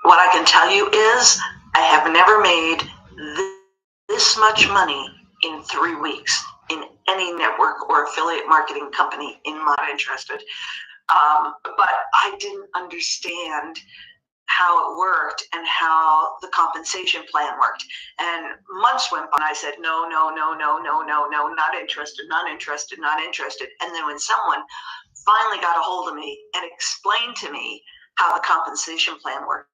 What I can tell you is I have never made this much money in 3 weeks in any network or affiliate marketing company in my interested. But I didn't understand how it worked and how the compensation plan worked. And months went by and I said, no, not interested. And then when someone finally got a hold of me and explained to me how the compensation plan worked,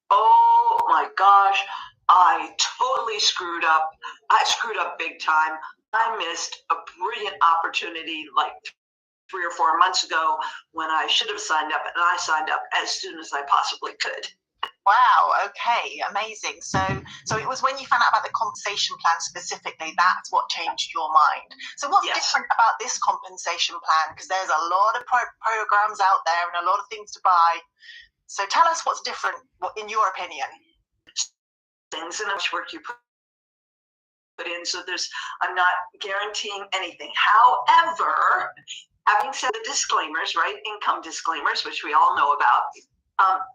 oh my gosh, I totally screwed up. I screwed up big time. I missed a brilliant opportunity like 3 or 4 months ago when I should have signed up, and I signed up as soon as I possibly could. Wow, okay, amazing. So it was when you found out about the compensation plan specifically, that's what changed your mind. So what's different about this compensation plan? Because there's a lot of programs out there and a lot of things to buy. So tell us what's different, in your opinion. Things and how much work you put in. So I'm not guaranteeing anything. However, having said the disclaimers, right, income disclaimers, which we all know about,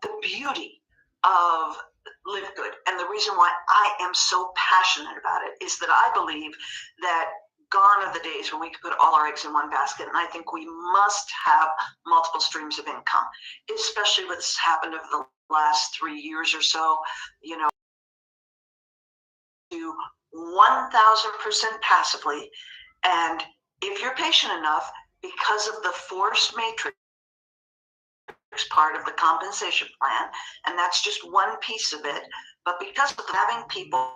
the beauty of Live Good and the reason why I am so passionate about it is that I believe that gone are the days when we could put all our eggs in one basket, and I think we must have multiple streams of income, especially what's happened over the last 3 years or so, you know, do 1,000% passively. And if you're patient enough, because of the force matrix part of the compensation plan, and that's just one piece of it, but because of having people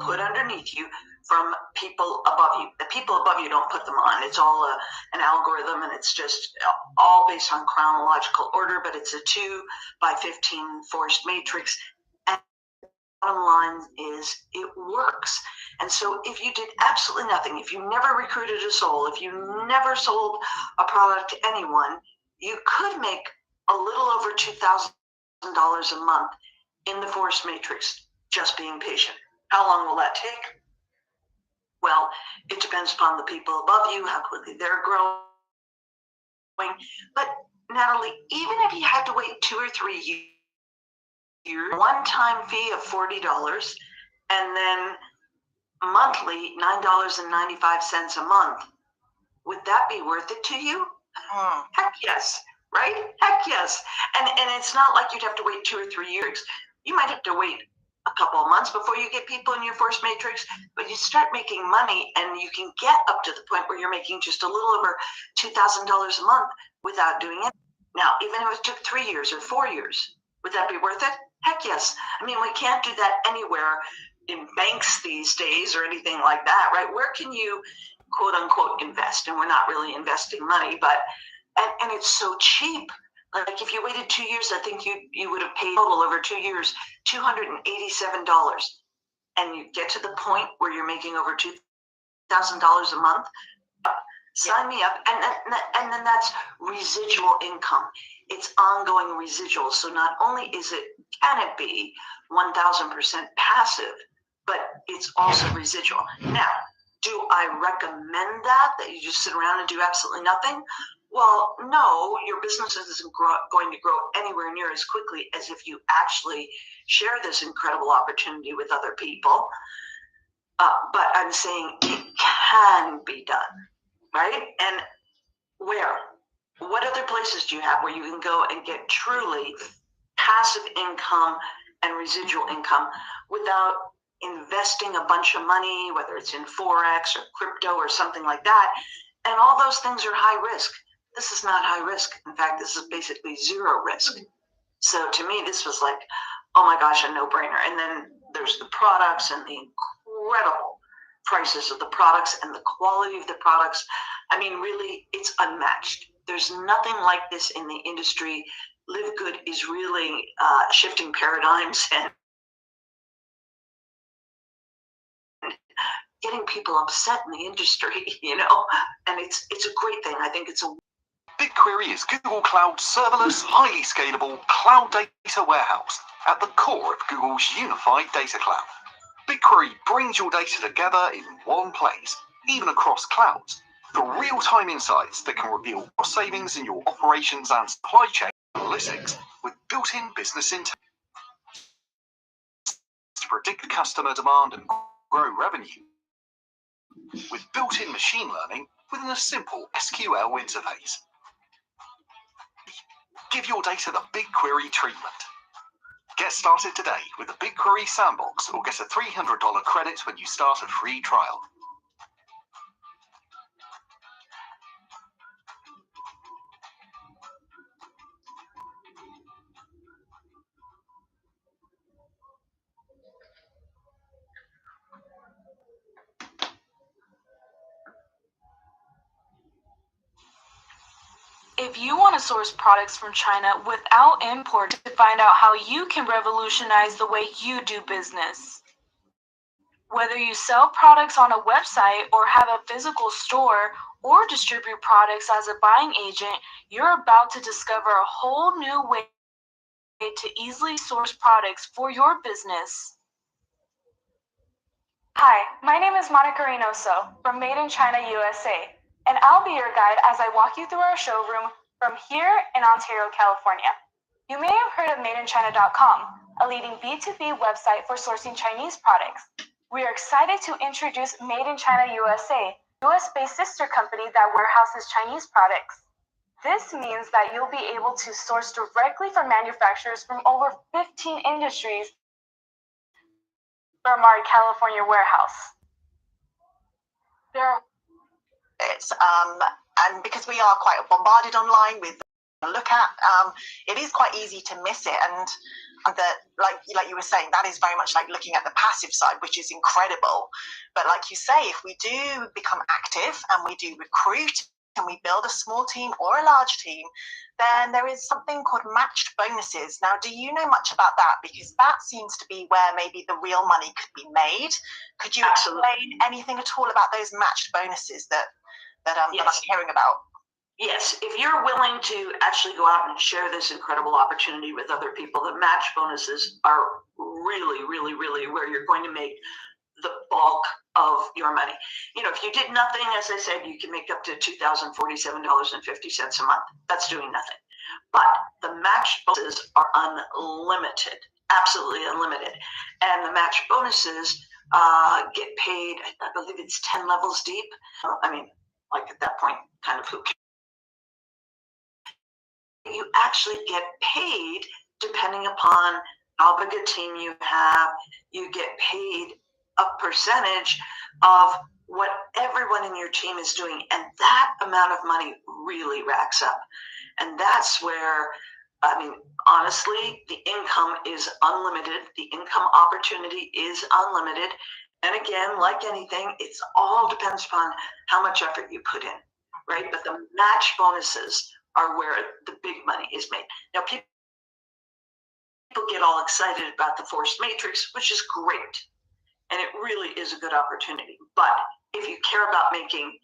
put underneath you from people above you, the people above you don't put them on. It's all an algorithm, and it's just all based on chronological order, but it's a 2 by 15 force matrix. Bottom line is it works. And so if you did absolutely nothing, if you never recruited a soul, if you never sold a product to anyone, you could make a little over $2,000 a month in the force matrix just being patient. How long will that take? Well, it depends upon the people above you, how quickly they're growing. But Natalie, even if you had to wait 2 or 3 years, one-time fee of $40 and then monthly $9.95 a month, would that be worth it to you? Heck yes, right? Heck yes. And it's not like you'd have to wait 2 or 3 years. You might have to wait a couple of months before you get people in your force matrix, but you start making money and you can get up to the point where you're making just a little over $2,000 a month without doing it. Now, even if it took 3 years or 4 years, would that be worth it? Heck yes. I mean, we can't do that anywhere in banks these days or anything like that, right? Where can you, quote unquote, invest? And we're not really investing money, but, and it's so cheap. Like if you waited 2 years, I think you would have paid total over 2 years, $287. And you get to the point where you're making over $2,000 a month, sign me up. And then that's residual income. It's ongoing residual. So not only can it be 1,000% passive, but it's also residual. Now, do I recommend that you just sit around and do absolutely nothing? Well, no, your business isn't going to grow anywhere near as quickly as if you actually share this incredible opportunity with other people. But I'm saying it can be done, right? And where? What other places do you have where you can go and get truly passive income and residual income without investing a bunch of money, whether it's in Forex or crypto or something like that? And all those things are high risk. This is not high risk. In fact, this is basically zero risk. So to me, this was like, oh my gosh, a no-brainer. And then there's the products and the incredible prices of the products and the quality of the products. I mean, really, it's unmatched. There's nothing like this in the industry. Live Good is really shifting paradigms and getting people upset in the industry, you know, and it's a great thing. I think it's a BigQuery is Google Cloud serverless, highly scalable cloud data warehouse at the core of Google's unified data cloud. BigQuery brings your data together in one place, even across clouds, For real-time insights that can reveal cost savings in your operations and supply chain analytics with built-in business intelligence to predict customer demand and grow revenue with built-in machine learning within a simple SQL interface. Give your data the BigQuery treatment. Get started today with the BigQuery Sandbox or get a $300 credit when you start a free trial. If you want to source products from China without import to find out how you can revolutionize the way you do business. Whether you sell products on a website or have a physical store or distribute products as a buying agent, you're about to discover a whole new way to easily source products for your business. Hi, my name is Monica Reynoso from Made in China USA, and I'll be your guide as I walk you through our showroom from here in Ontario, California. You may have heard of MadeInChina.com, a leading B2B website for sourcing Chinese products. We are excited to introduce Made in China USA, US-based sister company that warehouses Chinese products. This means that you'll be able to source directly from manufacturers from over 15 industries from our California warehouse. And because we are quite bombarded online with look at, it is quite easy to miss it. And that, like you were saying, that is very much like looking at the passive side, which is incredible. But like you say, if we do become active and we do recruit and we build a small team or a large team, then there is something called matched bonuses. Now, do you know much about that? Because that seems to be where maybe the real money could be made. Could you explain anything at all about those matched bonuses that I'm hearing about? Yes, if you're willing to actually go out and share this incredible opportunity with other people, the match bonuses are really, really, really where you're going to make the bulk of your money. You know, if you did nothing, as I said, you can make up to $2,047.50 a month. That's doing nothing. But the match bonuses are unlimited, absolutely unlimited. And the match bonuses get paid, I believe it's 10 levels deep. I mean, like at that point, kind of who cares? You actually get paid depending upon how big a team you have. You get paid a percentage of what everyone in your team is doing, and that amount of money really racks up. And that's where, I mean, honestly, the income is unlimited. The income opportunity is unlimited. And again, like anything, it's all depends upon how much effort you put in, right? But the match bonuses are where the big money is made. Now, people get all excited about the forced matrix, which is great. And it really is a good opportunity. But if you care about making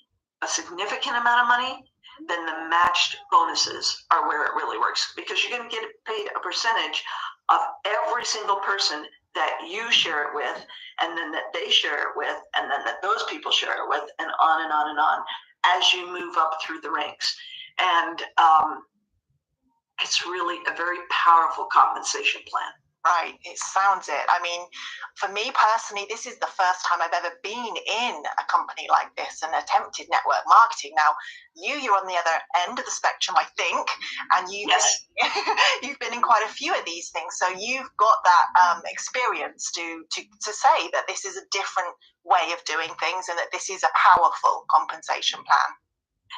a significant amount of money, then the matched bonuses are where it really works, because you're going to get paid a percentage of every single person that you share it with, and then that they share it with, and then that those people share it with, and on and on and on as you move up through the ranks. And it's really a very powerful compensation plan. Right, it sounds it. I mean, for me personally, this is the first time I've ever been in a company like this and attempted network marketing. Now, you're on the other end of the spectrum, I think, and you've been in quite a few of these things. So you've got that experience to say that this is a different way of doing things and that this is a powerful compensation plan.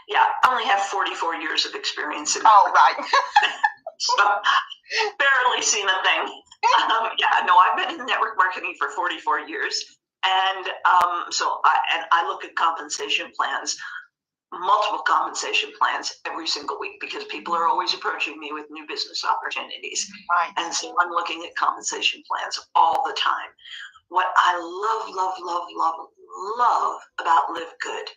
Yeah, I only have 44 years of experience in right. So barely seen a thing. I've been in network marketing for 44 years. And so I look at compensation plans, multiple compensation plans every single week, because people are always approaching me with new business opportunities. Right. And so I'm looking at compensation plans all the time. What I love about Live Good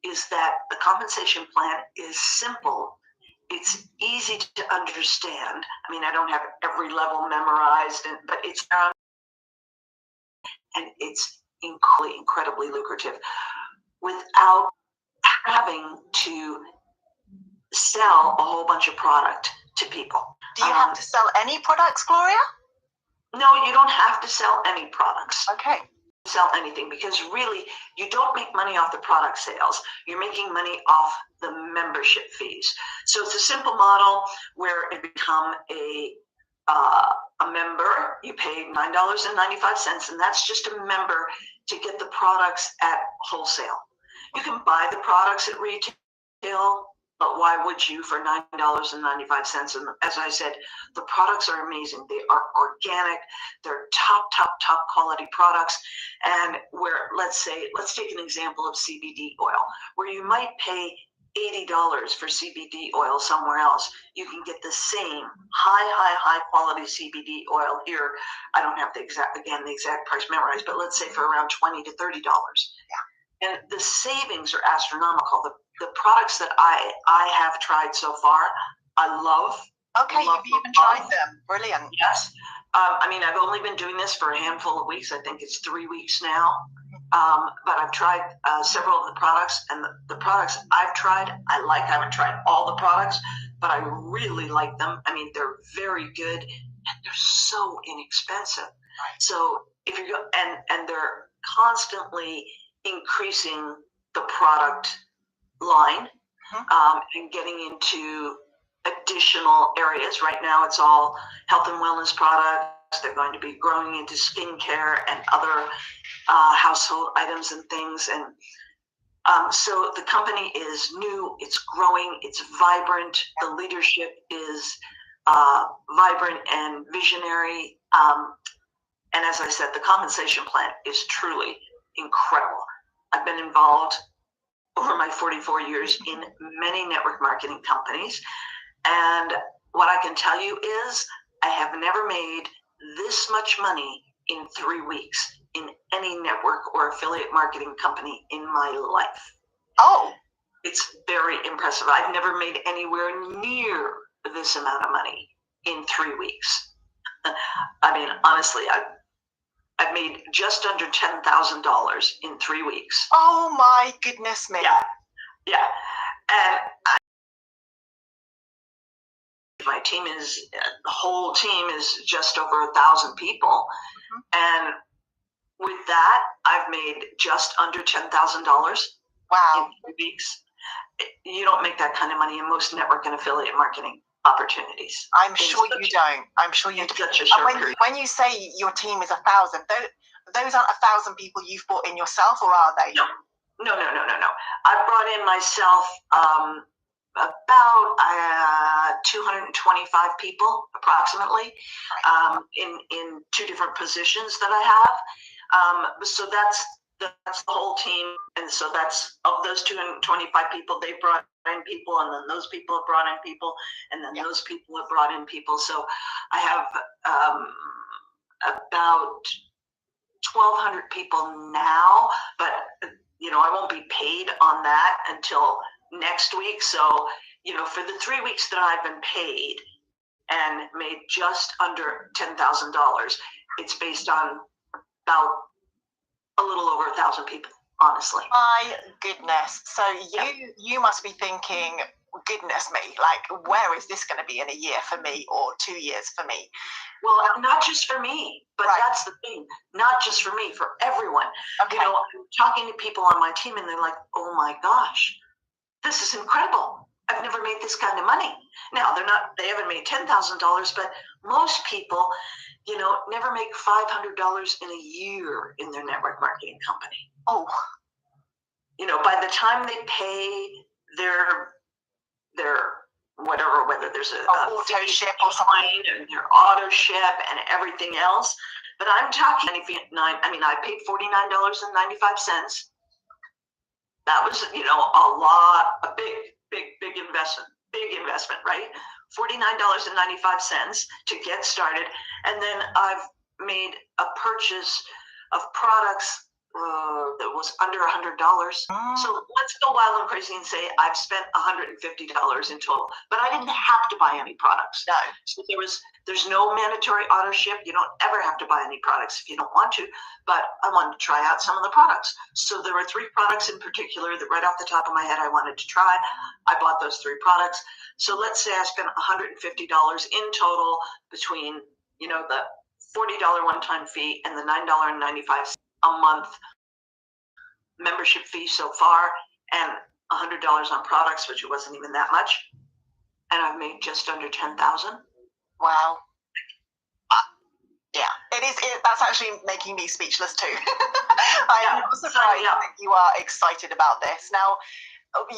is that the compensation plan is simple. It's easy to understand. I mean, I don't have every level memorized, but it's and it's incredibly lucrative without having to sell a whole bunch of product to people. Do you have to sell any products, Gloria? No, you don't have to sell any products. Okay. Sell anything, because really you don't make money off the product sales. You're making money off the membership fees. So it's a simple model where it become a member. You pay $9.95, and that's just a member to get the products at wholesale. You can buy the products at retail, but why would you for $9.95? And as I said, the products are amazing. They are organic. They're top quality products. And where, let's take an example of CBD oil, where you might pay $80 for CBD oil somewhere else. You can get the same high quality CBD oil here. I don't have the exact price memorized, but let's say for around $20 to $30. Yeah. And the savings are astronomical. The products that I have tried so far, I love. Okay, you've even tried them. Brilliant. Yes. I mean, I've only been doing this for a handful of weeks. I think it's 3 weeks now. But I've tried several of the products, and the products I've tried, I like. I haven't tried all the products, but I really like them. I mean, they're very good, and they're so inexpensive. Right. So if you go, and they're constantly increasing the product line, and getting into additional areas. Right now, it's all health and wellness products. They're going to be growing into skincare and other household items and things. And so the company is new, it's growing, it's vibrant. The leadership is vibrant and visionary. And as I said, the compensation plan is truly incredible. I've been involved over my 44 years in many network marketing companies. And what I can tell you is I have never made this much money in 3 weeks in any network or affiliate marketing company in my life. Oh, it's very impressive. I've never made anywhere near this amount of money in 3 weeks. I mean, honestly, I've made just under $10,000 in 3 weeks. Oh my goodness me. Yeah. And my team is, the whole team is just over 1,000 people. And with that, I've made just under $10,000. Wow. In 3 weeks. You don't make that kind of money in most network and affiliate marketing opportunities. I'm sure you don't. I'm sure you don't. Such a short period. When you say your team is 1,000, those aren't 1,000 people you've brought in yourself, or are they? No. I brought in myself about 225 people approximately, in 2 different positions that I have. So that's the whole team. And so that's, of those 225 people, they brought in people, and then those people have brought in people, and then those people have brought in people. So I have about 1,200 people now, but I won't be paid on that until next week. So, for the 3 weeks that I've been paid and made just under $10,000, it's based on about a little over 1,000 people, honestly. My goodness. So you must be thinking, goodness me, like, where is this going to be in a year for me, or 2 years for me? Well, not just for me, but that's the thing. Not just for me, for everyone. Okay. I'm talking to people on my team, and they're like, oh my gosh, this is incredible. I've never made this kind of money. Now, they haven't made $10,000, but most people, never make $500 in a year in their network marketing company. Oh. By the time they pay their whatever, whether there's a auto ship or something, and their auto ship and everything else. But I'm talking, I paid $49.95. That was, a big investment, right? $49.95 to get started. And then I've made a purchase of products that was under $100. So let's go wild and crazy and say I've spent $150 in total, but I didn't have to buy any products. No. So there's no mandatory auto ship. You don't ever have to buy any products if you don't want to, but I wanted to try out some of the products. So there were 3 products in particular that right off the top of my head I wanted to try. I bought those 3 products. So let's say I spent $150 in total between, the $40 one-time fee and the $9.95 a month membership fee so far, and $100 on products, which it wasn't even that much, and I've made just under $10,000. Wow. Yeah, that's actually making me speechless too. I'm not surprised that you are excited about this. Now,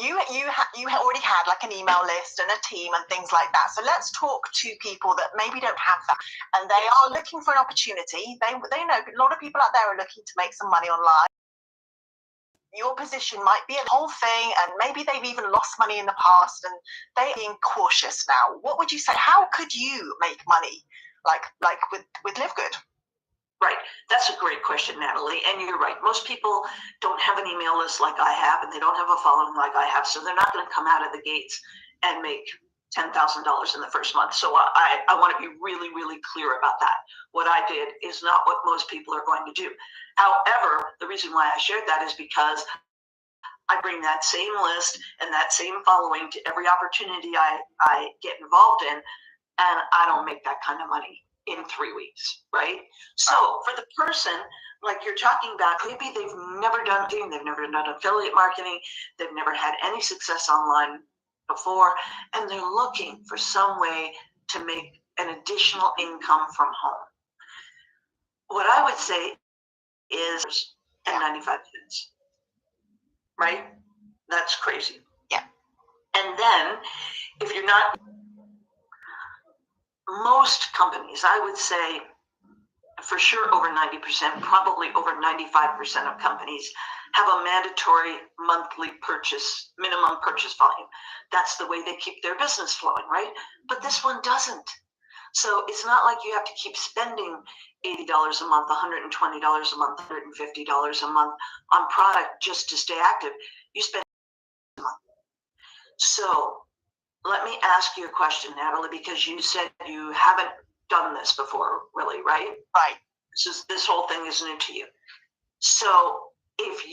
you already had like an email list and a team and things like that. So let's talk to people that maybe don't have that, and they are looking for an opportunity. They know a lot of people out there are looking to make some money online. Your position might be a whole thing, and maybe they've even lost money in the past, and they're being cautious now. What would you say? How could you make money, like with Live Good? Right. That's a great question, Natalie. And you're right. Most people don't have an email list like I have, and they don't have a following like I have. So they're not going to come out of the gates and make $10,000 in the first month. So I want to be really, really clear about that. What I did is not what most people are going to do. However, the reason why I shared that is because I bring that same list and that same following to every opportunity I get involved in, and I don't make that kind of money in 3 weeks, right? So for the person, like you're talking about, maybe they've never done affiliate marketing, they've never had any success online before, and they're looking for some way to make an additional income from home. What I would say is 95 cents, right? That's crazy. Yeah. And then if you're not, most companies, I would say for sure over 90%, probably over 95% of companies have a mandatory monthly minimum purchase volume. That's the way they keep their business flowing, right? But this one doesn't. So it's not like you have to keep spending $80 a month, $120 a month, $150 a month on product just to stay active. You spend a month. So let me ask you a question, Natalie, because you said you haven't done this before, really, right? Right. This whole thing is new to you. So if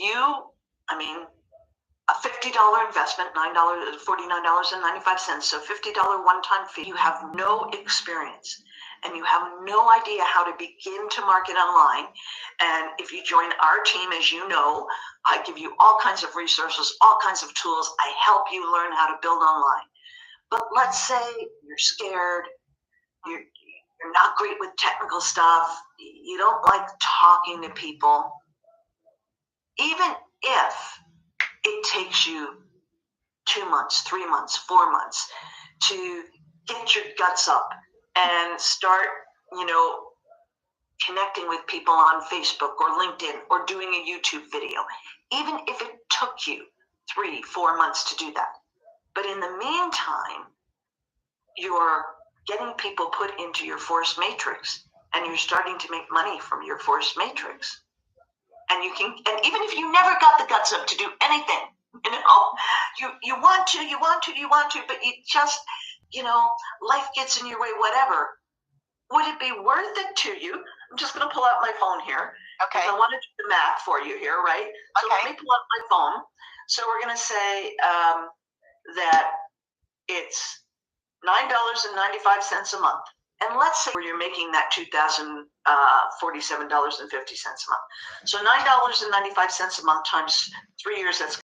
a $50 investment, $49.95, so $50 one-time fee, you have no experience and you have no idea how to begin to market online. And if you join our team, as you know, I give you all kinds of resources, all kinds of tools. I help you learn how to build online. But let's say you're scared, you're not great with technical stuff, you don't like talking to people. Even if it takes you 2 months, 3 months, 4 months to get your guts up and start, connecting with people on Facebook or LinkedIn or doing a YouTube video, even if it took you 3, 4 months to do that. But in the meantime, you're getting people put into your force matrix and you're starting to make money from your force matrix. And even if you never got the guts up to do anything, you want to, but you just, life gets in your way, whatever. Would it be worth it to you? I'm just going to pull out my phone here. Okay. I want to do the math for you here, right? So okay. Let me pull out my phone. So we're going to say that it's $9.95 a month. And let's say you're making that $2,047.50 a month. So $9.95 a month times 3 years, that's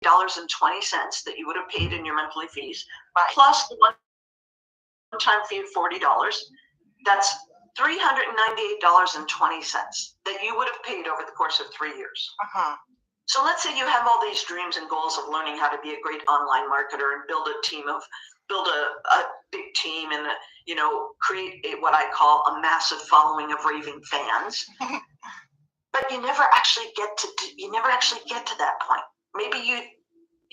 $20 that you would have paid in your monthly fees, right, plus the one-time fee of $40. That's $398.20 that you would have paid over the course of 3 years. Uh-huh. So let's say you have all these dreams and goals of learning how to be a great online marketer and build a big team and create what I call a massive following of raving fans. But you never actually get to that point. Maybe you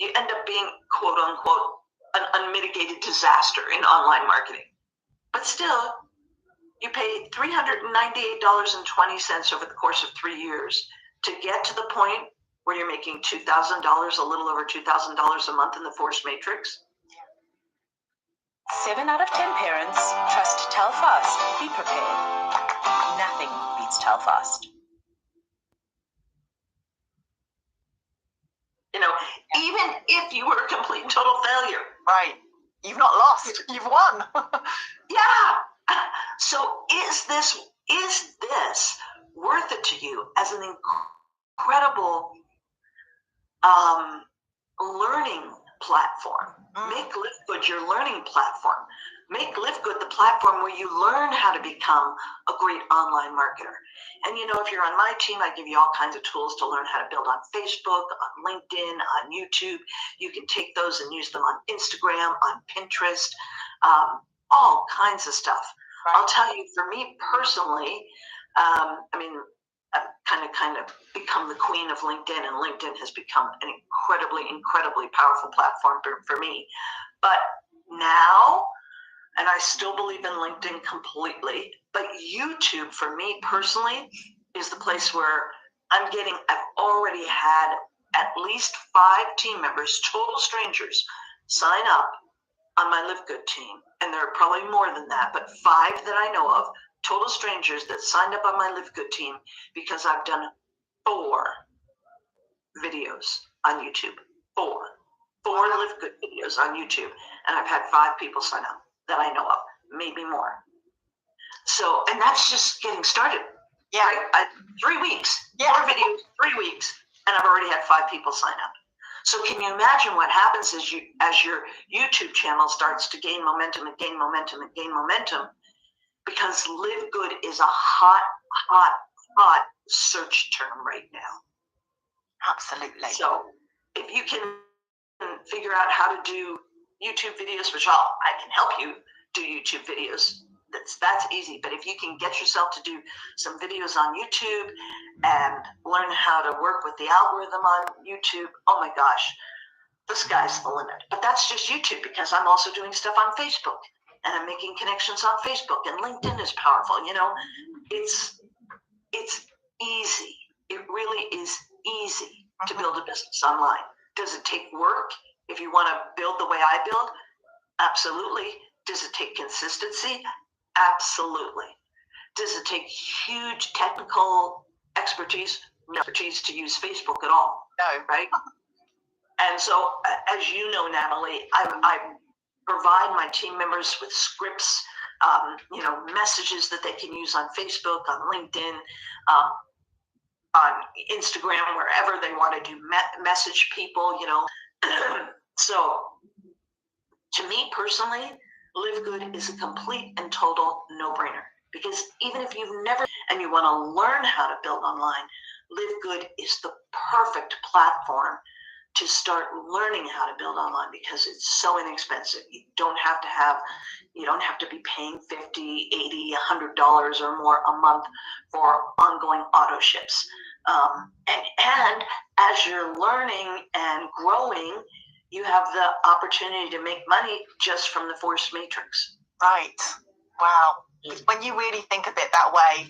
end up being, quote unquote, an unmitigated disaster in online marketing. But still, You pay $398.20 over the course of 3 years to get to the point where you're making $2,000, a little over $2,000 a month in the Force Matrix. 7 out of 10 parents trust Telfast. Be prepared. Nothing beats Telfast. You know, even if you were a complete and total failure. Right. You've not lost. You've won. Yeah. So is this worth it to you as an incredible learning platform? Make Live Good your learning platform. Make Live Good the platform where you learn how to become a great online marketer. And you know, if you're on my team, I give you all kinds of tools to learn how to build on Facebook, on LinkedIn, on YouTube. You can take those and use them on Instagram, on Pinterest, all kinds of stuff. Right. I'll tell you, for me personally, I mean, I've kind of become the queen of LinkedIn, and LinkedIn has become an incredibly powerful platform for me. But now, and I still believe in LinkedIn completely, but YouTube for me personally is the place where I've already had at least 5 team members, total strangers, sign up on my Live Good team. And there are probably more than that, but 5 that I know of, total strangers that signed up on my Live Good team because I've done 4 videos on YouTube. 4 Live Good videos on YouTube. And I've had 5 people sign up that I know of, maybe more. So, and that's just getting started. Yeah. Right? 3 weeks, 4 videos, 3 weeks, and I've already had 5 people sign up. So can you imagine what happens as your YouTube channel starts to gain momentum and gain momentum and gain momentum? Because Live Good is a hot search term right now. Absolutely. So if you can figure out how to do YouTube videos, which I can help you do YouTube videos. That's easy. But if you can get yourself to do some videos on YouTube and learn how to work with the algorithm on YouTube, oh my gosh, the sky's the limit. But that's just YouTube, because I'm also doing stuff on Facebook, and I'm making connections on Facebook, and LinkedIn is powerful. You know, it's easy. It really is easy to build a business online. Does it take work? If you want to build the way I build, absolutely. Does it take consistency? Absolutely. Does it take huge technical expertise? No expertise to use Facebook at all. No, right? And so, as you know, Natalie, I provide my team members with scripts, messages that they can use on Facebook, on LinkedIn, on Instagram, wherever they want to do message people, So, to me personally, Live Good is a complete and total no-brainer, because even if you've never and you want to learn how to build online, Live Good is the perfect platform to start learning how to build online, because it's so inexpensive. You don't have to be paying $50, $80, $100 or more a month for ongoing auto ships. And as you're learning and growing, you have the opportunity to make money just from the Force Matrix. Right. Wow. When you really think of it that way,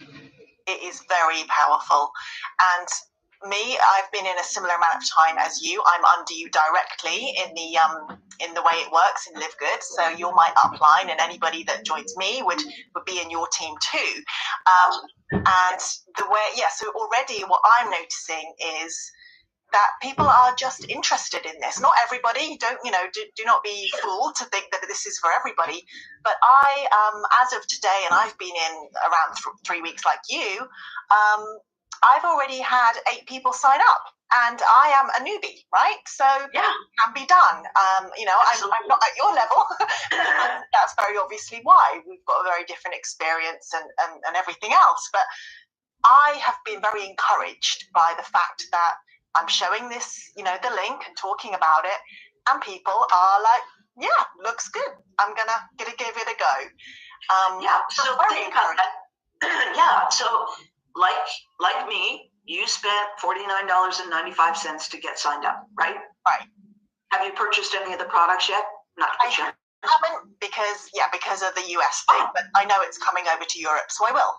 it is very powerful. And me, I've been in a similar amount of time as you. I'm under you directly in the way it works in Live Good. So you're my upline, and anybody that joins me would be in your team too. And the way, so already what I'm noticing is that people are just interested in this. Not everybody. Do not be fooled to think that this is for everybody. But I, as of today, and I've been in around 3 weeks like you, I've already had 8 people sign up, and I am a newbie, right? So it can be done. I'm not at your level. That's very obviously why. We've got a very different experience and everything else. But I have been very encouraged by the fact that I'm showing this, the link and talking about it, and people are like, looks good. I'm gonna give it a go. So think about that. So like me, you spent $49.95 to get signed up, right? Right. Have you purchased any of the products yet? Not yet. haven't because of the US thing, but I know it's coming over to Europe, so I will.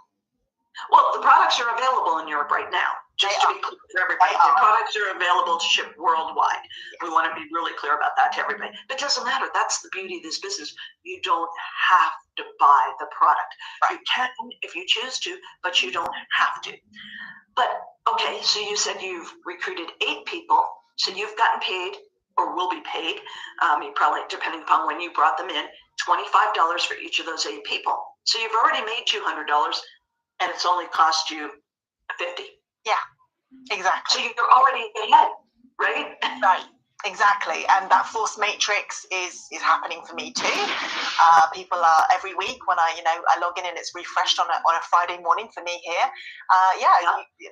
Well, the products are available in Europe right now. Just to be clear for everybody, the products are available to ship worldwide. Yes. We want to be really clear about that to everybody. But it doesn't matter. That's the beauty of this business. You don't have to buy the product. Right. You can if you choose to, but you don't have to. But okay, so you said you've recruited 8 people, so you've gotten paid or will be paid. You probably, depending upon when you brought them in, $25 for each of those 8 people. So you've already made $200, and it's only cost you $50. Yeah, exactly. So you're already ahead, right? Right, exactly. And that force matrix is happening for me too. People are every week when I log in and it's refreshed on a Friday morning for me here.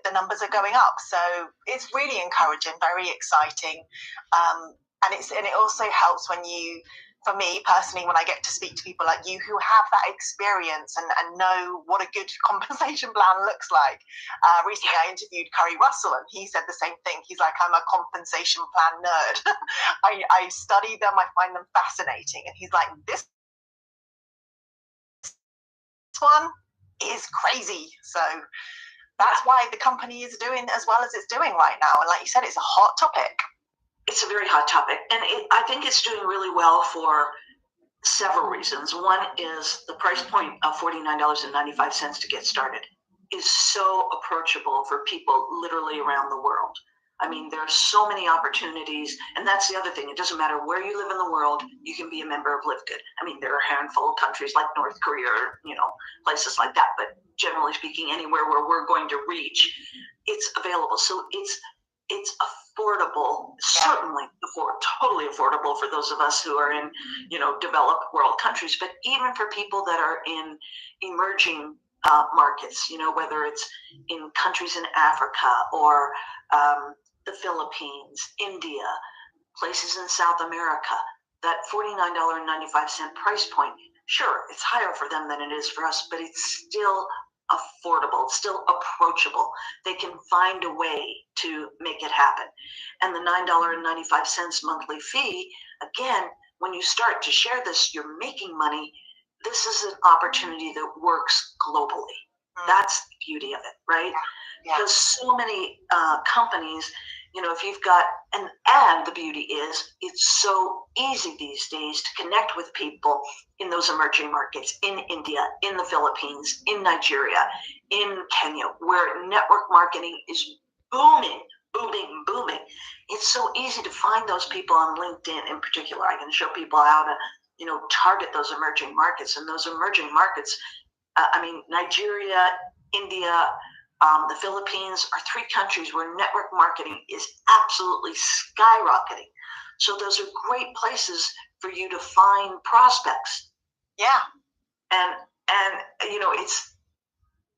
The numbers are going up. So it's really encouraging, very exciting. And it also helps when for me personally, when I get to speak to people like you who have that experience and know what a good compensation plan looks like. Recently I interviewed Curry Russell and he said the same thing. He's like, I'm a compensation plan nerd. I study them, I find them fascinating. And he's like, this one is crazy. So that's why the company is doing as well as it's doing right now. And like you said, it's a hot topic. It's a very hot topic, and I think it's doing really well for several reasons. One is the price point of $49.95 to get started is so approachable for people literally around the world. I mean, there are so many opportunities, and that's the other thing. It doesn't matter where you live in the world, you can be a member of Live Good. I mean, there are a handful of countries like North Korea or, places like that, but generally speaking, anywhere where we're going to reach, it's available. So it's affordable, certainly totally affordable for those of us who are in, developed world countries, but even for people that are in emerging markets, whether it's in countries in Africa or the Philippines, India, places in South America, that $49.95 price point, sure, it's higher for them than it is for us, but it's still affordable, it's still approachable. They can find a way to make it happen. And the $9.95 monthly fee, again, when you start to share this, you're making money. This is an opportunity that works globally. That's the beauty of it, right? Yeah. Because so many companies, if you've got, and the beauty is, it's so easy these days to connect with people in those emerging markets, in India, in the Philippines, in Nigeria, in Kenya, where network marketing is booming. It's so easy to find those people on LinkedIn in particular. I can show people how to, target those emerging markets. And those emerging markets, Nigeria, India, the Philippines are 3 countries where network marketing is absolutely skyrocketing. So those are great places for you to find prospects. Yeah. And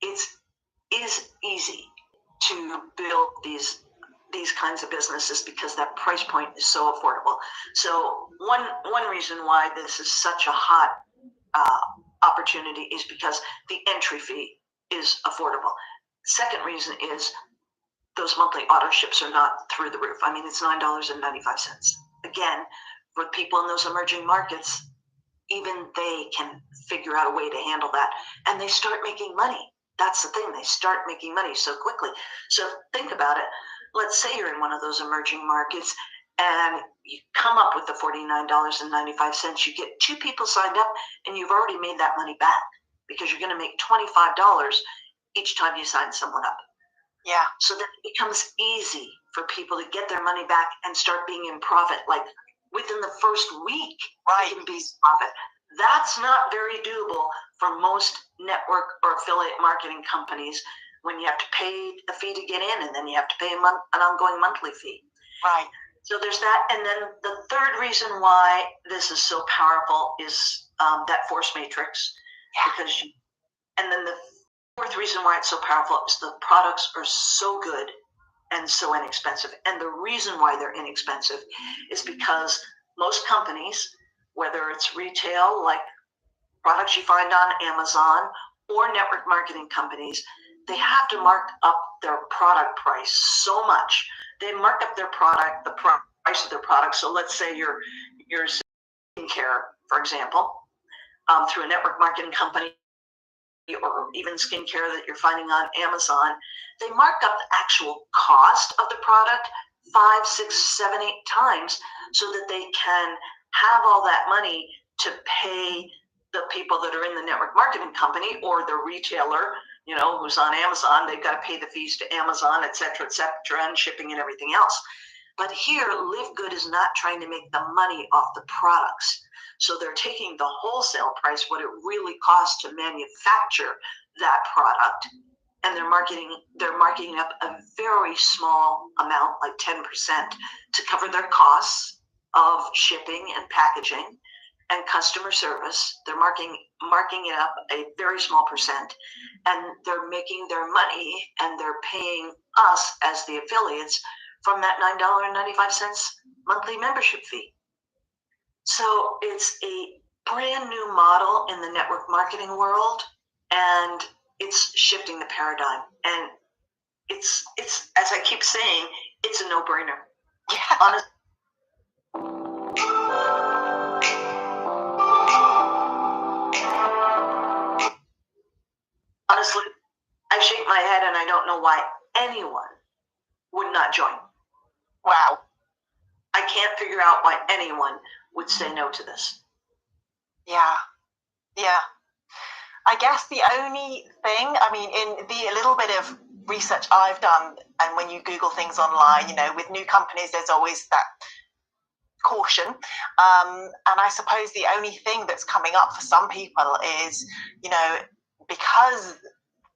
it's easy to build these kinds of businesses because that price point is so affordable. So one reason why this is such a hot opportunity is because the entry fee is affordable. Second reason is those monthly auto ships are not through the roof. I mean, it's $9.95. Again, for people in those emerging markets, even they can figure out a way to handle that. And they start making money. That's the thing. They start making money so quickly. So think about it. Let's say you're in one of those emerging markets and you come up with the $49.95. You get 2 people signed up and you've already made that money back because you're going to make $25 each time you sign someone up. Yeah. So that it becomes easy for people to get their money back and start being in profit. Like within the first week, right, you can be in profit. That's not very doable for most network or affiliate marketing companies when you have to pay a fee to get in and then you have to pay an ongoing monthly fee. Right. So there's that. And then the third reason why this is so powerful is that force matrix. Yeah. And then the fourth reason why it's so powerful is the products are so good and so inexpensive. And the reason why they're inexpensive is because most companies, whether it's retail, like products you find on Amazon, or network marketing companies, they have to mark up their product price so much. They mark up their product, the price of their product. So let's say your skincare, for example, through a network marketing company, or even skincare that you're finding on Amazon, they mark up the actual cost of the product 5, 6, 7, 8 times so that they can have all that money to pay the people that are in the network marketing company or the retailer, who's on Amazon. They've got to pay the fees to Amazon, et cetera, and shipping and everything else. But here, Live Good is not trying to make the money off the products. So they're taking the wholesale price, what it really costs to manufacture that product, and they're marking up a very small amount, like 10%, to cover their costs of shipping and packaging and customer service. They're marking it up a very small percent, and they're making their money, and they're paying us as the affiliates from that $9.95 monthly membership fee. So it's a brand new model in the network marketing world, and it's shifting the paradigm. And it's as I keep saying, it's a no-brainer. Yeah. Honestly, I shake my head and I don't know why anyone would not join. Wow. I can't figure out why anyone would say no to this. Yeah. I guess the only thing, in the little bit of research I've done, and when you Google things online, with new companies, there's always that caution. And I suppose the only thing that's coming up for some people is, because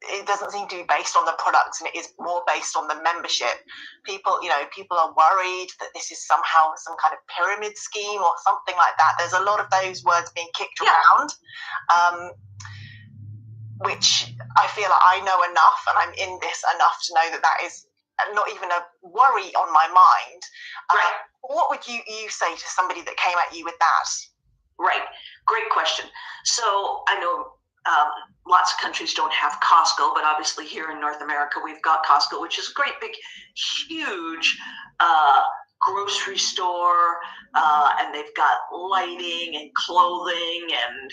it doesn't seem to be based on the products and it is more based on the membership. People are worried that this is somehow some kind of pyramid scheme or something like that. There's a lot of those words being kicked around, which I feel like I know enough, and I'm in this enough to know that is not even a worry on my mind. Right. What would you say to somebody that came at you with that? Right. Great question. So I know lots of countries don't have Costco, but obviously here in North America, we've got Costco, which is a great big, huge grocery store, and they've got lighting and clothing, and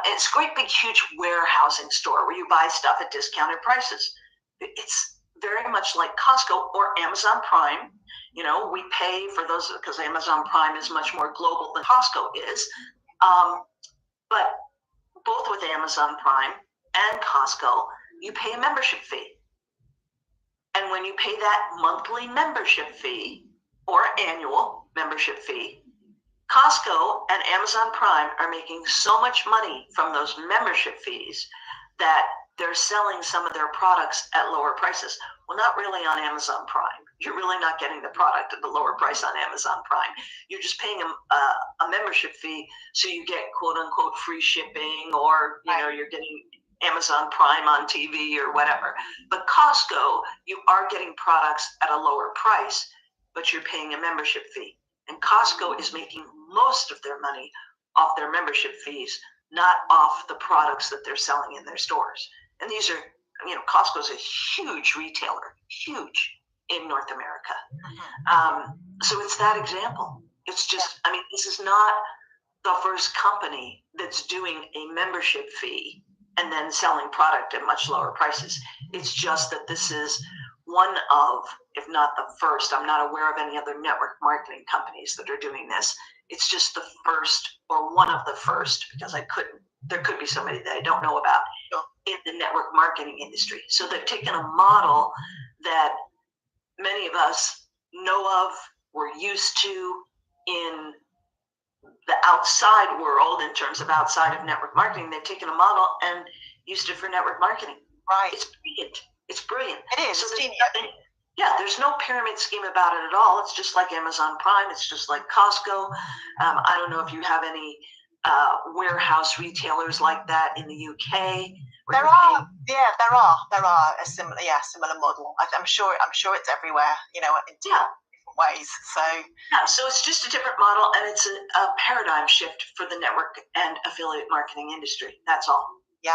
it's a great big, huge warehousing store where you buy stuff at discounted prices. It's very much like Costco or Amazon Prime. We pay for those because Amazon Prime is much more global than Costco is. But both with Amazon Prime and Costco, you pay a membership fee. And when you pay that monthly membership fee or annual membership fee, Costco and Amazon Prime are making so much money from those membership fees that they're selling some of their products at lower prices. Well, not really on Amazon Prime. You're really not getting the product at the lower price on Amazon Prime. You're just paying a membership fee, so you get quote unquote free shipping, or you're getting Amazon Prime on TV or whatever. But Costco, you are getting products at a lower price, but you're paying a membership fee. And Costco is making most of their money off their membership fees, not off the products that they're selling in their stores. And these are, Costco's a huge retailer, huge in North America. So it's that example. It's just, this is not the first company that's doing a membership fee and then selling product at much lower prices. It's just that this is one of, if not the first, I'm not aware of any other network marketing companies that are doing this. It's just the first, or one of the first, because there could be somebody that I don't know about in the network marketing industry. So they've taken a model that many of us know of, we're used to in the outside world, in terms of outside of network marketing. They've taken a model and used it for network marketing. Right. It's brilliant. It's brilliant. It is. So it's genius. there's no pyramid scheme about it at all. It's just like Amazon Prime. It's just like Costco. I don't know if you have any warehouse retailers like that in the UK. There are a similar model. I'm sure it's everywhere, in different ways. So it's just a different model, and it's a paradigm shift for the network and affiliate marketing industry. That's all. Yeah.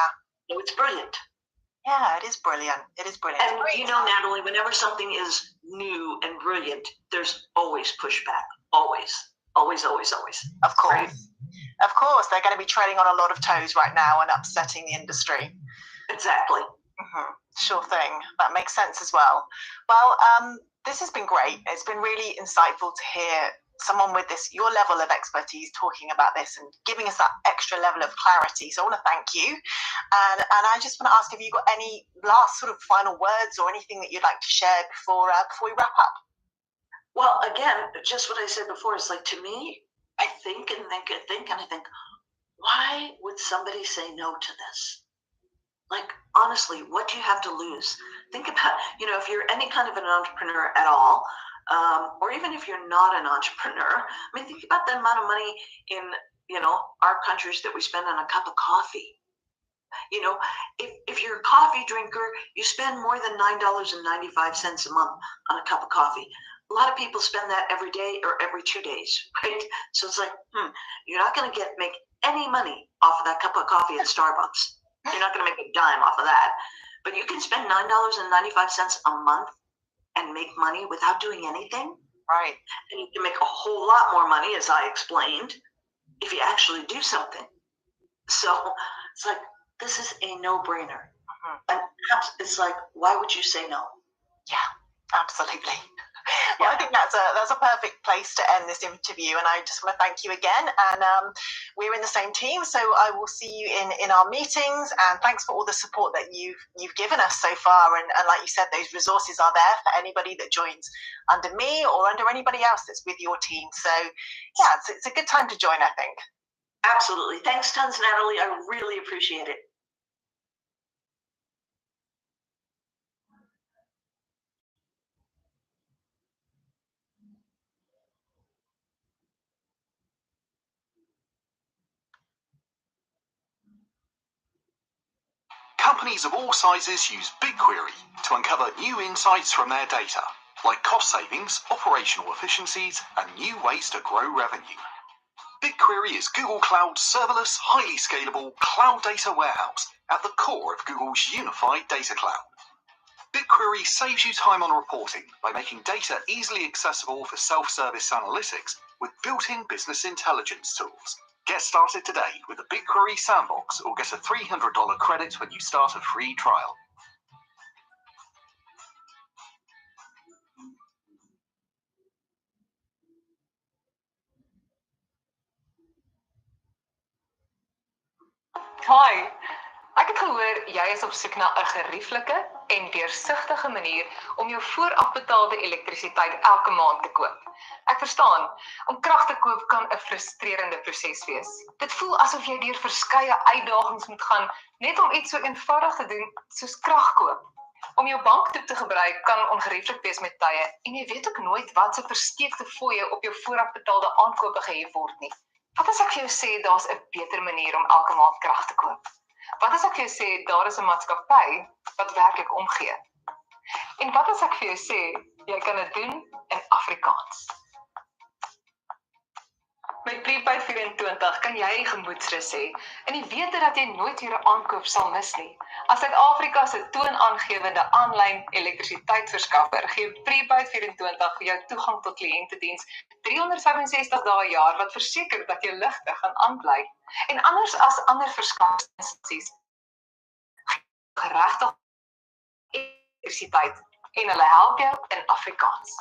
So it's brilliant. Yeah, it is brilliant. It is brilliant. And Natalie, whenever something is new and brilliant, there's always pushback. Always. Always, always, always. Of course. Right? Of course, they're going to be treading on a lot of toes right now and upsetting the industry. Exactly. Sure thing. That makes sense as well. Well, this has been great. It's been really insightful to hear someone with your level of expertise talking about this and giving us that extra level of clarity. So I want to thank you. And I just want to ask if you've got any last sort of final words or anything that you'd like to share before we wrap up. Well, again, just what I said before, is like, to me, I think and think and think, and I think, why would somebody say no to this? Like, honestly, what do you have to lose? Think about, if you're any kind of an entrepreneur at all, or even if you're not an entrepreneur, I mean, think about the amount of money in, our countries that we spend on a cup of coffee. If you're a coffee drinker, you spend more than $9.95 a month on a cup of coffee. A lot of people spend that every day or every 2 days, right? So it's like, you're not going to make any money off of that cup of coffee at Starbucks. You're not going to make a dime off of that. But you can spend $9.95 a month and make money without doing anything. Right. And you can make a whole lot more money, as I explained, if you actually do something. So it's like, this is a no-brainer. And it's like, why would you say no? Yeah, absolutely. Well, I think that's a perfect place to end this interview, and I just want to thank you again. And we're in the same team, so I will see you in our meetings. And thanks for all the support that you've given us so far. And like you said, those resources are there for anybody that joins under me or under anybody else that's with your team. So yeah, it's a good time to join, I think. Absolutely. Thanks tons, Natalie. I really appreciate it. Companies of all sizes use BigQuery to uncover new insights from their data, like cost savings, operational efficiencies, and new ways to grow revenue. BigQuery is Google Cloud's serverless, highly scalable cloud data warehouse at the core of Google's unified data cloud. BigQuery saves you time on reporting by making data easily accessible for self-service analytics with built-in business intelligence tools. Get started today with the BigQuery Sandbox or get a $300 credit when you start a free trial. Hi, ek het gehoor jy is op soek na 'n gerieflike en deursigtige manier om jou voorafbetaalde elektrisiteit elke maand te koop. Ek verstaan, om krag te koop kan 'n frustrerende proses wees. Dit voel asof jy deur verskeie uitdagings moet gaan net om iets so eenvoudig te doen soos krag koop. Om jou banktoep te gebruik kan ongerieflik wees met tye en jy weet ook nooit wat se versteekte fooie op jou voorafbetaalde aankope gehef word nie. Wat as ek vir jou sê daar's 'n beter manier om elke maand krag te koop? Wat as ek vir jou sê daar is 'n maatskappy wat werklik omgee? En wat as ek vir jou sê jy kan dit doen in Afrikaans? Met Prepaid 24 kan jy gemoedsrus hê en die wete dat jy nooit weer 'n aankoop sal mis nie. As Suid-Afrika se toonaangewende aanlyn elektrisiteitsverskaffer gee Prepaid 24 vir jou toegang tot kliëntediens 365 dae 'n jaar wat verseker dat jou ligte gaan aanbly. En anders as ander verskaffingsinstansies geregtig elektrisiteit en hulle help jou in Afrikaans.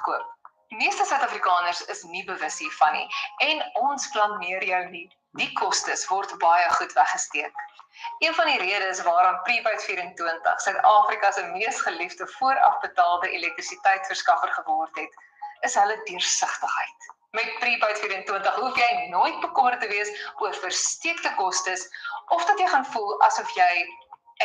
Koop. Die meeste Suid-Afrikaners is nie bewus hiervan nie en ons blameer jou nie. Die kostes word baie goed weggesteek. Een van die redes waarom Prepaid 24 Suid-Afrika se mees geliefde voorafbetaalde elektrisiteitsverskaffer geword het, is hulle deursigtigheid. Met Prepaid 24 hoef jy nooit bekommerd te wees oor versteekte kostes of dat jy gaan voel asof jy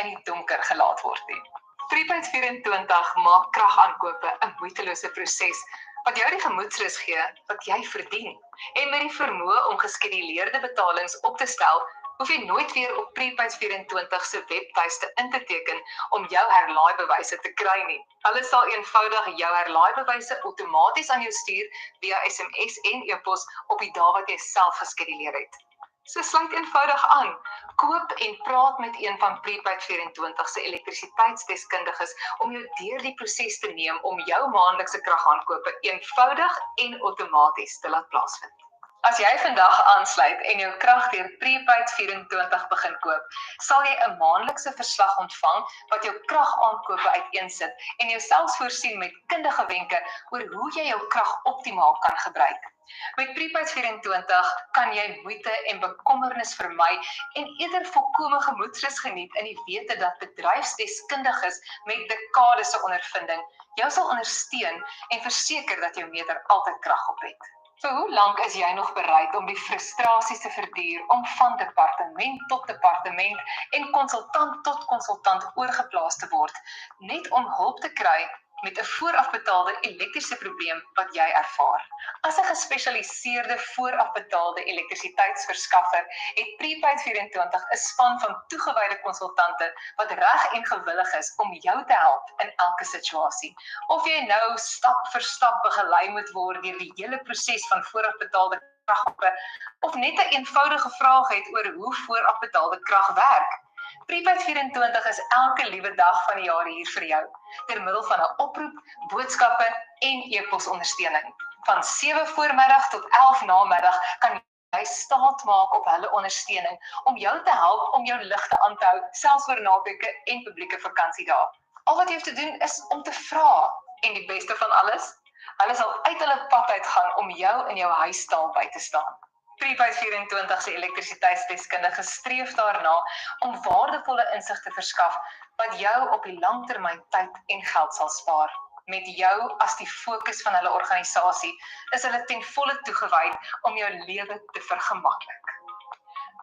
in die donker gelaat word nie. Prepaid 24 maak kragaankope 'n moeitelose proses wat jou die gemoedsrus gee wat jy verdien. En met die vermoë om geskeduleerde betalings op te stel, hoef jy nooit weer op Prepaid 24 se webtuiste in te teken om jou herlaaibewyse te kry nie. Hulle sal eenvoudig jou herlaaibewyse outomaties aan jou stuur via SMS en e-pos op die dae wat jy self geskeduleer het. So sluit eenvoudig aan. Koop en praat met een van Prepaid 24 se elektrisiteitsdeskundiges om jou deur die proses te neem om jou maandelikse kragaankope eenvoudig en outomaties te laat plaasvind. As jy vandag aansluit en jou krag deur Prepaid 24 begin koop, sal jy 'n maandelikse verslag ontvang wat jou kragaankope uiteensit en jou selfs voorsien met kundige wenke oor hoe jy jou krag optimaal kan gebruik. Met Prepaid 24 kan jy moeite en bekommernis vermy en eerder volkome gemoedsrus geniet in die wete dat bedryfsdeskundiges met dekades se ondervinding jou sal ondersteun en verseker dat jou meter altyd krag op het. So hoe lank is jy nog bereid om die frustrasies te verduur om van departement tot departement en konsultant tot konsultant oorgeplaas te word, net om hulp te kry met 'n voorafbetaalde elektriese probleem wat jy ervaar? As 'n gespesialiseerde voorafbetaalde elektrisiteitsverskaffer het Prepaid 24 'n span van toegewyde konsultante wat reg en gewillig is om jou te help in elke situasie. Of jy nou stap vir stap begelei moet word deur die hele proses van voorafbetaalde kragkope of net 'n eenvoudige vraag het oor hoe voorafbetaalde krag werk. Prepaid 24 is elke liewe dag van die jaar hier vir jou, ter middel van 'n oproep, boodskappe en e-posondersteuning. Van 7 voormiddag tot 11 namiddag kan jy staat maak op hulle ondersteuning om jou te help om jou ligte aan te hou, selfs oor naweke en publieke vakansiedae. Al wat jy hoef te doen is om te vra, en die beste van alles, hulle sal uit hulle pad uitgaan om jou in jou huistaal by te staan. Prepaid 24 se elektrisiteitsdeskundige streef daarna om waardevolle insig te verskaf wat jou op die langtermyn tyd en geld sal spaar. Met jou as die fokus van hulle organisasie is hulle ten volle toegewyd om jou lewe te vergemaklik.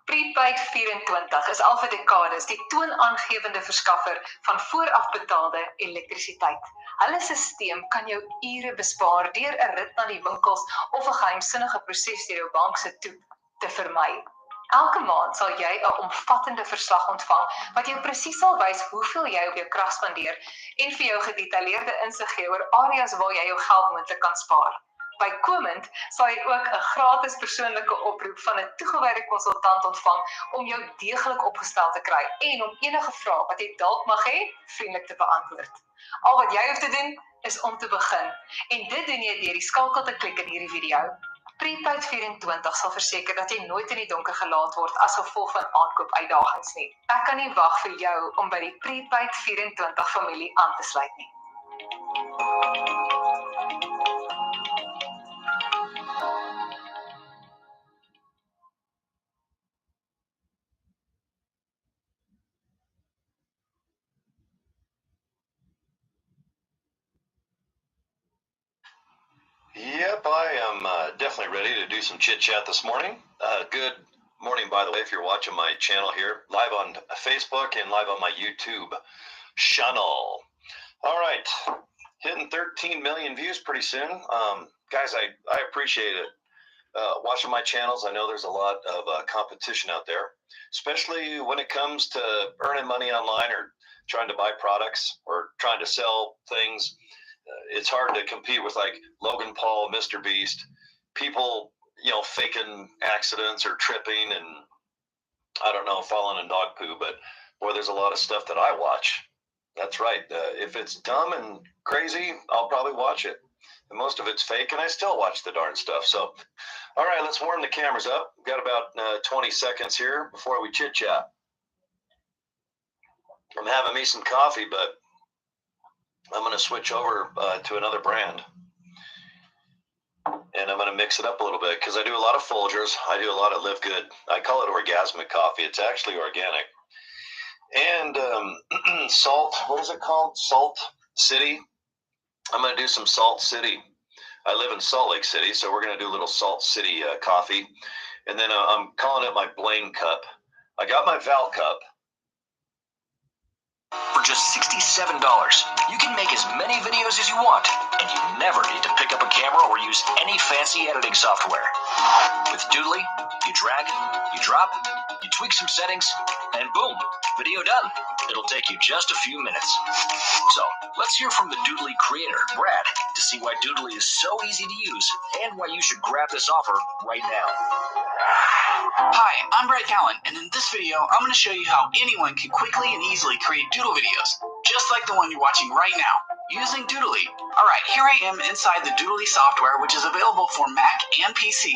Prepaid 24 is al vir dekades die toonaangewende verskaffer van voorafbetaalde elektrisiteit. Hulle stelsel kan jou ure bespaar deur 'n rit na die winkels of 'n geheimsinnige proses deur jou bank se toep te vermy. Elke maand sal jy 'n omvattende verslag ontvang wat jou presies sal wys hoeveel jy op jou krag spandeer en vir jou gedetailleerde insig gee oor areas waar jy jou geld moontlik kan spaar. Bykomend sal jy ook 'n gratis persoonlike oproep van 'n toegewyde konsultant ontvang om jou deeglik opgestel te kry en om enige vrae wat jy dalk mag hê, vriendelik te beantwoord. Al wat jy hoef te doen is om te begin en dit doen jy deur die skakel te klik in hierdie video. Prepaid 24 sal verseker dat jy nooit in die donker gelaat word as gevolg van aankoopuitdagings nie. Ek kan nie wag vir jou om by die Prepaid 24 familie aan te sluit nie. Yep, I am definitely ready to do some chit-chat this morning. Good morning, by the way, if you're watching my channel here, live on Facebook and live on my YouTube channel. All right, hitting 13 million views pretty soon. Guys, I appreciate it. Watching my channels, I know there's a lot of competition out there, especially when it comes to earning money online or trying to buy products or trying to sell things. It's hard to compete with like Logan Paul, Mr. Beast, people, faking accidents or tripping and I don't know, falling in dog poo, but boy, there's a lot of stuff that I watch. That's right. If it's dumb and crazy, I'll probably watch it. And most of it's fake and I still watch the darn stuff. So, all right, let's warm the cameras up. We've got about 20 seconds here before we chit chat. I'm having me some coffee, but I'm going to switch over to another brand, and I'm going to mix it up a little bit because I do a lot of Folgers. I do a lot of Live Good. I call it orgasmic coffee. It's actually organic. And Salt, what is it called? Salt City. I'm going to do some Salt City. I live in Salt Lake City, so we're going to do a little Salt City coffee. And then I'm calling it my Blaine cup. I got my Val cup. For just $67, you can make as many videos as you want, and you never need to pick up a camera or use any fancy editing software. With Doodly, you drag, you drop, you tweak some settings, And boom, video done. It'll take you just a few minutes. So, let's hear from the Doodly creator, Brad, to see why Doodly is so easy to use and why you should grab this offer right now. Hi, I'm Brad Callen, and in this video, I'm going to show you how anyone can quickly and easily create doodle videos, just like the one you're watching right now, using Doodly. Alright, here I am inside the Doodly software, which is available for Mac and PC.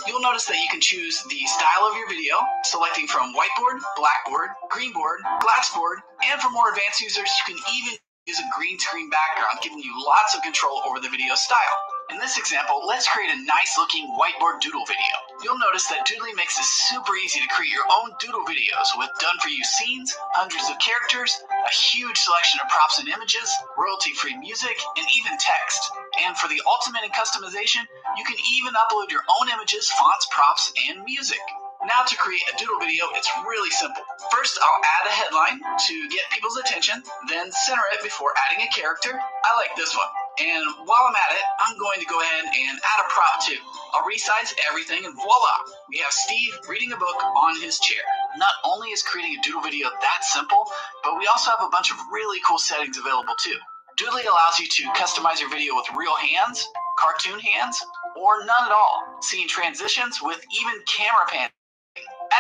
You'll notice that you can choose the style of your video, selecting from whiteboard, blackboard, greenboard, glassboard, and for more advanced users, you can even use a green screen background, giving you lots of control over the video style. In this example, let's create a nice looking whiteboard doodle video. You'll notice that Doodly makes it super easy to create your own doodle videos with done for you scenes, hundreds of characters, a huge selection of props and images, royalty free music, and even text. And for the ultimate in customization, you can even upload your own images, fonts, props, and music. Now to create a doodle video, it's really simple. First, I'll add a headline to get people's attention, then center it before adding a character. I like this one. And while I'm at it, I'm going to go ahead and add a prop too. I'll resize everything and voila! We have Steve reading a book on his chair. Not only is creating a doodle video that simple, but we also have a bunch of really cool settings available too. Doodly allows you to customize your video with real hands, cartoon hands, or none at all, seeing transitions with even camera pan.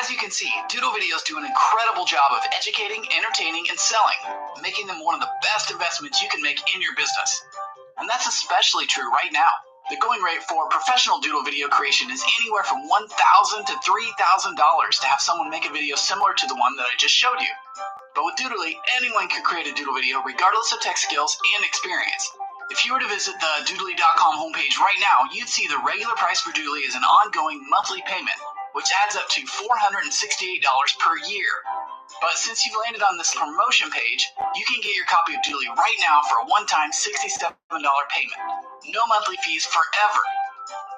As you can see, doodle videos do an incredible job of educating, entertaining, and selling, making them one of the best investments you can make in your business. And that's especially true right now. The going rate for professional doodle video creation is anywhere from $1,000 to $3,000 to have someone make a video similar to the one that I just showed you. But with Doodly, anyone can create a doodle video regardless of tech skills and experience. If you were to visit the Doodly.com homepage right now, you'd see the regular price for Doodly is an ongoing monthly payment, which adds up to $468 per year. But since you've landed on this promotion page, you can get your copy of Doodly right now for a one-time $67 payment. No monthly fees forever.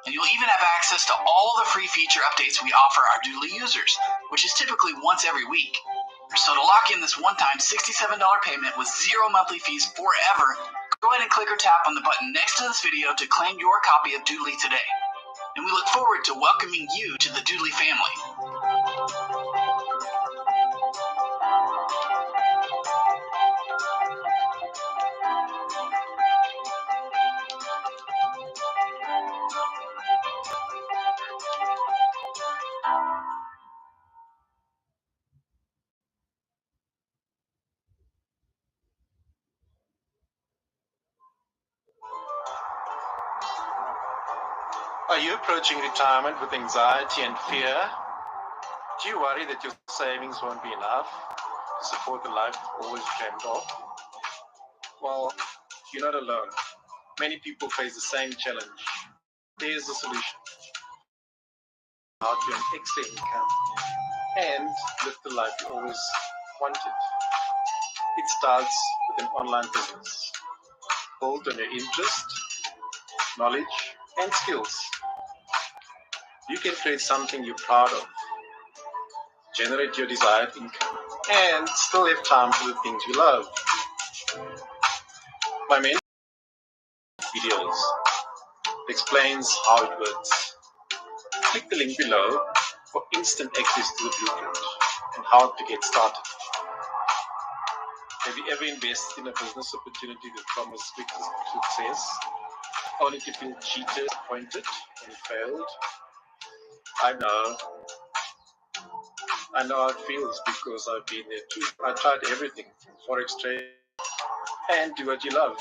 And you'll even have access to all the free feature updates we offer our Doodly users, which is typically once every week. So to lock in this one-time $67 payment with zero monthly fees forever, go ahead and click or tap on the button next to this video to claim your copy of Doodly today. And we look forward to welcoming you to the Doodly family. Are you approaching retirement with anxiety and fear? Do you worry that your savings won't be enough to support the life you've always dreamed of? Well, you're not alone. Many people face the same challenge. Here's the solution. How to earn extra income and live the life you always wanted. It starts with an online business built on your interest, knowledge, and skills. You can create something you're proud of, generate your desired income, and still have time for the things you love. My main videos explains how it works. Click the link below for instant access to the blueprint and how to get started. Have you ever invested in a business opportunity that promised quick success, only to feel cheated, disappointed, and failed? I know how it feels because I've been there too. I tried everything from forex trade and do what you love.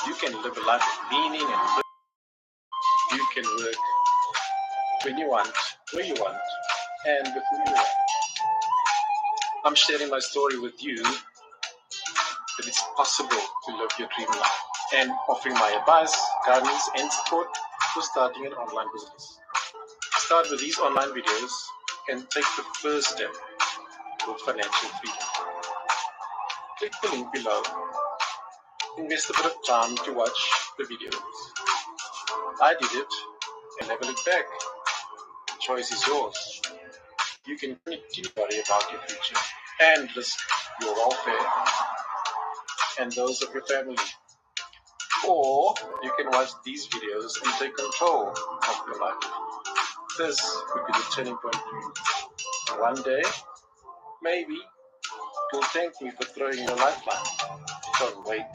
You can live a life of meaning and purpose. You can work when you want, where you want, and with who you want. I'm sharing my story with you that it's possible to live your dream life and offering my advice, guidance, and support for starting an online business. Start with these online videos and take the first step toward financial freedom. Click the link below. Invest a bit of time to watch the videos. I did it and never look back. The choice is yours. You can continue to worry about your future and risk your welfare and those of your family. Or you can watch these videos and take control of your life. This could be the turning point for you. One day, maybe you'll thank me for throwing your lifeline. Don't wait.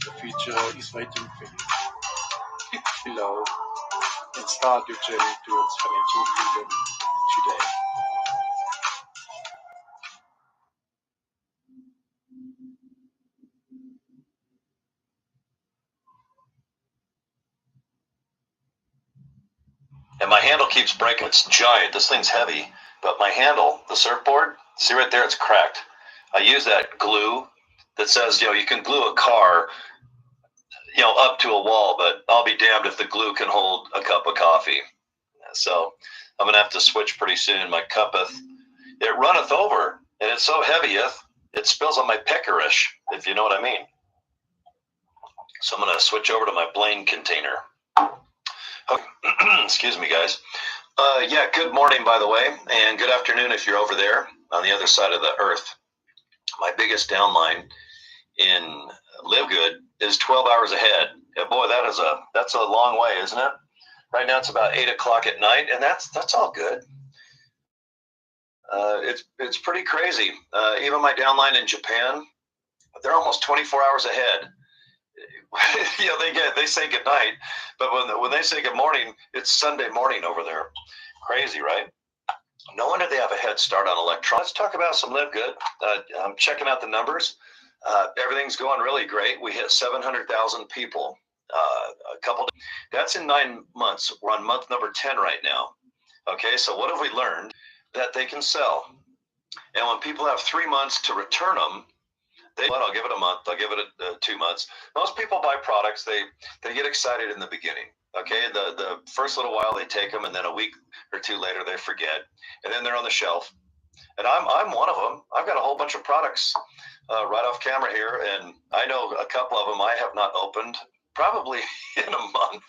The future is waiting for you. Click below and start your journey towards financial freedom today. And my handle keeps breaking. It's giant. This thing's heavy. But my handle, the surfboard, see right there, it's cracked. I use that glue that says, you can glue a car, up to a wall, but I'll be damned if the glue can hold a cup of coffee. So I'm going to have to switch pretty soon. My cuppeth, it runneth over, and it's so heavyeth, it spills on my peckerish, if you know what I mean. So I'm going to switch over to my Blaine container. Okay. Excuse me, guys. Yeah, good morning, by the way, and good afternoon if you're over there on the other side of the earth. My biggest downline in Live Good is 12 hours ahead. Yeah, boy, that's a long way, isn't it? Right now it's about 8 o'clock at night, and that's all good. It's pretty crazy. Even my downline in Japan, they're almost 24 hours ahead. They say good night, but when they say good morning, it's Sunday morning over there. Crazy, right? No wonder they have a head start on electronics. Let's talk about some Live Good. I'm checking out the numbers. Everything's going really great. We hit 700,000 people. That's in 9 months. We're on month number 10 right now. Okay, so what have we learned? That they can sell. And when people have 3 months to return them, I'll give it a month. I'll give it 2 months. Most people buy products. They get excited in the beginning. Okay, the first little while they take them, and then a week or two later they forget, and then they're on the shelf. And I'm one of them. I've got a whole bunch of products right off camera here, and I know a couple of them I have not opened probably in a month.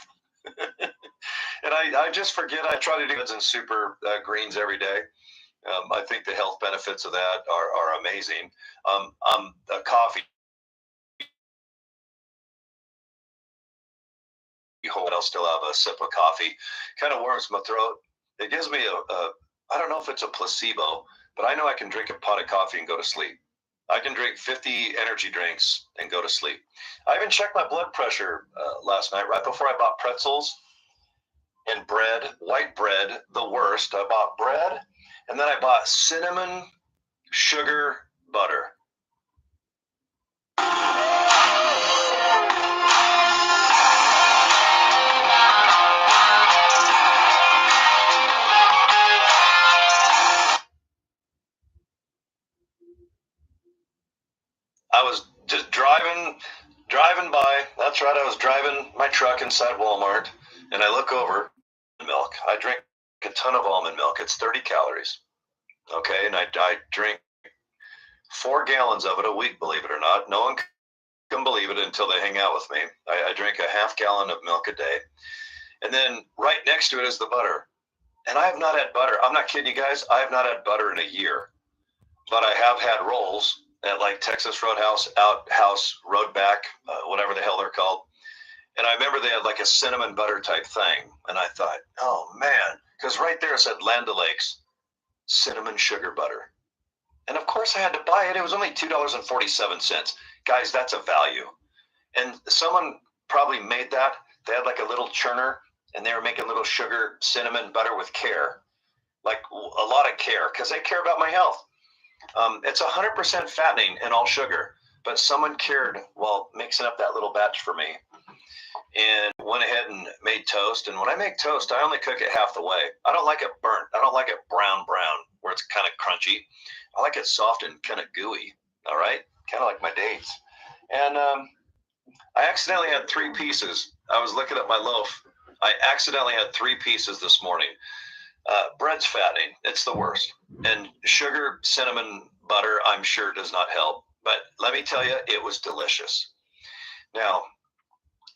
And I just forget. I try to do goods and super greens every day. I think the health benefits of that are amazing. Coffee. I'll still have a sip of coffee. Kind of warms my throat. It gives me I don't know if it's a placebo, but I know I can drink a pot of coffee and go to sleep. I can drink 50 energy drinks and go to sleep. I even checked my blood pressure last night, right before I bought pretzels and bread, white bread, the worst. I bought bread, and then I bought cinnamon, sugar, butter. I was just driving by. That's right. I was driving my truck inside Walmart, and I look over milk. I drink a ton of almond milk. It's 30 calories. Okay, and I drink 4 gallons of it a week, believe it or not. No one can believe it until they hang out with me. I drink a half gallon of milk a day. And then right next to it is the butter. And I have not had butter. I'm not kidding you guys. I have not had butter in a year. But I have had rolls at like Texas Roadhouse, Outhouse, Roadback, whatever the hell they're called. And I remember they had like a cinnamon butter type thing. And I thought, oh man, because right there it said Land O'Lakes, cinnamon sugar butter. And of course I had to buy it. It was only $2.47. Guys, that's a value. And someone probably made that. They had like a little churner, and they were making little sugar, cinnamon butter with care. Like a lot of care, because they care about my health. It's 100% fattening and all sugar, but someone cared while mixing up that little batch for me, and went ahead and made toast. And when I make toast, I only cook it half the way. I don't like it burnt. I don't like it brown, where it's kind of crunchy. I like it soft and kind of gooey. All right, kind of like my dates. And I accidentally had 3 pieces. I was looking at my loaf. I accidentally had 3 pieces this morning. Bread's fattening. It's the worst. And sugar, cinnamon, butter, I'm sure does not help. But let me tell you, it was delicious. Now,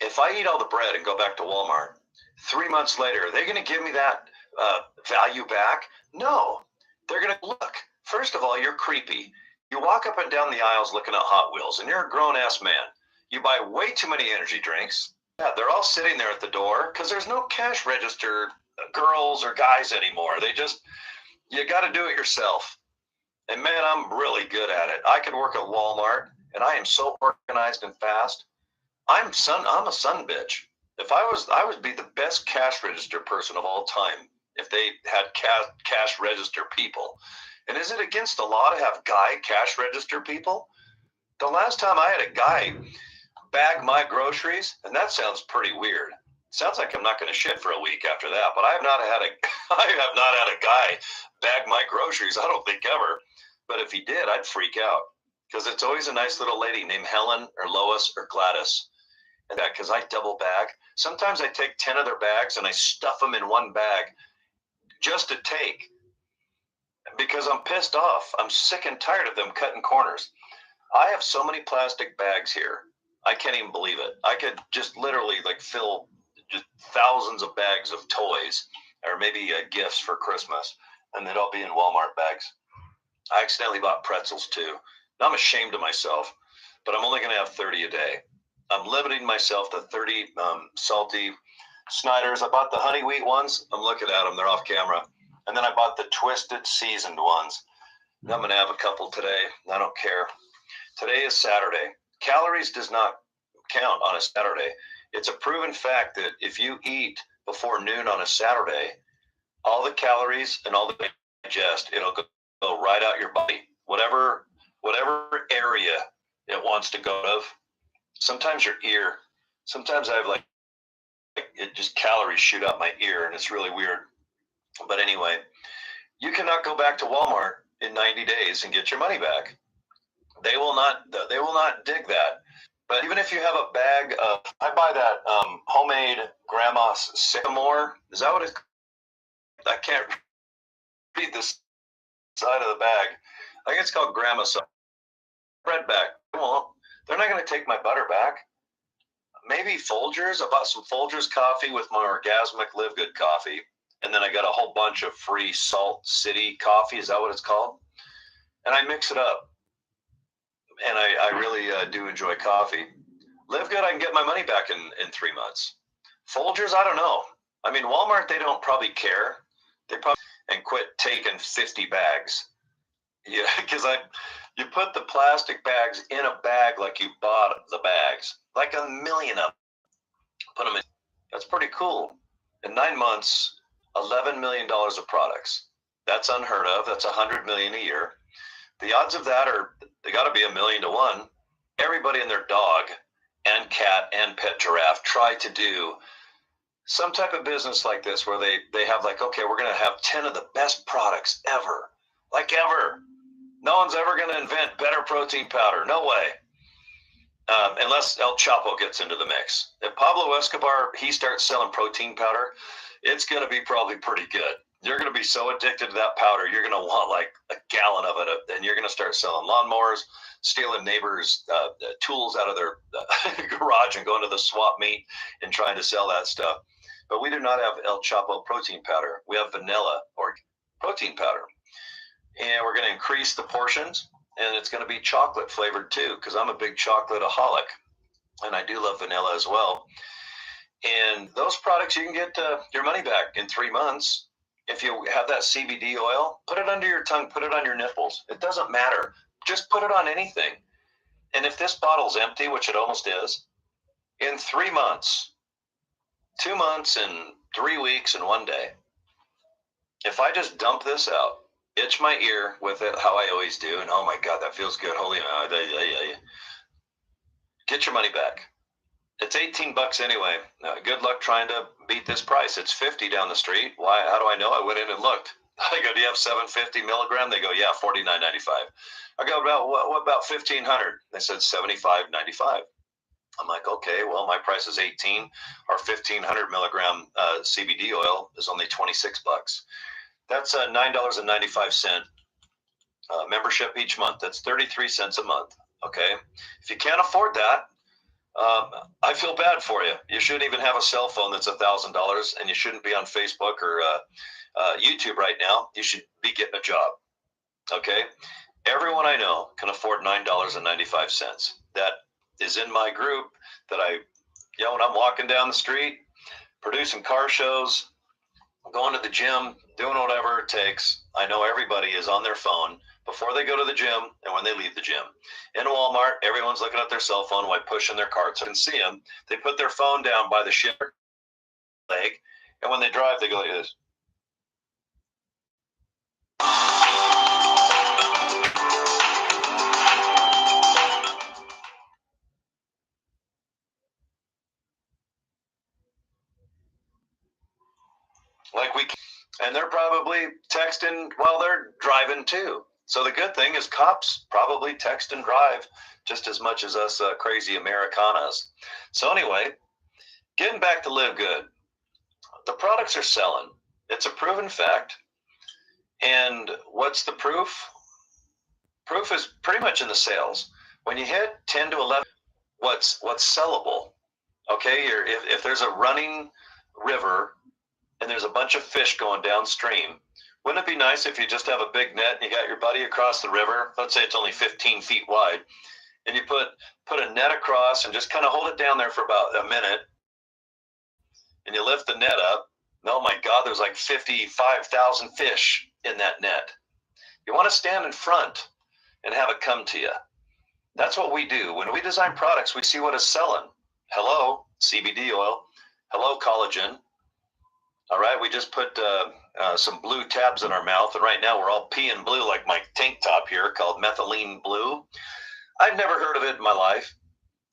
if I eat all the bread and go back to Walmart, 3 months later, are they going to give me that value back? No. They're going to look. First of all, you're creepy. You walk up and down the aisles looking at Hot Wheels, and you're a grown-ass man. You buy way too many energy drinks. Yeah, they're all sitting there at the door because there's no cash register girls or guys anymore. You got to do it yourself. And man, I'm really good at it. I can work at Walmart, and I am so organized and fast. I'm a son bitch. If I would be the best cash register person of all time if they had cash register people. And is it against the law to have guy cash register people? The last time I had a guy bag my groceries, and that sounds pretty weird. Sounds like I'm not going to shit for a week after that, but I have not had a guy bag my groceries. I don't think ever. But if he did, I'd freak out, because it's always a nice little lady named Helen or Lois or Gladys. And that, because I double bag. Sometimes I take 10 of their bags and I stuff them in one bag just to take, because I'm pissed off. I'm sick and tired of them cutting corners. I have so many plastic bags here. I can't even believe it. I could just literally like fill just thousands of bags of toys or maybe gifts for Christmas, and they'd all be in Walmart bags. I accidentally bought pretzels too. Now I'm ashamed of myself, but I'm only going to have 30 a day. I'm limiting myself to 30 salty Snyder's. I bought the honey wheat ones. I'm looking at them. They're off camera. And then I bought the twisted seasoned ones. I'm going to have a couple today. I don't care. Today is Saturday. Calories does not count on a Saturday. It's a proven fact that if you eat before noon on a Saturday, all the calories and all the digest, it'll go right out your body. Whatever area it wants to go of. Sometimes your ear. Sometimes I have like it just calories shoot out my ear, and it's really weird. But anyway, you cannot go back to Walmart in 90 days and get your money back. They will not dig that. But even if you have a bag of, I buy that homemade grandma's sycamore. Is that what it's? I can't read this side of the bag. I think it's called grandma's bread back. They won't. They're not going to take my butter back. Maybe Folgers. I bought some Folgers coffee with my Orgasmic Live Good coffee. And then I got a whole bunch of free Salt City coffee. Is that what it's called? And I mix it up. And I really do enjoy coffee. Live Good, I can get my money back in 3 months. Folgers, I don't know. I mean, Walmart, they don't probably care. They probably and quit taking 50 bags. Yeah, because you put the plastic bags in a bag like you bought the bags, like a million of them. Put them in. That's pretty cool. In 9 months, $11 million of products. That's unheard of. That's $100 million a year. The odds of that they got to be 1,000,000 to 1. Everybody and their dog and cat and pet giraffe try to do some type of business like this where they have like, okay, we're going to have 10 of the best products ever. Like ever. No one's ever going to invent better protein powder. No way. Unless El Chapo gets into the mix. If Pablo Escobar, he starts selling protein powder, it's going to be probably pretty good. You're going to be so addicted to that powder, you're going to want like a gallon of it, and you're going to start selling lawnmowers, stealing neighbors' tools out of their garage and going to the swap meet and trying to sell that stuff. But we do not have El Chapo protein powder. We have vanilla or protein powder. And we're going to increase the portions, and it's going to be chocolate flavored too, because I'm a big chocolate-aholic, and I do love vanilla as well. And those products, you can get your money back in 3 months. If you have that CBD oil, put it under your tongue, put it on your nipples. It doesn't matter. Just put it on anything. And if this bottle's empty, which it almost is, in 3 months, 2 months and 3 weeks and 1 day, if I just dump this out, itch my ear with it, how I always do, and oh my God, that feels good. Holy, get your money back. It's $18 anyway. Good luck trying to beat this price. It's $50 down the street. Why? How do I know? I went in and looked. I go, do you have 750 milligram? They go, yeah, $49.95. I go, what about 1,500? They said $75.95. I'm like, okay, well, my price is 18. Our 1,500 milligram CBD oil is only $26. That's $9.95 membership each month. That's 33 cents a month. Okay, if you can't afford that, I feel bad for you. You shouldn't even have a cell phone that's $1,000, and you shouldn't be on Facebook or YouTube right now. You should be getting a job. Okay, everyone I know can afford $9.95. That is in my group that when I'm walking down the street, producing car shows, going to the gym, doing whatever it takes. I know everybody is on their phone before they go to the gym and when they leave the gym. In Walmart, everyone's looking at their cell phone while pushing their carts. I can see them. They put their phone down by the shipper leg, and when they drive, they go like this. And they're probably texting while they're driving too. So the good thing is cops probably text and drive just as much as us crazy Americanas. So anyway, getting back to Live Good, the products are selling. It's a proven fact. And what's the proof? Proof is pretty much in the sales. When you hit 10 to 11, what's sellable? Okay, if there's a running river and there's a bunch of fish going downstream, wouldn't it be nice if you just have a big net and you got your buddy across the river? Let's say it's only 15 feet wide, and you put a net across and just kind of hold it down there for about a minute, and you lift the net up. Oh my God, there's like 55,000 fish in that net. You want to stand in front and have it come to you. That's what we do. When we design products, we see what is selling. Hello, CBD oil. Hello, collagen. All right, we just put some blue tabs in our mouth, and right now we're all peeing blue like my tank top here called methylene blue. I've never heard of it in my life,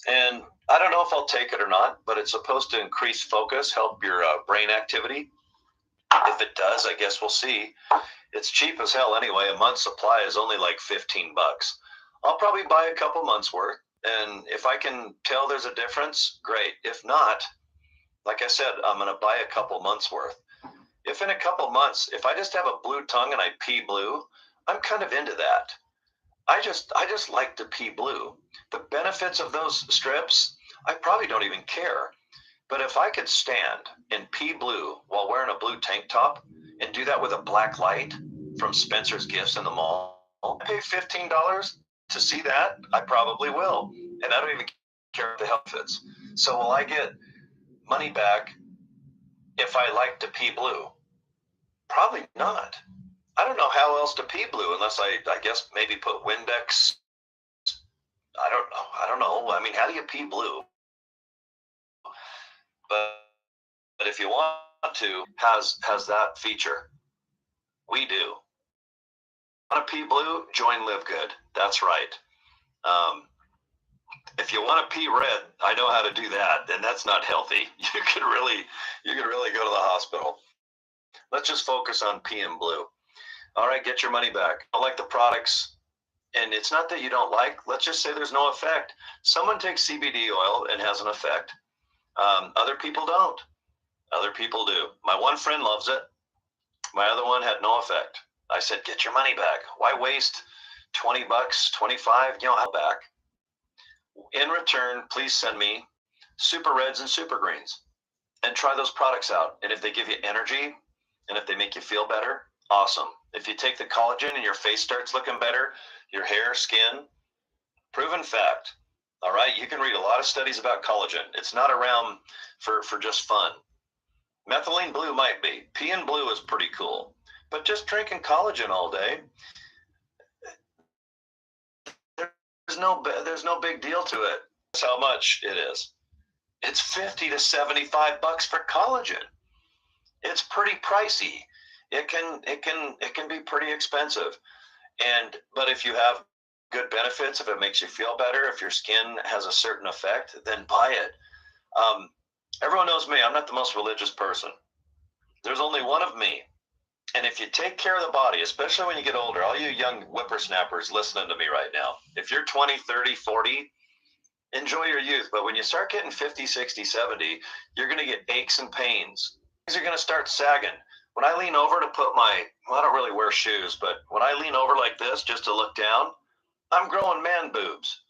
and I don't know if I'll take it or not, but it's supposed to increase focus, help your brain activity. If it does, I guess we'll see. It's cheap as hell anyway. A month's supply is only like $15. I'll probably buy a couple months worth, and if I can tell there's a difference, great. If not, like I said, I'm going to buy a couple months worth. If in a couple months, if I just have a blue tongue and I pee blue, I'm kind of into that. I just like to pee blue. The benefits of those strips, I probably don't even care. But if I could stand and pee blue while wearing a blue tank top and do that with a black light from Spencer's Gifts in the mall, I pay $15 to see that, I probably will. And I don't even care if the health fits. So will I get money back if I like to pee blue? Probably not. I don't know how else to pee blue unless I guess maybe put Windex. I don't know. I mean, how do you pee blue? But if you want to, has that feature. We do. Want to pee blue? Join Live Good. That's right. If you want to pee red, I know how to do that, and that's not healthy. You could really go to the hospital. Let's just focus on peeing blue. All right, get your money back. I don't like the products, and it's not that you don't like. Let's just say there's no effect. Someone takes CBD oil and has an effect. Other people don't. Other people do. My one friend loves it. My other one had no effect. I said, get your money back. Why waste $20, $25? I'll back. In return, please send me super reds and super greens and try those products out. And if they give you energy and if they make you feel better, awesome. If you take the collagen and your face starts looking better, your hair, skin, proven fact. All right, you can read a lot of studies about collagen. It's not around for just fun. Methylene blue might be. Peeing blue is pretty cool. But just drinking collagen all day, there's no big deal to it. That's how much it is. It's $50 to $75 for collagen. It's pretty pricey. It can be pretty expensive. But if you have good benefits, if it makes you feel better, if your skin has a certain effect, then buy it. Everyone knows me. I'm not the most religious person. There's only one of me. And if you take care of the body, especially when you get older, all you young whippersnappers listening to me right now, if you're 20, 30, 40, enjoy your youth. But when you start getting 50, 60, 70, you're going to get aches and pains. Things are going to start sagging. When I lean over to put I don't really wear shoes, but when I lean over like this just to look down, I'm growing man boobs,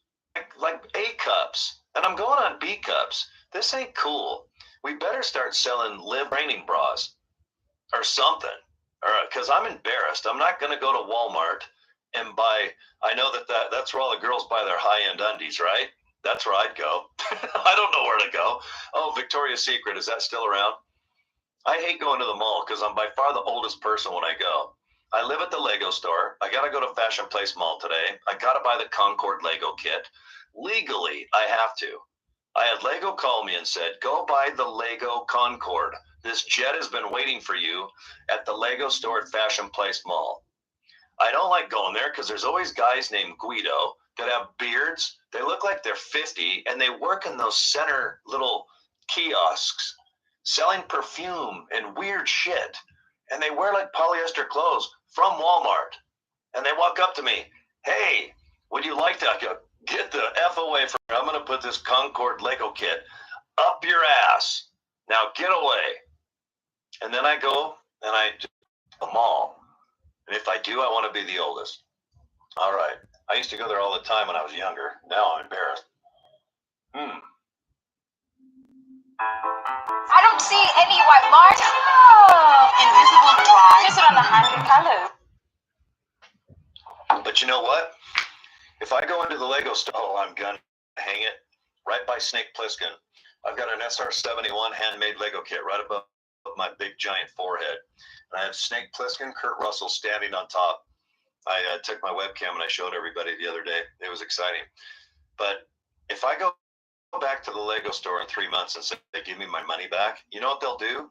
like A cups, and I'm going on B cups. This ain't cool. We better start selling Live training bras or something. Because I'm embarrassed. I'm not going to go to Walmart and buy. I know that's where all the girls buy their high-end undies, right? That's where I'd go. I don't know where to go. Oh, Victoria's Secret, is that still around? I hate going to the mall because I'm by far the oldest person when I go. I live at the Lego store. I got to go to Fashion Place Mall today. I got to buy the Concord Lego kit. Legally, I have to. I had Lego call me and said, go buy the Lego Concord. This jet has been waiting for you at the Lego store at Fashion Place Mall. I don't like going there because there's always guys named Guido that have beards. They look like they're 50 and they work in those center little kiosks selling perfume and weird shit. And they wear like polyester clothes from Walmart. And they walk up to me, hey, would you like that? I go, get the F away from me. I'm going to put this Concord Lego kit up your ass. Now get away. And then I go and I do the mall. And if I do, I want to be the oldest. All right. I used to go there all the time when I was younger. Now I'm embarrassed. I don't see any white marks. Oh, invisible dry. Just on the hand color. But you know what? If I go into the Lego store, I'm going to hang it right by Snake Plissken. I've got an SR-71 handmade Lego kit right above my big giant forehead. And I have Snake Plissken, Kurt Russell standing on top. I took my webcam and I showed everybody the other day. It was exciting. But if I go back to the Lego store in 3 months and say, give me my money back, you know what they'll do?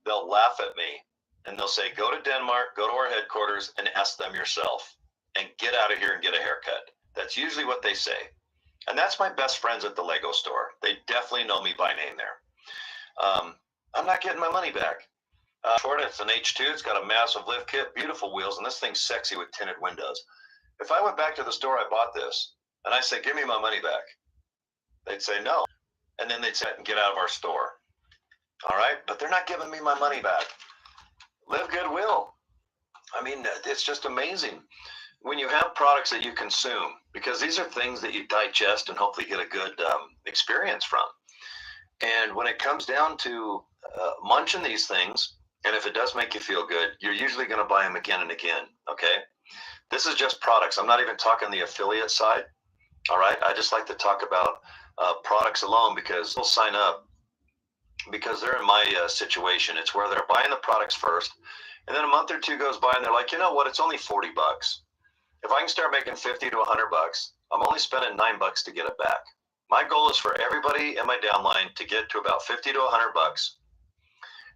They'll laugh at me and they'll say, go to Denmark, go to our headquarters and ask them yourself and get out of here and get a haircut. That's usually what they say. And that's my best friends at the Lego store. They definitely know me by name there. I'm not getting my money back. It's an H2. It's got a massive lift kit, beautiful wheels, and this thing's sexy with tinted windows. If I went back to the store I bought this and I say, give me my money back, they'd say no. And then they'd say, get out of our store. All right. But they're not giving me my money back. Live Goodwill. I mean, it's just amazing when you have products that you consume, because these are things that you digest and hopefully get a good experience from. And when it comes down to munching these things, and if it does make you feel good, you're usually going to buy them again and again. Okay. This is just products. I'm not even talking the affiliate side. All right. I just like to talk about products alone because they'll sign up because they're in my situation. It's where they're buying the products first. And then a month or two goes by and they're like, you know what? It's only $40. If I can start making $50 to $100, I'm only spending $9 to get it back. My goal is for everybody in my downline to get to about $50 to $100.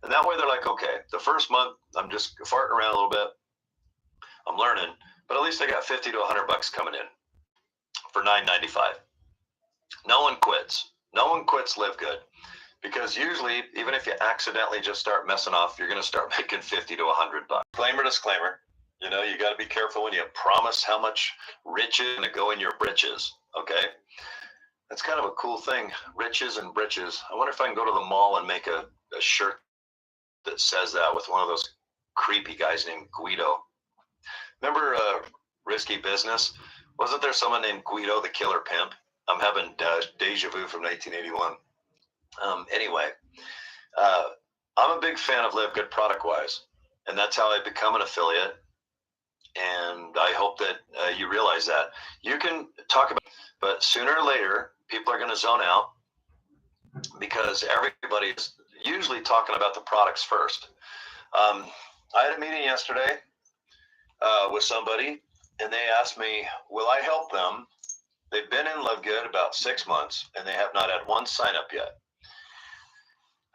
And that way they're like, okay, the first month I'm just farting around a little bit. I'm learning, but at least I got $50 to $100 coming in for $9.95. No one quits. No one quits Live Good. Because usually, even if you accidentally just start messing off, you're going to start making $50 to $100. Disclaimer. You know, you got to be careful when you promise how much riches is going to go in your britches. Okay. That's kind of a cool thing. Riches and britches. I wonder if I can go to the mall and make a shirt that says that with one of those creepy guys named Guido. Remember Risky Business? Wasn't there someone named Guido the Killer Pimp? I'm having deja vu from 1981. Anyway, I'm a big fan of Live Good product-wise, and that's how I become an affiliate. And I hope that you realize that. You can talk about, but sooner or later, people are going to zone out because everybody's usually talking about the products first. I had a meeting yesterday with somebody, and they asked me, will I help them? They've been in Live Good about 6 months, and they have not had one sign-up yet.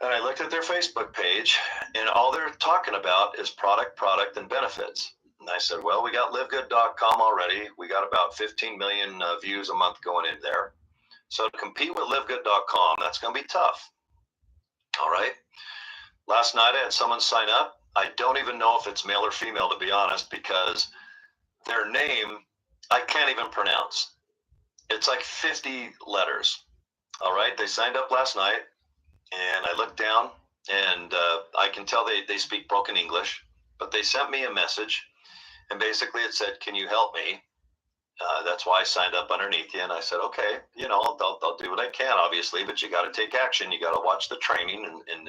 And I looked at their Facebook page, and all they're talking about is product, and benefits. And I said, well, we got livegood.com already. We got about 15 million views a month going in there. So to compete with livegood.com, that's going to be tough. All right. Last night I had someone sign up. I don't even know if it's male or female, to be honest, because their name I can't even pronounce. It's like 50 letters. All right. They signed up last night, and I looked down, and I can tell they speak broken English, but they sent me a message. And basically it said, can you help me? That's why I signed up underneath you. And I said, okay, you know, I'll do what I can, obviously, but you got to take action. You got to watch the training. And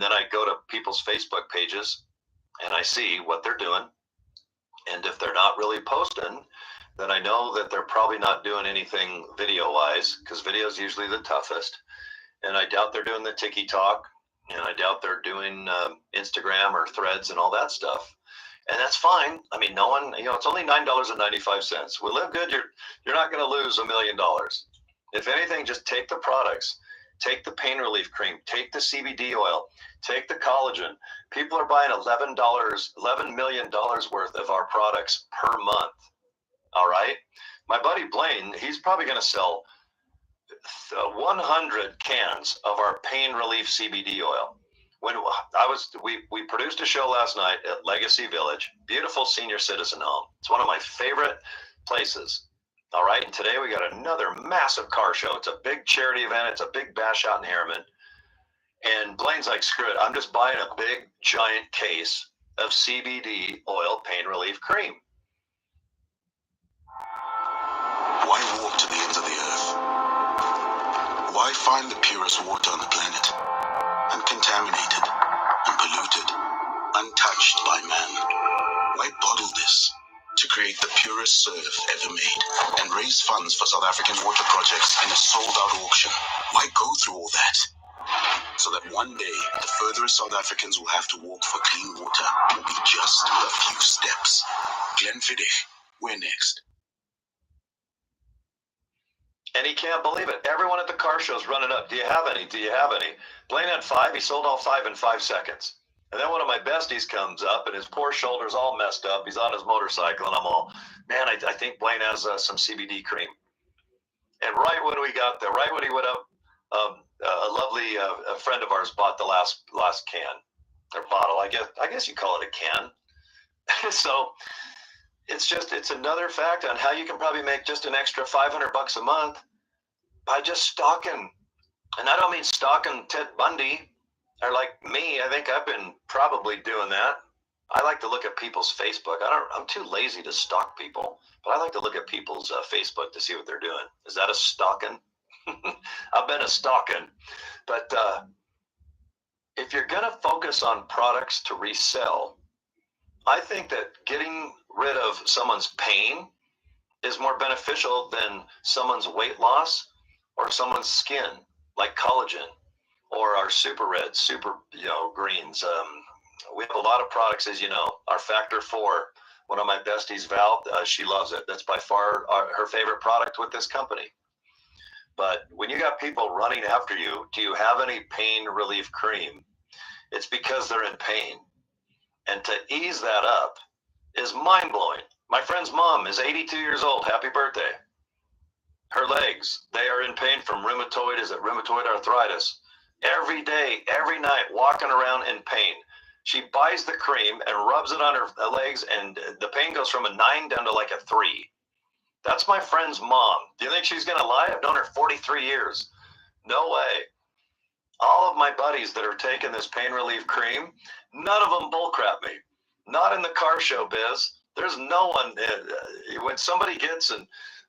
then I go to people's Facebook pages and I see what they're doing. And if they're not really posting, then I know that they're probably not doing anything video wise, because video is usually the toughest. And I doubt they're doing the TikTok. and I doubt they're doing Instagram or Threads and all that stuff. And that's fine. I mean, no one, it's only $9.95. We live good. You're not going to lose $1 million. If anything, just take the products, take the pain relief cream, take the CBD oil, take the collagen. People are buying $11 million worth of our products per month. All right. My buddy Blaine, he's probably going to sell 100 cans of our pain relief CBD oil. When we produced a show last night at Legacy Village, beautiful senior citizen home. It's one of my favorite places. All right. And today we got another massive car show. It's a big charity event. It's a big bash out in Harriman. And Blaine's like, screw it. I'm just buying a big giant case of CBD oil pain relief cream. Why walk to the ends of the earth? Why find the purest water on the planet? Uncontaminated, unpolluted, untouched by man. Why bottle this to create the purest surf ever made and raise funds for South African water projects in a sold-out auction? Why go through all that? So that one day, the furthest South Africans will have to walk for clean water will be just a few steps. Glenfiddich, we're next. And he can't believe it. Everyone at the car show's running up. Do you have any? Do you have any? Blaine had 5. He sold all 5 in 5 seconds. And then one of my besties comes up, and his poor shoulder's all messed up. He's on his motorcycle, and I'm all, man, I think Blaine has some CBD cream. And right when we got there, right when he went up, a lovely a friend of ours bought the last can or bottle. I guess you call it a can. So it's another fact on how you can probably make just an extra $500 a month by just stocking. And I don't mean stalking Ted Bundy or like me. I think I've been probably doing that. I like to look at people's Facebook. I'm too lazy to stalk people, but I like to look at people's Facebook to see what they're doing. Is that a stalking? I've been a stalking. But if you're going to focus on products to resell, I think that getting rid of someone's pain is more beneficial than someone's weight loss or someone's skin, like collagen or our super red, super greens. We have a lot of products, as you know. Our Factor 4, one of my besties, Val, she loves it. That's by far her favorite product with this company. But when you got people running after you, do you have any pain relief cream? It's because they're in pain. And to ease that up is mind-blowing. My friend's mom is 82 years old. Happy birthday. Her legs, they are in pain from rheumatoid arthritis. Every day, every night, walking around in pain. She buys the cream and rubs it on her legs, and the pain goes from a 9 down to like a 3. That's my friend's mom. Do you think she's going to lie? I've known her 43 years. No way. All of my buddies that are taking this pain relief cream, none of them bullcrap me. Not in the car show biz. There's no one. When somebody gets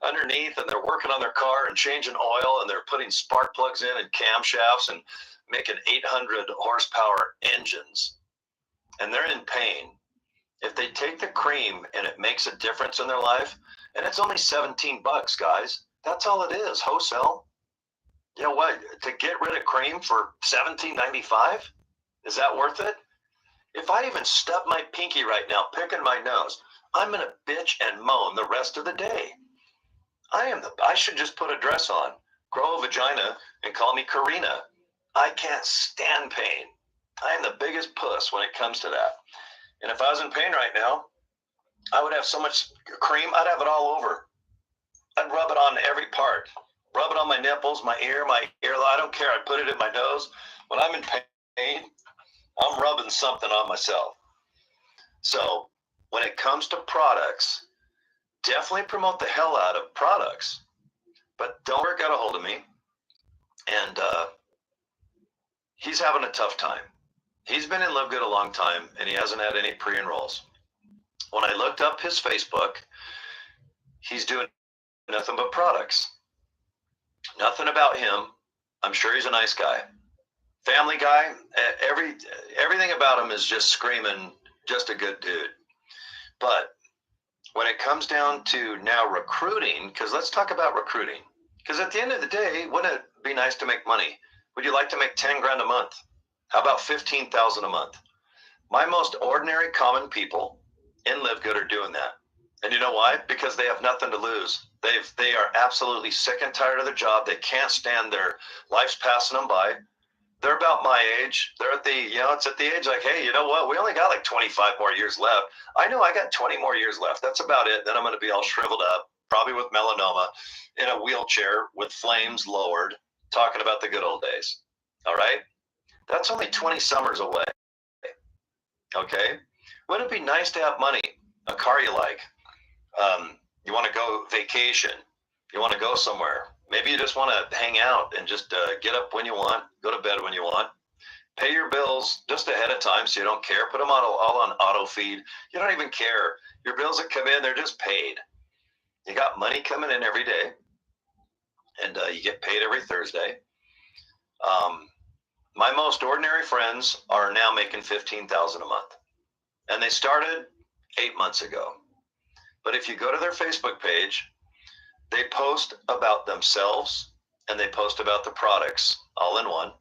underneath and they're working on their car and changing oil and they're putting spark plugs in and camshafts and making 800 horsepower engines and they're in pain, if they take the cream and it makes a difference in their life, and it's only $17, guys. That's all it is, wholesale. You know what? To get rid of cream for $17.95, is that worth it? If I even stub my pinky right now, picking my nose, I'm gonna bitch and moan the rest of the day. I should just put a dress on, grow a vagina, and call me Karina. I can't stand pain. I am the biggest puss when it comes to that. And if I was in pain right now, I would have so much cream, I'd have it all over. I'd rub it on every part. Rub it on my nipples, my ear, I don't care. I'd put it in my nose. When I'm in pain, I'm rubbing something on myself. So when it comes to products, definitely promote the hell out of products. But don't work out a hold of me. And he's having a tough time. He's been in Live Good a long time, and he hasn't had any pre-enrolls. When I looked up his Facebook, he's doing nothing but products. Nothing about him. I'm sure he's a nice guy. Family guy. Everything about him is just screaming, just a good dude. But when it comes down to now recruiting, because let's talk about recruiting. Because at the end of the day, wouldn't it be nice to make money? Would you like to make 10 grand a month? How about 15,000 a month? My most ordinary common people in Live Good are doing that. And you know why? Because they have nothing to lose. They are absolutely sick and tired of their job. They can't stand their life's passing them by. They're about my age. They're at the, it's at the age like, hey, you know what? We only got like 25 more years left. I know I got 20 more years left. That's about it. Then I'm going to be all shriveled up, probably with melanoma, in a wheelchair with flames lowered, talking about the good old days. All right? That's only 20 summers away. Okay? Wouldn't it be nice to have money, a car you like? You want to go vacation. You want to go somewhere. Maybe you just want to hang out and just get up when you want, go to bed when you want. Pay your bills just ahead of time so you don't care. Put them all on auto feed. You don't even care. Your bills that come in, they're just paid. You got money coming in every day, and you get paid every Thursday. My most ordinary friends are now making $15,000 a month, and they started 8 months ago. But if you go to their Facebook page, they post about themselves and they post about the products all in one.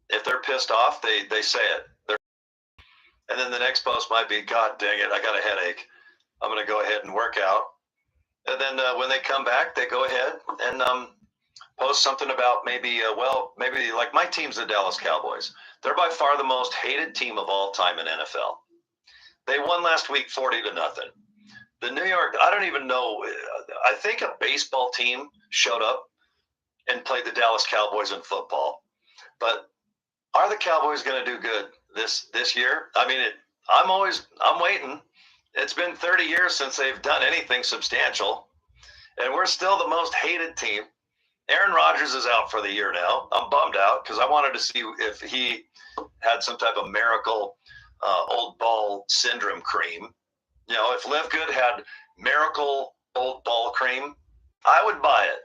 If they're pissed off, they say it. And then the next post might be, God dang it, I got a headache. I'm going to go ahead and work out. And then when they come back, they go ahead and post something about maybe like my team's the Dallas Cowboys. They're by far the most hated team of all time in NFL. They won last week 40-0. The New York, I don't even know, I think a baseball team showed up and played the Dallas Cowboys in football. But are the Cowboys going to do good this year? I mean, I'm waiting. It's been 30 years since they've done anything substantial, and we're still the most hated team. Aaron Rodgers is out for the year now. I'm bummed out because I wanted to see if he had some type of miracle old ball syndrome cream. If Live Good had miracle old ball cream, I would buy it.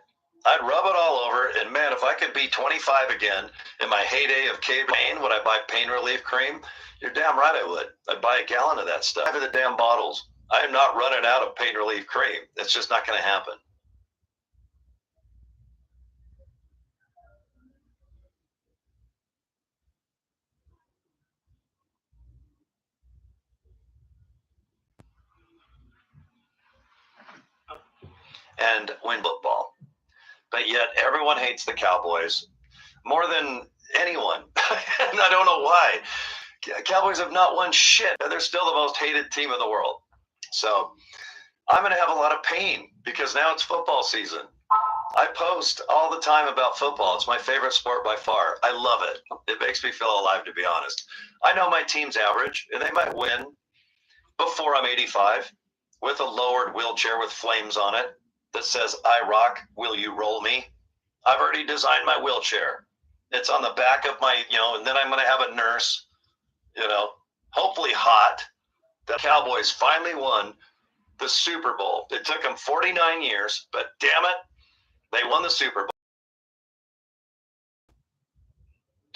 I'd rub it all over, and man, if I could be 25 again in my heyday of pain, would I buy pain relief cream? You're damn right I would. I'd buy a gallon of that stuff. 5 of the damn bottles. I am not running out of pain relief cream. It's just not going to happen. And win football. But yet everyone hates the Cowboys more than anyone. And I don't know why. Cowboys have not won shit, and they're still the most hated team in the world. So I'm going to have a lot of pain because now it's football season. I post all the time about football. It's my favorite sport by far. I love it. It makes me feel alive, to be honest. I know my team's average, and they might win before I'm 85 with a lowered wheelchair with flames on it that says, I rock, will you roll me? I've already designed my wheelchair. It's on the back of my, and then I'm going to have a nurse, hopefully hot. The Cowboys finally won the Super Bowl. It took them 49 years, but damn it, they won the Super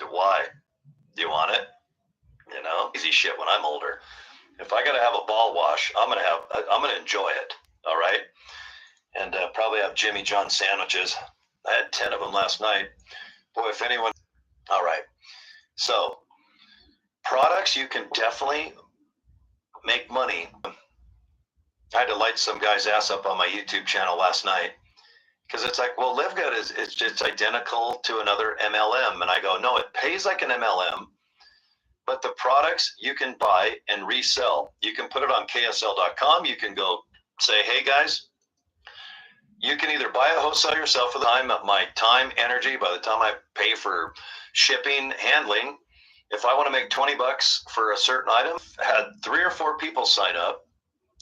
Bowl. Why? Do you want it? Easy shit when I'm older. If I got to have a ball wash, I'm going to enjoy it. All right. And probably have Jimmy John sandwiches. I had 10 of them last night. Boy, if anyone. All right. So products, you can definitely make money. I had to light some guy's ass up on my YouTube channel last night because it's like, well, Live Good it's just identical to another MLM. And I go, no, it pays like an MLM, but the products you can buy and resell. You can put it on KSL.com. You can go say, hey guys, you can either buy a wholesale yourself for the time of my time, energy, by the time I pay for shipping, handling. If I want to make $20 for a certain item, I had 3 or 4 people sign up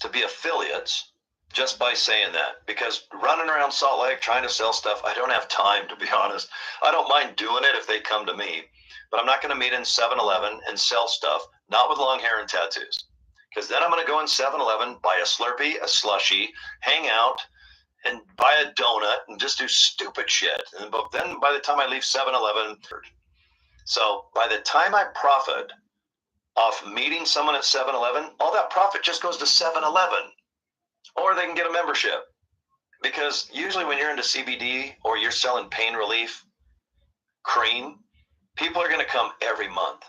to be affiliates just by saying that. Because running around Salt Lake trying to sell stuff, I don't have time, to be honest. I don't mind doing it if they come to me, but I'm not going to meet in 7-Eleven and sell stuff, not with long hair and tattoos. Because then I'm going to go in 7-Eleven, buy a Slurpee, a slushie, hang out, and buy a donut and just do stupid shit. And but then by the time I leave 7-Eleven, so by the time I profit off meeting someone at 7-Eleven, all that profit just goes to 7-Eleven. Or they can get a membership. Because usually when you're into CBD or you're selling pain relief cream, People are going to come every month.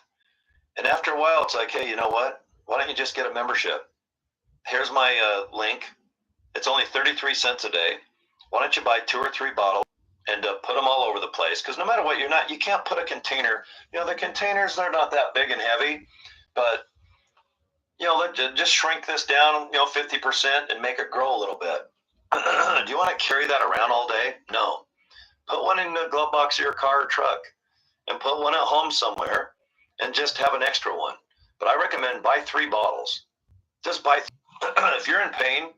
And after a while, it's like, hey, you know what? Why don't you just get a membership? Here's my link. It's only 33 cents a day. Why don't you buy 2 or 3 bottles and put them all over the place? Because no matter what, you can't put a container. The containers, they're not that big and heavy, but let's just shrink this down, 50% and make it grow a little bit. Do you want to carry that around all day? No. Put one in the glove box of your car or truck and put one at home somewhere and just have an extra one. But I recommend buy 3 bottles. Just buy. If you're in pain,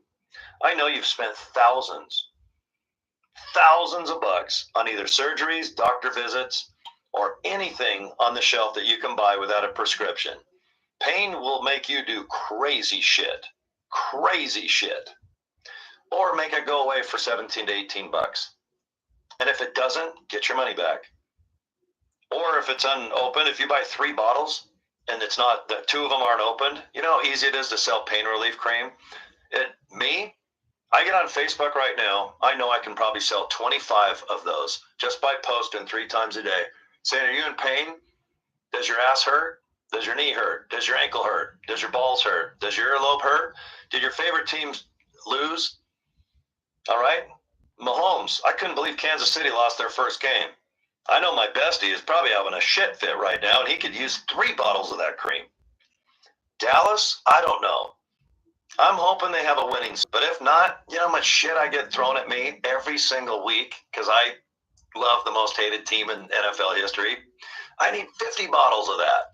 I know you've spent thousands of bucks on either surgeries, doctor visits, or anything on the shelf that you can buy without a prescription. Pain will make you do crazy shit, or make it go away for 17 to 18 bucks. And if it doesn't, get your money back. Or if it's unopened, if you buy 3 bottles and it's not, that 2 of them aren't opened, you know how easy it is to sell pain relief cream? I get on Facebook right now. I know I can probably sell 25 of those just by posting 3 times a day. Saying, are you in pain? Does your ass hurt? Does your knee hurt? Does your ankle hurt? Does your balls hurt? Does your earlobe hurt? Did your favorite team lose? All right. Mahomes, I couldn't believe Kansas City lost their first game. I know my bestie is probably having a shit fit right now, and he could use 3 bottles of that cream. Dallas, I don't know. I'm hoping they have a winning, but if not, you know how much shit I get thrown at me every single week because I love the most hated team in NFL history. I need 50 bottles of that.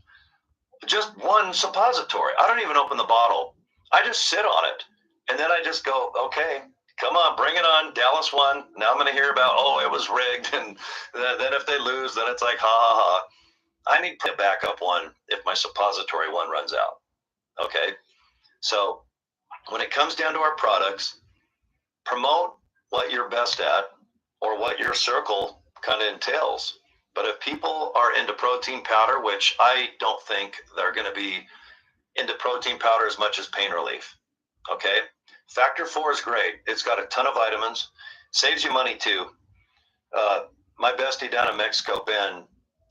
Just one suppository. I don't even open the bottle. I just sit on it, and then I just go, okay, come on, bring it on. Dallas won. Now I'm going to hear about, it was rigged, and then if they lose, then it's like, ha, ha, ha. I need to back up one if my suppository one runs out. Okay? So when it comes down to our products, promote what you're best at or what your circle kind of entails. But if people are into protein powder, which I don't think they're going to be into protein powder as much as pain relief, okay? Factor 4 is great. It's got a ton of vitamins, saves you money too. My bestie down in Mexico, Ben,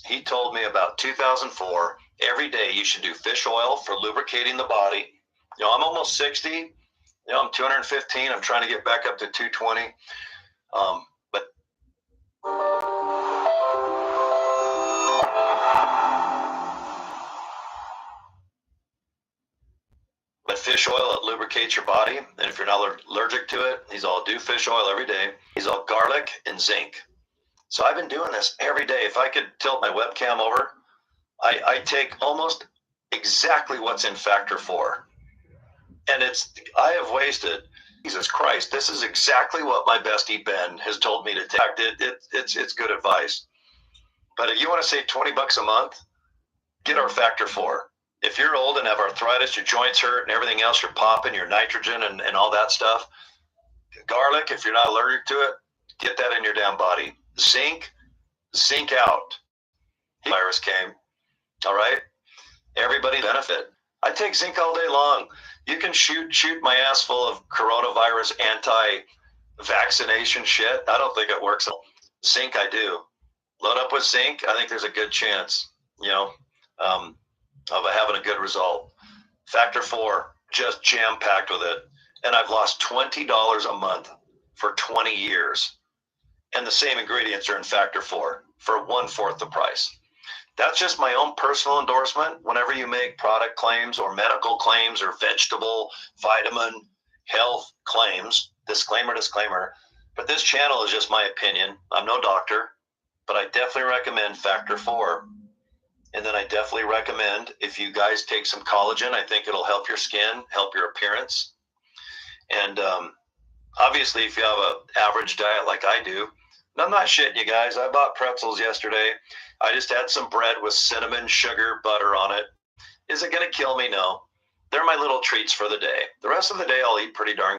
he told me about 2004, every day you should do fish oil for lubricating the body. I'm almost 60. I'm 215. I'm trying to get back up to 220. But fish oil, it lubricates your body. And if you're not allergic to it, he's all, do fish oil every day. He's all garlic and zinc. So I've been doing this every day. If I could tilt my webcam over, I take almost exactly what's in Factor 4. And I have wasted, Jesus Christ, this is exactly what my bestie Ben has told me to take. It's good advice. But if you want to save $20 a month, get our Factor 4. If you're old and have arthritis, your joints hurt and everything else, you're popping, your nitrogen and all that stuff. Garlic, if you're not allergic to it, get that in your damn body. Zinc out. Virus came. All right? Everybody benefit. I take zinc all day long. You can shoot my ass full of coronavirus anti-vaccination shit. I don't think it works. Zinc, I do. Load up with zinc. I think there's a good chance, of having a good result. Factor 4, just jam-packed with it. And I've lost $20 a month for 20 years. And the same ingredients are in Factor 4 for 1/4 the price. That's just my own personal endorsement. Whenever you make product claims or medical claims or vegetable, vitamin, health claims, disclaimer, but this channel is just my opinion. I'm no doctor, but I definitely recommend Factor 4. And then I definitely recommend, if you guys take some collagen, I think it'll help your skin, help your appearance. And obviously, if you have an average diet like I do, and I'm not shitting you guys, I bought pretzels yesterday. I just had some bread with cinnamon, sugar, butter on it. Is it going to kill me? No. They're my little treats for the day. The rest of the day, I'll eat pretty darn good.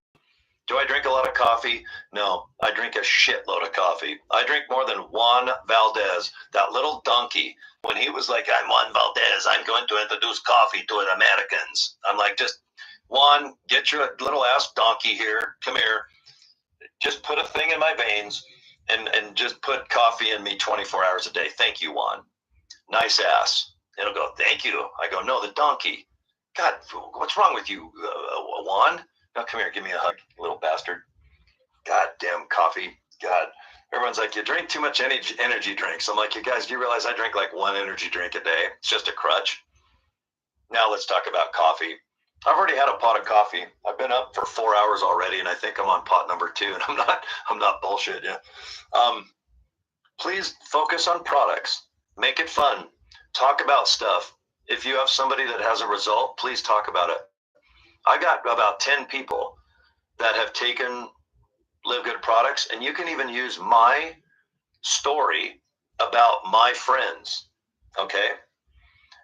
Do I drink a lot of coffee? No. I drink a shitload of coffee. I drink more than Juan Valdez, that little donkey. When he was like, I'm Juan Valdez, I'm going to introduce coffee to the Americans. I'm like, just, Juan, get your little ass donkey here. Come here. Just put a thing in my veins and just put coffee in me 24 hours a day. Thank you, Juan. nice ass. It'll go, thank you. I go, no, the donkey. God, what's wrong with you, Juan? Now come here, give me a hug, little bastard. God damn coffee. God. Everyone's like, you drink too much energy drinks. I'm like, you guys, do you realize I drink like 1 energy drink a day? It's just a crutch. Now let's talk about coffee. I've already had a pot of coffee. I've been up for 4 hours already, and I think I'm on pot number 2, and I'm not bullshit. Yeah. Please focus on products. Make it fun. Talk about stuff. If you have somebody that has a result, please talk about it. I got about 10 people that have taken Live Good products, and you can even use my story about my friends. Okay?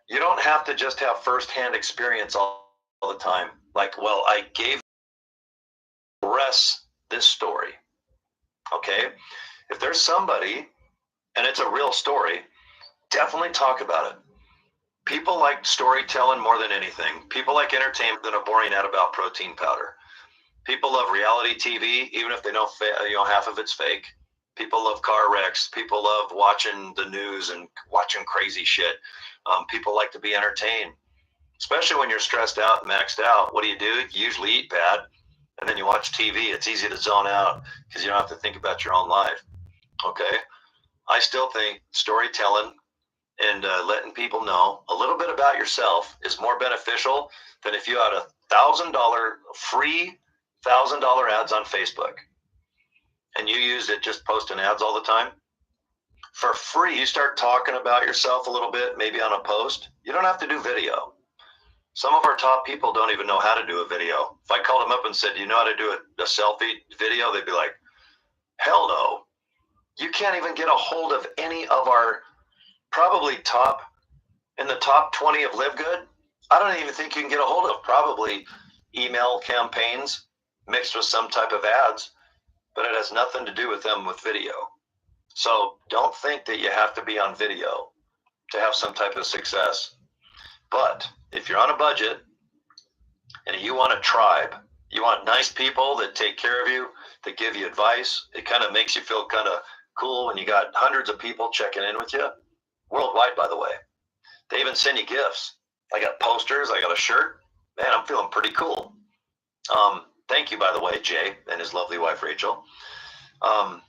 You don't have to just have firsthand experience all the time. Like, well, I gave Press this story. Okay? If there's somebody, and it's a real story, definitely talk about it. People like storytelling more than anything. People like entertainment than a boring ad about protein powder. People love reality TV, even if they know half of it's fake. People love car wrecks. People love watching the news and watching crazy shit. People like to be entertained, especially when you're stressed out and maxed out. What do? You usually eat bad, and then you watch TV. It's easy to zone out because you don't have to think about your own life. Okay? I still think storytelling and letting people know a little bit about yourself is more beneficial than if you had $1,000 free $1,000 ads on Facebook and you used it just posting ads all the time. For free, you start talking about yourself a little bit, maybe on a post. You don't have to do video. Some of our top people don't even know how to do a video. If I called them up and said, you know how to do a selfie video? They'd be like, hell no. You can't even get a hold of any of our probably in the top 20 of Live Good. I don't even think you can get a hold of probably email campaigns mixed with some type of ads, but it has nothing to do with them with video. So don't think that you have to be on video to have some type of success. But if you're on a budget and you want a tribe, you want nice people that take care of you, that give you advice, it kind of makes you feel kind of cool when you got hundreds of people checking in with you, worldwide, by the way. They even send you gifts. I got posters, I got a shirt. Man, I'm feeling pretty cool. Thank you, by the way, Jay and his lovely wife, Rachel. But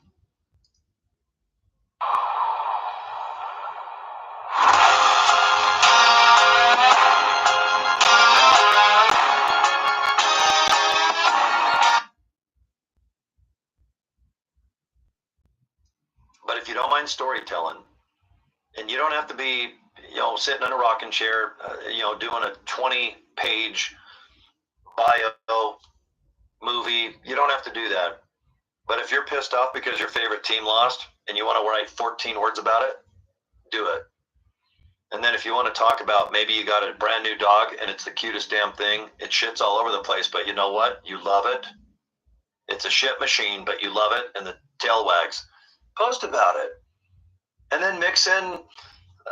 if you don't mind storytelling, and you don't have to be, sitting in a rocking chair, doing a 20-page bio movie, you don't have to do that. But if you're pissed off because your favorite team lost and you want to write 14 words about it, do it. And then if you want to talk about maybe you got a brand new dog and it's the cutest damn thing, it shits all over the place, but you know what? You love it. It's a shit machine, but you love it, and the tail wags. Post about it. And then mix in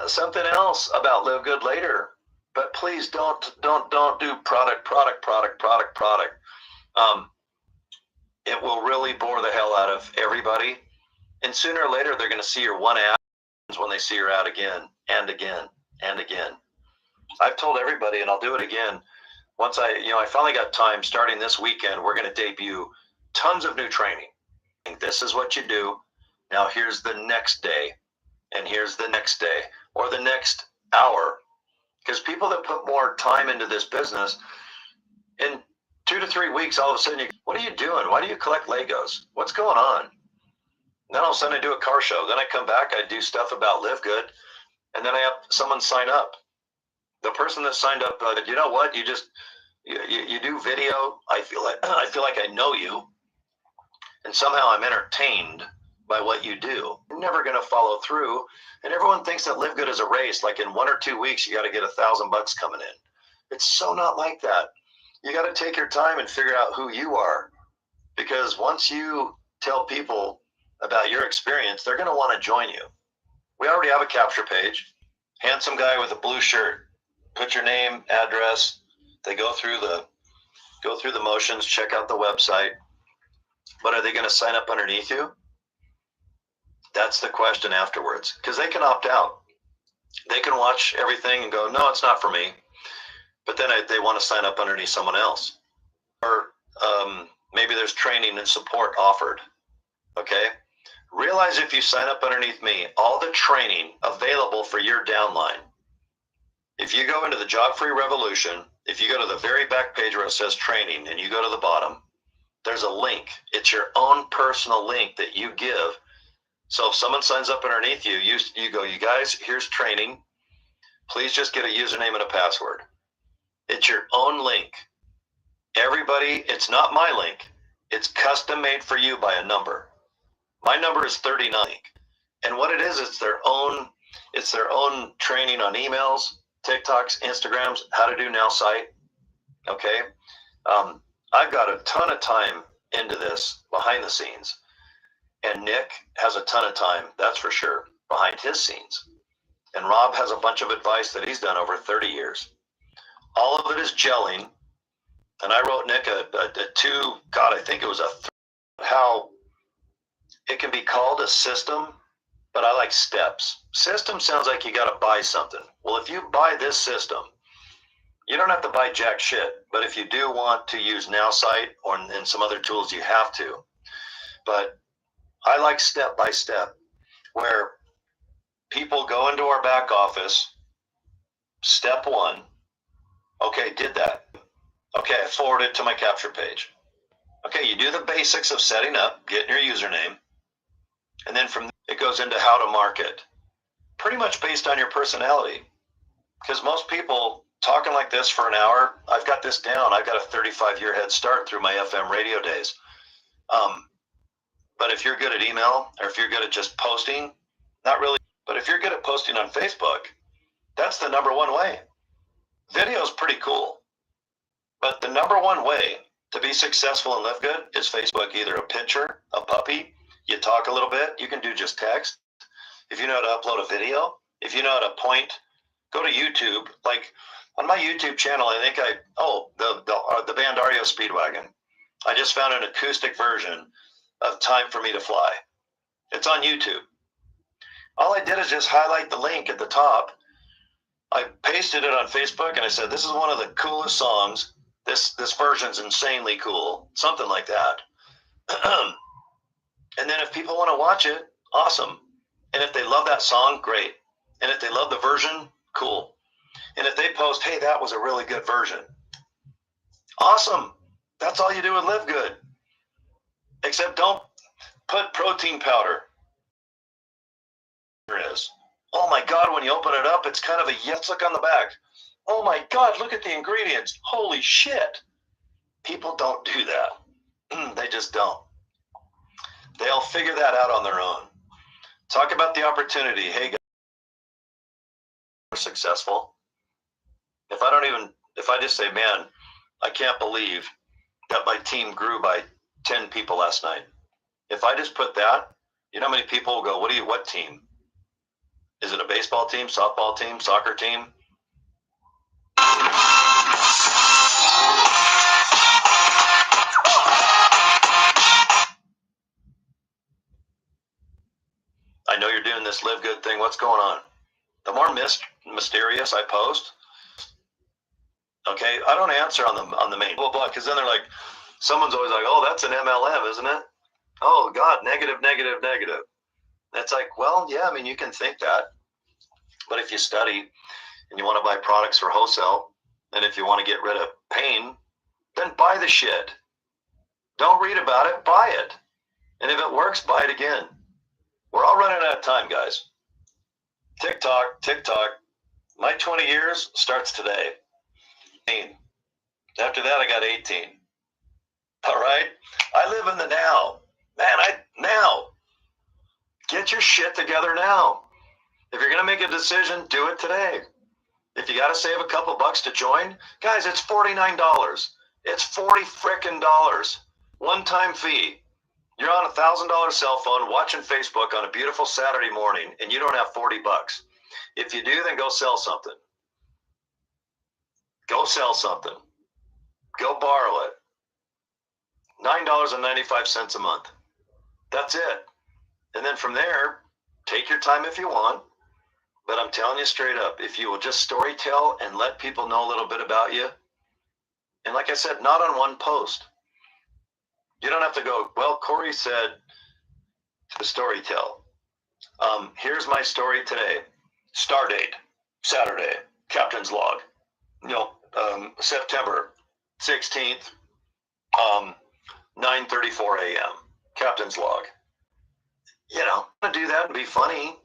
something else about Live Good later. But please don't do product. It will really bore the hell out of everybody. And sooner or later, they're going to see your one ad when they see your ad again and again and again. I've told everybody, and I'll do it again. Once I finally got time, starting this weekend, we're going to debut tons of new training. This is what you do. Now here's the next day, and here's the next day, or the next hour. Because people that put more time into this business, in 2 to 3 weeks, all of a sudden, what are you doing? Why do you collect Legos? What's going on? And then all of a sudden I do a car show. Then I come back, I do stuff about Live Good, and then I have someone sign up. The person that signed up, you know what? You do video. I feel like I know you, and somehow I'm entertained by what you do. You're never going to follow through, and everyone thinks that Live Good is a race. Like in 1 or 2 weeks, you got to get $1,000 coming in. It's so not like that. You got to take your time and figure out who you are, because once you tell people about your experience, they're going to want to join you. We already have a capture page. Handsome guy with a blue shirt. Put your name, address. They go through the motions, check out the website. But are they going to sign up underneath you? That's the question afterwards, because they can opt out. They can watch everything and go, no, it's not for me. But then they want to sign up underneath someone else. Or maybe there's training and support offered. Okay? Realize if you sign up underneath me, all the training available for your downline. If you go into the Job Free Revolution, if you go to the very back page where it says training and you go to the bottom, there's a link. It's your own personal link that you give. So if someone signs up underneath you, you go, you guys, here's training. Please just get a username and a password. It's your own link. Everybody, it's not my link. It's custom made for you by a number. My number is 39. And what it is, it's their own training on emails, TikToks, Instagrams, how to do now site. Okay. I've got a ton of time into this behind the scenes. And Nick has a ton of time, that's for sure, behind his scenes. And Rob has a bunch of advice that he's done over 30 years. All of it is gelling. And I wrote Nick I think it was how it can be called a system, but I like steps. System sounds like you got to buy something. Well, if you buy this system, you don't have to buy jack shit. But if you do want to use NowSite or and some other tools, you have to. But I like step by step, where people go into our back office. Step one. Okay, did that. Okay, I forwarded to my capture page. Okay, you do the basics of setting up, getting your username, and then from there it goes into how to market. Pretty much based on your personality. Because most people talking like this for an hour, I've got this down. I've got a 35-year head start through my FM radio days. But if you're good at email, or if you're good at just posting, not really, but if you're good at posting on Facebook, that's the number one way. Video is pretty cool. But the number one way to be successful and live good is Facebook. Either a picture, a puppy, you talk a little bit, you can do just text. If you know how to upload a video, if you know how to point, go to YouTube. Like on my YouTube channel, I think the band REO Speedwagon. I just found an acoustic version of Time for Me to Fly. It's on YouTube. All I did is just highlight the link at the top. I pasted it on Facebook and I said, this is one of the coolest songs. This version's insanely cool. Something like that. And then if people want to watch it, awesome. And if they love that song, great. And if they love the version, cool. And if they post, hey, that was a really good version, awesome. That's all you do with Live Good. Except don't put protein powder. There is. Oh my God, when you open it up, it's kind of a yes, look on the back. Oh my God, look at the ingredients. Holy shit. People don't do that. They just don't. They'll figure that out on their own. Talk about the opportunity. Hey, guys, we're successful. If I just say, man, I can't believe that my team grew by 10 people last night. If I just put that, you know how many people will go, what team? Is it a baseball team, softball team, soccer team? I know you're doing this Live Good thing. What's going on? The more mysterious I post, okay, I don't answer on the main blah blah, because then they're like, someone's always like, oh, that's an MLM, isn't it? Oh God, negative. That's like, well, yeah, I mean, you can think that, but if you study and you want to buy products for wholesale, and if you want to get rid of pain, then buy the shit. Don't read about it, buy it. And if it works, buy it again. We're all running out of time, guys. TikTok. My 20 years starts today. After that, I got 18. All right? I live in the now. Man, now. Get your shit together now. If you're going to make a decision, do it today. If you got to save a couple bucks to join, guys, it's $49. It's $40 frickin' dollars. One-time fee. You're on a $1,000 cell phone watching Facebook on a beautiful Saturday morning, and you don't have 40 bucks. If you do, then go sell something. Go sell something. Go borrow it. $9.95 a month. That's it. And then from there, take your time if you want. But I'm telling you straight up, if you will just story tell and let people know a little bit about you, and like I said, not on one post. You don't have to go, well, Corey said to story tell. Here's my story today. Star date, Saturday, captain's log. September 16th, 9:34 a.m. Captain's log. I'm gonna do that and be funny.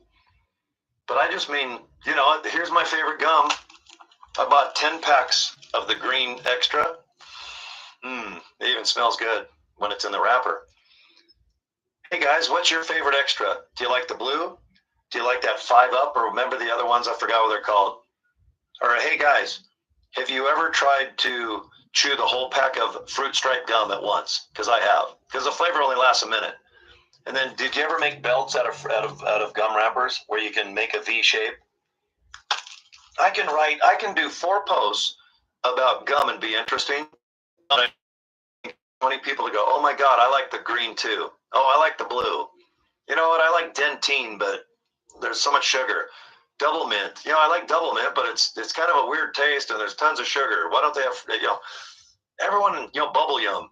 But I just mean, here's my favorite gum. I bought 10 packs of the green extra. It even smells good when it's in the wrapper. Hey guys, what's your favorite extra? Do you like the blue? Do you like that 5-Up, or remember the other ones? I forgot what they're called. Or hey guys, have you ever tried to chew the whole pack of fruit stripe gum at once? Because I have. Because the flavor only lasts a minute. And then, did you ever make belts out of gum wrappers where you can make a V shape? I can do 4 posts about gum and be interesting. 20 people to go, oh my God, I like the green too. Oh, I like the blue. You know what? I like dentine, but there's so much sugar. Double mint. I like double mint, but it's kind of a weird taste and there's tons of sugar. Why don't they have, everyone, bubble yum.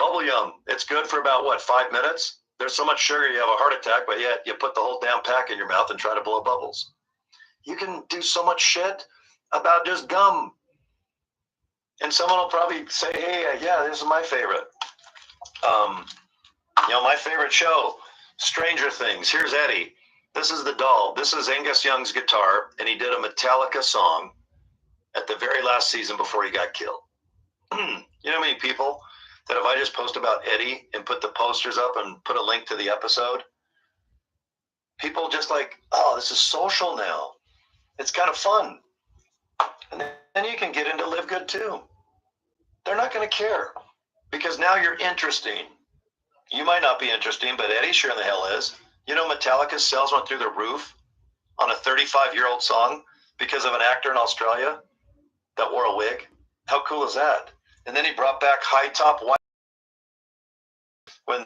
Bubble yum. It's good for about 5 minutes? There's so much sugar you have a heart attack, but yet you put the whole damn pack in your mouth and try to blow bubbles. You can do so much shit about just gum. And someone will probably say, hey, yeah, this is my favorite. My favorite show, Stranger Things. Here's Eddie. This is the doll. This is Angus Young's guitar, and he did a Metallica song at the very last season before he got killed. You know how many people that if I just post about Eddie and put the posters up and put a link to the episode, people just like, oh, this is social now. It's kind of fun. And then you can get into Live Good too. They're not going to care because now you're interesting. You might not be interesting, but Eddie sure in the hell is. Metallica's sales went through the roof on a 35-year-old song because of an actor in Australia that wore a wig. How cool is that? And then he brought back high top white. When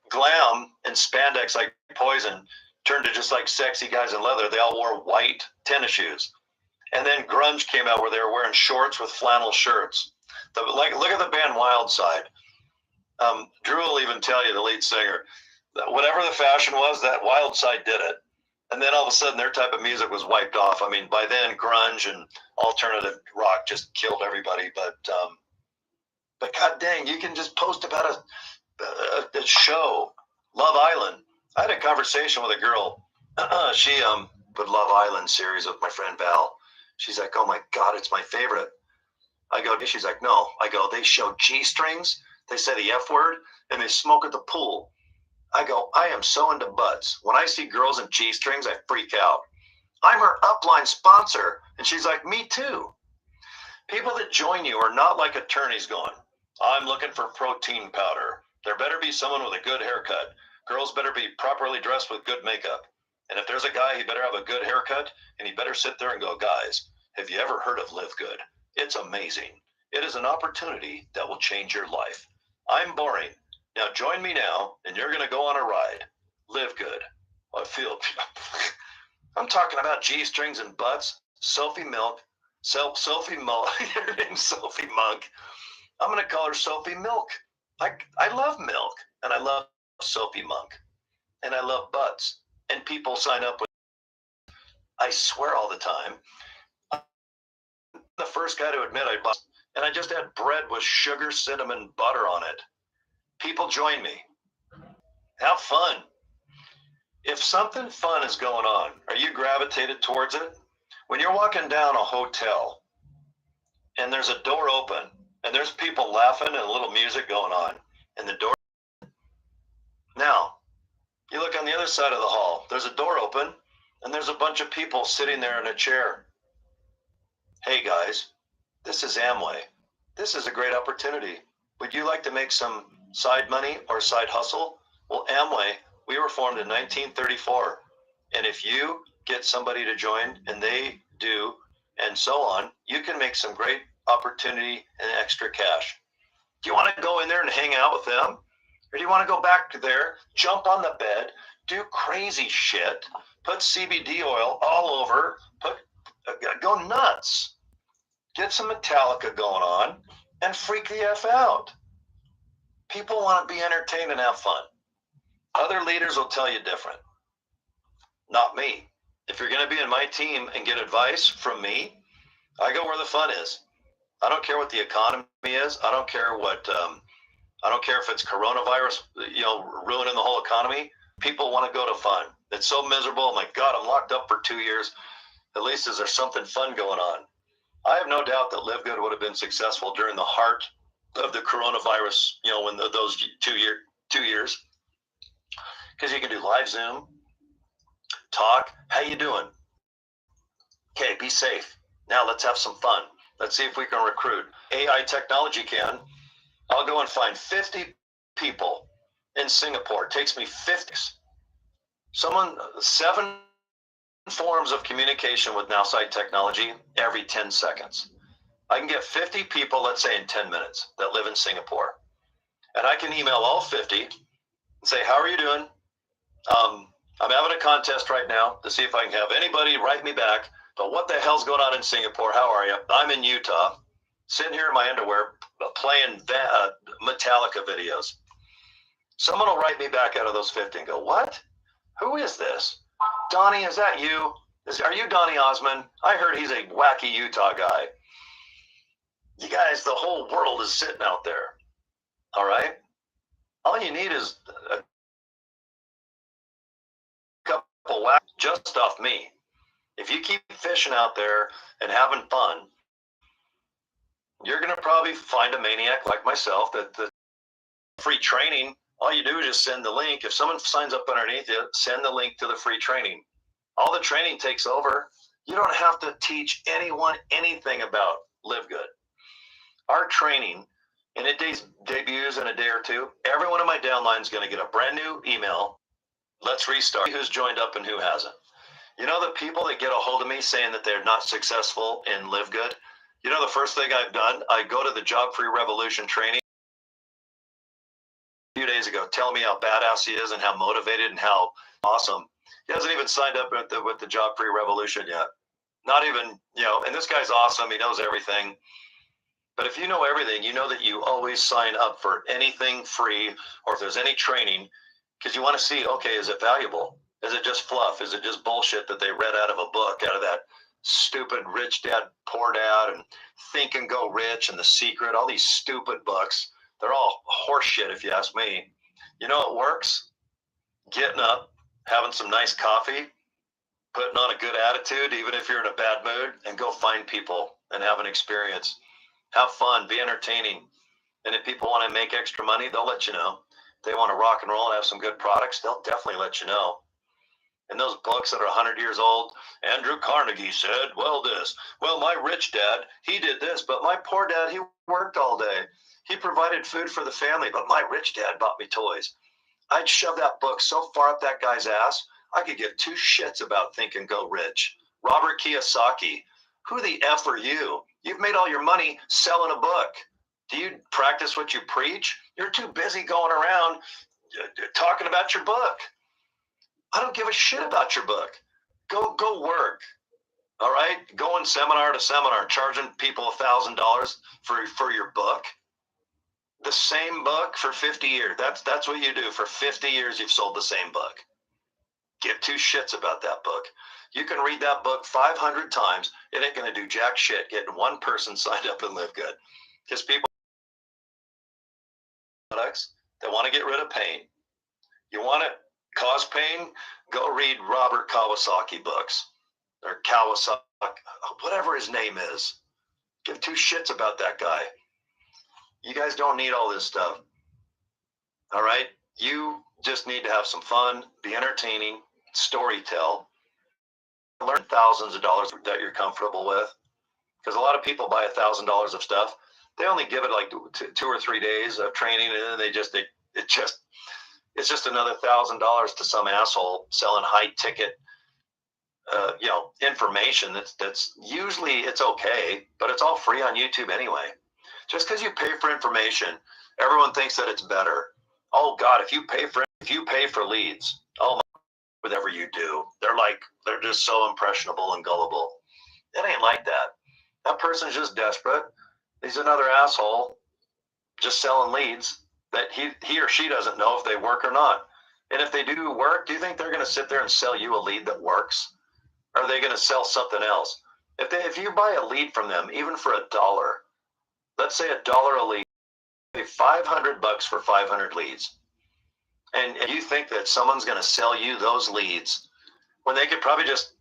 glam and spandex like Poison turned to just like sexy guys in leather, they all wore white tennis shoes. And then grunge came out where they were wearing shorts with flannel shirts. Look at the band Wildside. Drew will even tell you, the lead singer, that whatever the fashion was, that Wildside did it. And then all of a sudden their type of music was wiped off. I mean, by then grunge and alternative rock just killed everybody. But god dang, you can just post about a show, Love Island. I had a conversation with a girl. She put Love Island series with my friend Val. She's like, oh my God, it's my favorite. I go, she's like, no. I go, they show G-strings, they say the F word, and they smoke at the pool. I go, I am so into butts. When I see girls in G-strings, I freak out. I'm her upline sponsor. And she's like, me too. People that join you are not like attorneys going, I'm looking for protein powder. There better be someone with a good haircut. Girls better be properly dressed with good makeup. And if there's a guy, he better have a good haircut, and he better sit there and go, guys, have you ever heard of Live Good? It's amazing. It is an opportunity that will change your life. I'm boring. Now join me now, and you're going to go on a ride. Live Good. I feel, I'm talking about G-strings and butts, Sophie Milk, Sophie Mulk, her name's Sophie Monk. I'm going to call her Sophie Milk. I love milk, and I love Sophie Monk, and I love butts, and people sign up with, I swear all the time, I'm the first guy to admit I bought, and I just had bread with sugar, cinnamon, butter on it. People join me. Have fun. If something fun is going on, are you gravitated towards it? When you're walking down a hotel and there's a door open and there's people laughing and a little music going on and the door. Now, you look on the other side of the hall, there's a door open and there's a bunch of people sitting there in a chair. Hey guys, this is Amway. This is a great opportunity. Would you like to make some side money or side hustle? Well, Amway, we were formed in 1934. And if you get somebody to join and they do, and so on, you can make some great opportunity and extra cash. Do you want to go in there and hang out with them? Or do you want to go back to there, jump on the bed, do crazy shit, Put CBD oil all over. Go nuts. Get some Metallica going on and freak the F out. People want to be entertained and have fun. Other leaders will tell you different. Not me. If you're going to be in my team and get advice from me, I go where the fun is. I don't care what the economy is. I don't care if it's coronavirus, ruining the whole economy. People want to go to fun. It's so miserable. Oh my God, I'm locked up for 2 years. At least is there something fun going on? I have no doubt that Live Good would have been successful during the heart of the coronavirus, when those 2 years. Because you can do live Zoom, talk, how you doing? Okay, be safe. Now let's have some fun. Let's see if we can recruit. AI technology can. I'll go and find 50 people in Singapore. It takes me 50. 7 forms of communication with NowSight technology every 10 seconds. I can get 50 people, let's say in 10 minutes, that live in Singapore. And I can email all 50 and say, how are you doing? I'm having a contest right now to see if I can have anybody write me back. But what the hell's going on in Singapore? How are you? I'm in Utah, sitting here in my underwear, playing Metallica videos. Someone will write me back out of those 50 and go, what? Who is this? Donnie, is that you? Are you Donnie Osmond? I heard he's a wacky Utah guy. You guys, the whole world is sitting out there. All right? All you need is a couple whacks just off me. If you keep fishing out there and having fun, you're going to probably find a maniac like myself that the free training, all you do is just send the link. If someone signs up underneath you, send the link to the free training. All the training takes over. You don't have to teach anyone anything about Live Good. Our training, and it debuts in a day or two, every one of my downlines is going to get a brand new email. Let's restart. Who's joined up and who hasn't? You know, the people that get a hold of me saying that they're not successful in Live Good, you know, the first thing I've done, I go to the Job Free Revolution training a few days ago, telling me how badass he is and how motivated and how awesome. He hasn't even signed up with the Job Free Revolution yet. Not even, and this guy's awesome. He knows everything. But if you know everything, you know that you always sign up for anything free, or if there's any training, because you want to see, okay, is it valuable? Is it just fluff? Is it just bullshit that they read out of a book, out of that stupid Rich Dad, Poor Dad, and Think and Go Rich, and The Secret, all these stupid books? They're all horseshit, if you ask me. You know what works? Getting up, having some nice coffee, putting on a good attitude, even if you're in a bad mood, and go find people and have an experience. Have fun, be entertaining. And if people want to make extra money, they'll let you know. If they want to rock and roll and have some good products, they'll definitely let you know. And those books that are 100 years old, Andrew Carnegie said, well, my rich dad, he did this, but my poor dad, he worked all day. He provided food for the family, but my rich dad bought me toys. I'd shove that book so far up that guy's ass, I could give 2 shits about Think and Go Rich. Robert Kiyosaki, who the F are you? You've made all your money selling a book. Do you practice what you preach? You're too busy going around talking about your book. I don't give a shit about your book. Go work. All right? Going seminar to seminar, charging people $1,000 for your book. The same book for 50 years. That's what you do. For 50 years, you've sold the same book. Give 2 shits about that book. You can read that book 500 times. It ain't going to do jack shit getting one person signed up and Live Good. Because people products that want to get rid of pain. You want to cause pain? Go read Robert Kawasaki books. Or Kawasaki, whatever his name is. Give 2 shits about that guy. You guys don't need all this stuff. All right? You just need to have some fun, be entertaining, storytell, learn thousands of dollars that you're comfortable with. Because a lot of people buy $1,000 of stuff. They only give it like 2 or 3 days of training, and then it's just another $1,000 to some asshole selling high ticket, information. That's usually it's okay, but it's all free on YouTube anyway. Just because you pay for information, everyone thinks that it's better. Oh God, if you pay for leads, oh whatever you do. They're just so impressionable and gullible. It ain't like that. That person's just desperate. He's another asshole just selling leads that he or she doesn't know if they work or not. And if they do work, do you think they're going to sit there and sell you a lead that works? Or are they going to sell something else? If you buy a lead from them, even for $1, let's say $1 a lead, pay $500 for 500 leads. And you think that someone's going to sell you those leads when they could probably just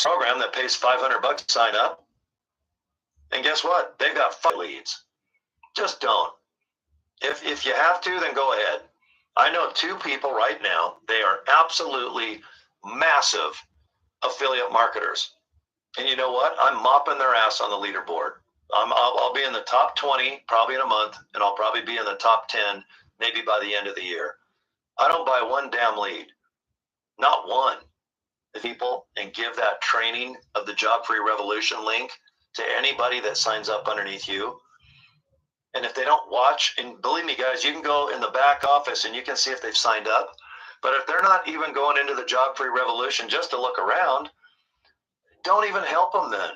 program that pays $500 to sign up? And guess what? They've got 5 leads. Just don't. If you have to, then go ahead. I know 2 people right now. They are absolutely massive affiliate marketers. And you know what? I'm mopping their ass on the leaderboard. I'll be in the top 20 probably in a month, and I'll probably be in the top 10 maybe by the end of the year. I don't buy one damn lead. Not one. People, and give that training of the Job Free Revolution link to anybody that signs up underneath you. And if they don't watch, and believe me guys, you can go in the back office and you can see if they've signed up. But if they're not even going into the Job Free Revolution just to look around, don't even help them then.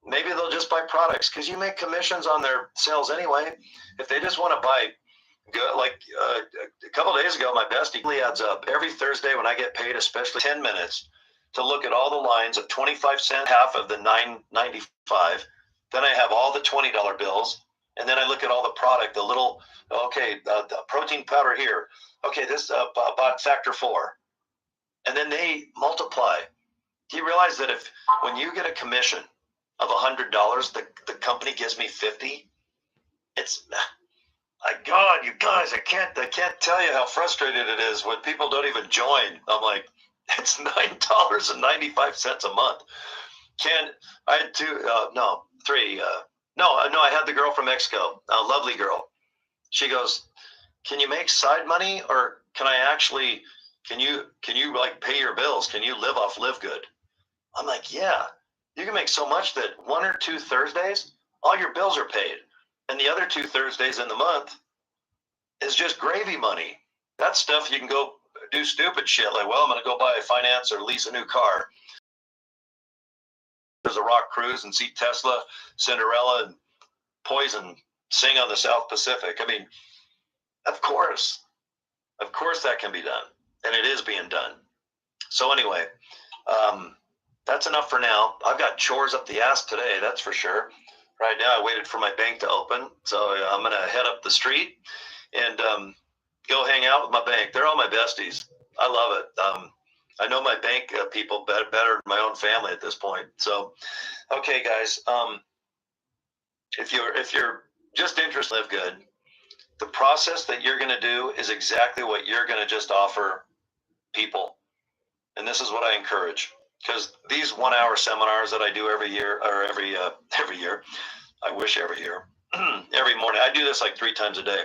Maybe they'll just buy products because you make commissions on their sales anyway. If they just want to buy, like a couple of days ago, my bestie adds up every Thursday when I get paid, especially 10 minutes to look at all the lines of 25-cent, half of the $9.95. Then I have all the $20 bills. And then I look at all the product, the little, the protein powder here. Okay, this bought factor 4. And then they multiply. Do you realize that when you get a commission of $100, the company gives me 50? It's, my God, you guys, I can't tell you how frustrated it is when people don't even join. I'm like, it's $9.95 a month. I had 2, no, 3, no, I had the girl from Mexico, a lovely girl. She goes, can you make side money, or can you like pay your bills? Can you live off Live Good? I'm like, yeah, you can make so much that 1 or 2 Thursdays, all your bills are paid. And the other 2 Thursdays in the month is just gravy money. That stuff you can go do stupid shit like, well, I'm going to go buy a finance or lease a new car. There's a rock cruise and see Tesla, Cinderella, and Poison sing on the South Pacific. I mean, of course that can be done, and it is being done. So anyway, that's enough for now. I've got chores up the ass today, that's for sure. Right now, I waited for my bank to open, so I'm going to head up the street and go hang out with my bank. They're all my besties. I love it. I know my bank people better than my own family at this point. So, okay, guys, if you're just interested in Live Good, the process that you're going to do is exactly what you're going to just offer people. And this is what I encourage, because these 1-hour seminars that I do every year, or every year, I wish every year, every morning, I do this like 3 times a day.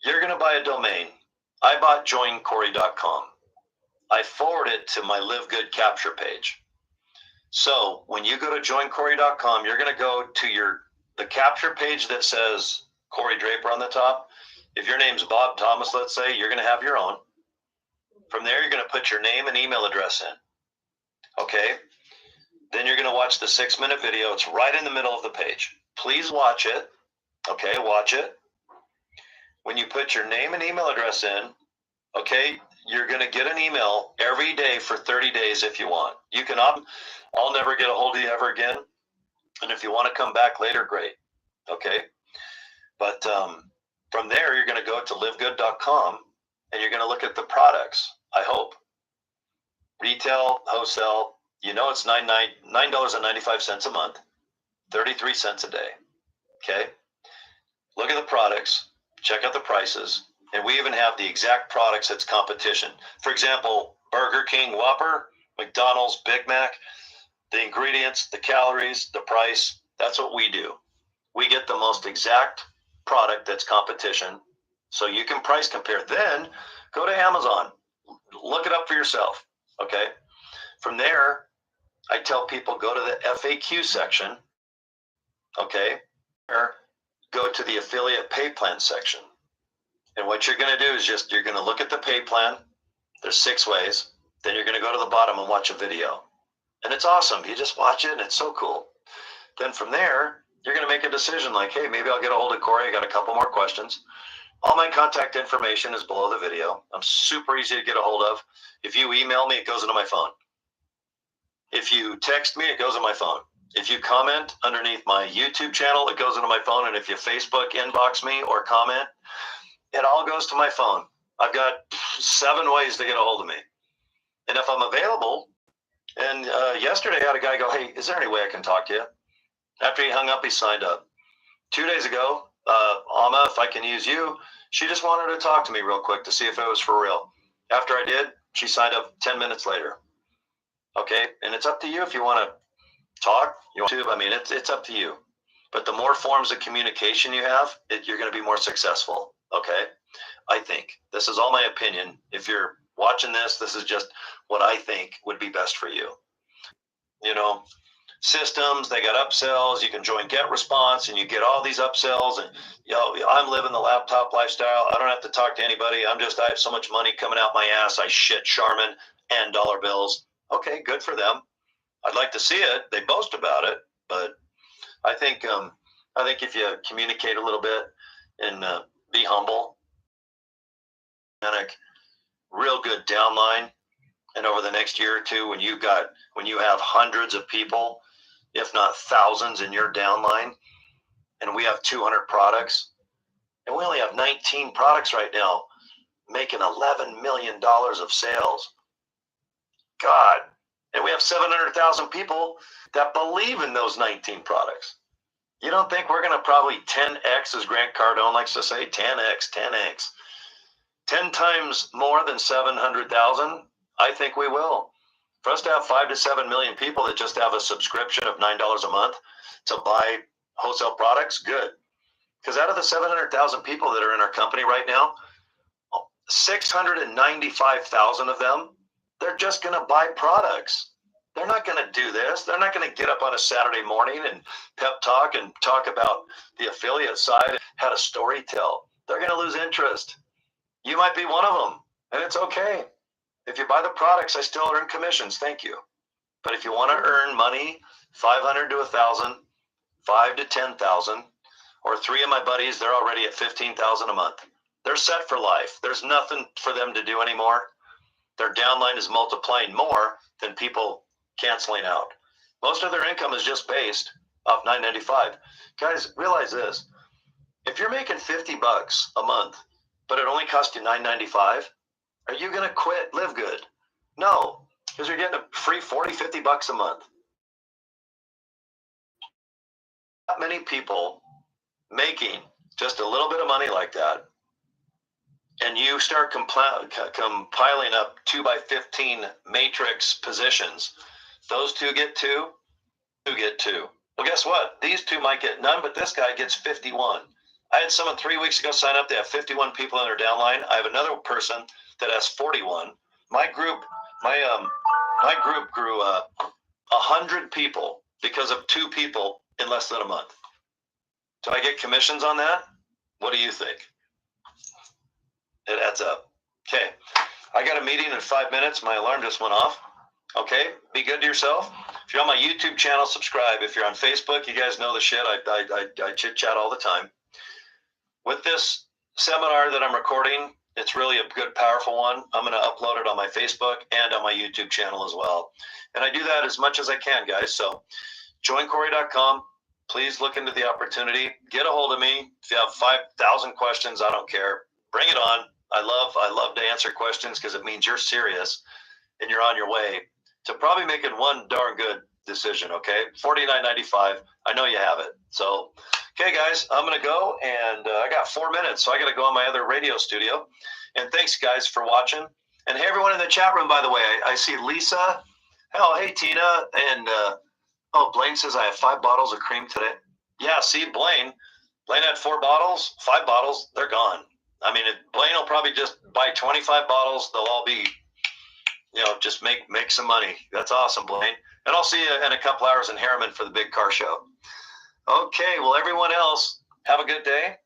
You're going to buy a domain. I bought joincorey.com. I forward it to my Live Good capture page. So when you go to joincorey.com, you're going to go to the capture page that says Corey Draper on the top. If your name's Bob Thomas, let's say, you're going to have your own. From there, you're going to put your name and email address in. Okay? Then you're going to watch the 6-minute video. It's right in the middle of the page. Please watch it. Okay, watch it. When you put your name and email address in, okay, you're going to get an email every day for 30 days if you want. You can opt. I'll never get a hold of you ever again. And if you want to come back later, great. Okay. But from there, you're going to go to livegood.com and you're going to look at the products, I hope. Retail, wholesale, it's $9.95 a month, 33 cents a day. Okay. Look at the products, check out the prices. And we even have the exact products that's competition. For example, Burger King Whopper, McDonald's Big Mac, the ingredients, the calories, the price, that's what we do. We get the most exact product that's competition, so you can price compare. Then go to Amazon, look it up for yourself, okay? From there, I tell people go to the FAQ section, okay? Or go to the affiliate pay plan section. And what you're going to do is you're going to look at the pay plan. There's 6 ways. Then you're going to go to the bottom and watch a video. And it's awesome. You just watch it and it's so cool. Then from there, you're going to make a decision like, hey, maybe I'll get a hold of Corey. I got a couple more questions. All my contact information is below the video. I'm super easy to get a hold of. If you email me, it goes into my phone. If you text me, it goes in my phone. If you comment underneath my YouTube channel, it goes into my phone. And if you Facebook inbox me or comment, it all goes to my phone. I've got 7 ways to get a hold of me. And if I'm available, and yesterday I had a guy go, hey, is there any way I can talk to you? After he hung up, he signed up. 2 days ago, Alma, if I can use you, she just wanted to talk to me real quick to see if it was for real. After I did, she signed up 10 minutes later. Okay, and it's up to you if you want to talk. You want to? I mean, it's up to you. But the more forms of communication you have, you're going to be more successful. Okay, I think this is all my opinion. If you're watching this, this is just what I think would be best for you. You know, systems, they got upsells. You can join Get Response, and you get all these upsells. And I'm living the laptop lifestyle. I don't have to talk to anybody. I have so much money coming out my ass. I shit Charmin and dollar bills. Okay, good for them. I'd like to see it. They boast about it, but I think if you communicate a little bit and be humble, real good downline, and over the next year or two, when you have hundreds of people, if not thousands, in your downline, and we have 200 products, and we only have 19 products right now, making $11 million of sales. God. And we have 700,000 people that believe in those 19 products. You don't think we're going to probably 10x, as Grant Cardone likes to say, 10x, 10 times more than 700,000? I think we will. For us to have 5 to 7 million people that just have a subscription of $9 a month to buy wholesale products, good. Because out of the 700,000 people that are in our company right now, 695,000 of them, they're just going to buy products. They're not going to do this. They're not going to get up on a Saturday morning and pep talk and talk about the affiliate side, how to story tell. They're going to lose interest. You might be one of them, and it's okay. If you buy the products, I still earn commissions. Thank you. But if you want to earn money, 500 to 1,000, 5 to 10,000, or 3 of my buddies, they're already at 15,000 a month. They're set for life. There's nothing for them to do anymore. Their downline is multiplying more than people canceling out. Most of their income is just based off $9.95. Guys, realize this. If you're making $50 a month, but it only costs you $9.95, are you going to quit Live Good? No, because you're getting a free $40, $50 a month. Not many people making just a little bit of money like that, and you start compiling up 2x15 matrix positions. Those 2 get 2, 2 get 2. Well, guess what? These 2 might get none, but this guy gets 51. I had someone 3 weeks ago sign up. They have 51 people in their downline. I have another person that has 41. My group grew 100 people because of 2 people in less than a month. Do I get commissions on that? What do you think? It adds up. Okay, I got a meeting in 5 minutes. My alarm just went off. Okay, be good to yourself. If you're on my YouTube channel, subscribe. If you're on Facebook, you guys know the shit. I chit chat all the time. With this seminar that I'm recording, it's really a good, powerful one. I'm going to upload it on my Facebook and on my YouTube channel as well. And I do that as much as I can, guys. So joincorey.com. Please look into the opportunity. Get a hold of me. If you have 5,000 questions, I don't care. Bring it on. I love to answer questions because it means you're serious and you're on your way to probably making one darn good decision. Okay, $49.95. I know you have it. So, okay, guys, I'm gonna go, and I got 4 minutes, so I got to go on my other radio studio. And thanks, guys, for watching. And hey, everyone in the chat room, by the way, I see Lisa. Oh, hey, Tina, and Blaine says I have 5 bottles of cream today. Yeah, see, Blaine had 4 bottles, 5 bottles, they're gone. I mean, Blaine will probably just buy 25 bottles. They'll all be, just make some money. That's awesome, Blaine. And I'll see you in a couple hours in Harriman for the big car show. Okay, well, everyone else, have a good day.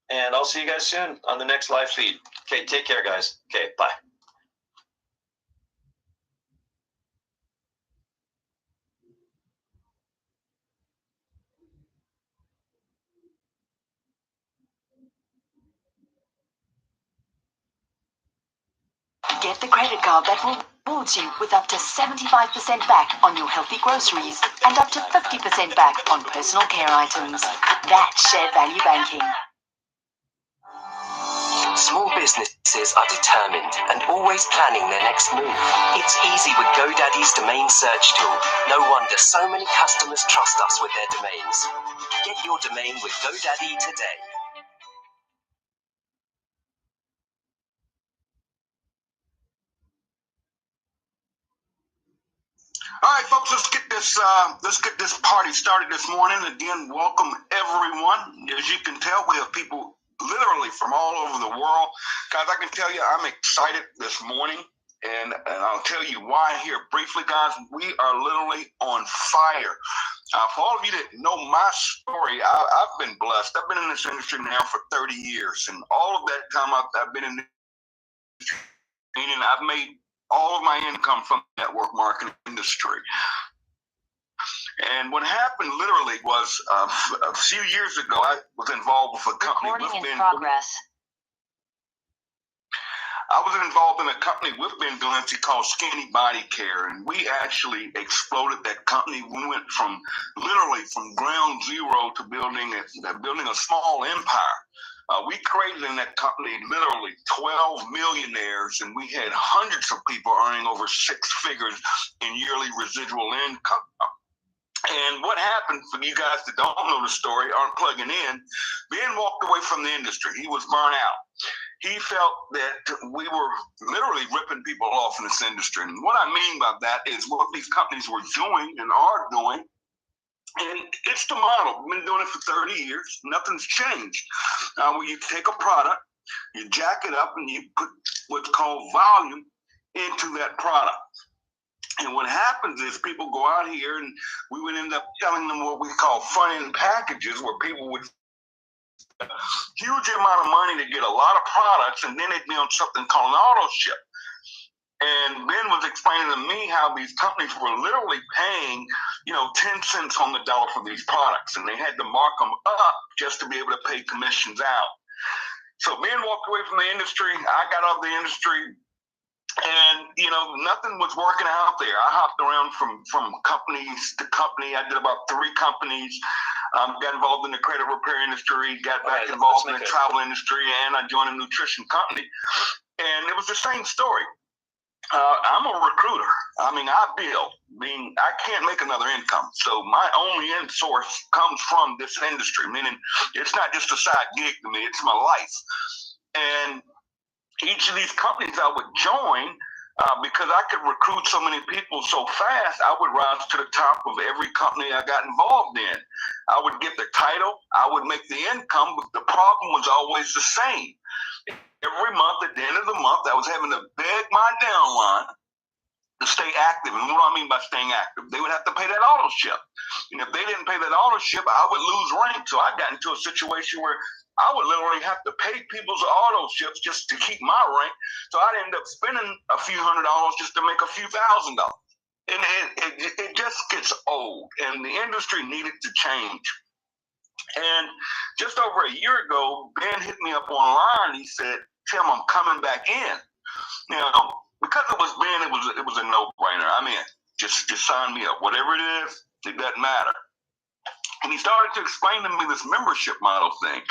And I'll see you guys soon on the next live feed. Okay, take care, guys. Okay, bye. Get the credit card that rewards you with up to 75% back on your healthy groceries and up to 50% back on personal care items. That's shared value banking. Small businesses are determined and always planning their next move. It's easy with GoDaddy's domain search tool. No wonder so many customers trust us with their domains. Get your domain with GoDaddy today. All right, folks, let's get this party started this morning. Again, welcome everyone. As you can tell, we have people literally from all over the world. Guys, I can tell you I'm excited this morning, and I'll tell you why here briefly, guys. We are literally on fire. For all of you that know my story, I've been blessed. I've been in this industry now for 30 years, and all of that time I've been in this industry, meaning I've made all of my income from the network marketing industry. And what happened literally was a few years ago, I was involved with a company. Recording in progress. I was involved in a company with Ben Glency called Skinny Body Care, and we actually exploded that company. We went from literally from ground zero to building a small empire. We created in that company literally 12 millionaires, and we had hundreds of people earning over 6 figures in yearly residual income. And what happened, for you guys that don't know the story, aren't plugging in, Ben walked away from the industry. He was burnt out. He felt that we were literally ripping people off in this industry. And what I mean by that is what these companies were doing and are doing. And it's the model. We've been doing it for 30 years. Nothing's changed. Where you take a product, you jack it up, and you put what's called volume into that product. And what happens is people go out here, and we would end up selling them what we call front-end packages, where people would spend a huge amount of money to get a lot of products, and then they'd be on something called an auto ship. And Ben was explaining to me how these companies were literally paying, 10 cents on the dollar for these products, and they had to mark them up just to be able to pay commissions out. So Ben walked away from the industry. I got out of the industry, and nothing was working out there. I hopped around from companies to company. I did about 3 companies. Got involved in the credit repair industry. Got back involved in the travel industry, and I joined a nutrition company. And it was the same story. I'm a recruiter. I build. I can't make another income. So my only end source comes from this industry, meaning it's not just a side gig to me, it's my life. And each of these companies I would join, because I could recruit so many people so fast, I would rise to the top of every company I got involved in. I would get the title, I would make the income, but the problem was always the same. Every month, at the end of the month, I was having to beg my downline to stay active. And what do I mean by staying active? They would have to pay that auto ship. And if they didn't pay that auto ship, I would lose rank. So I got into a situation where I would literally have to pay people's auto ships just to keep my rank. So I'd end up spending a few $100s just to make a few $1,000s. And it just gets old. And the industry needed to change. And just over a year ago, Ben hit me up online. He said, "Tim, I'm coming back in." Now, because it was Ben, it was a no-brainer. I'm in. Just sign me up. Whatever it is, it doesn't matter. And he started to explain to me this membership model thing.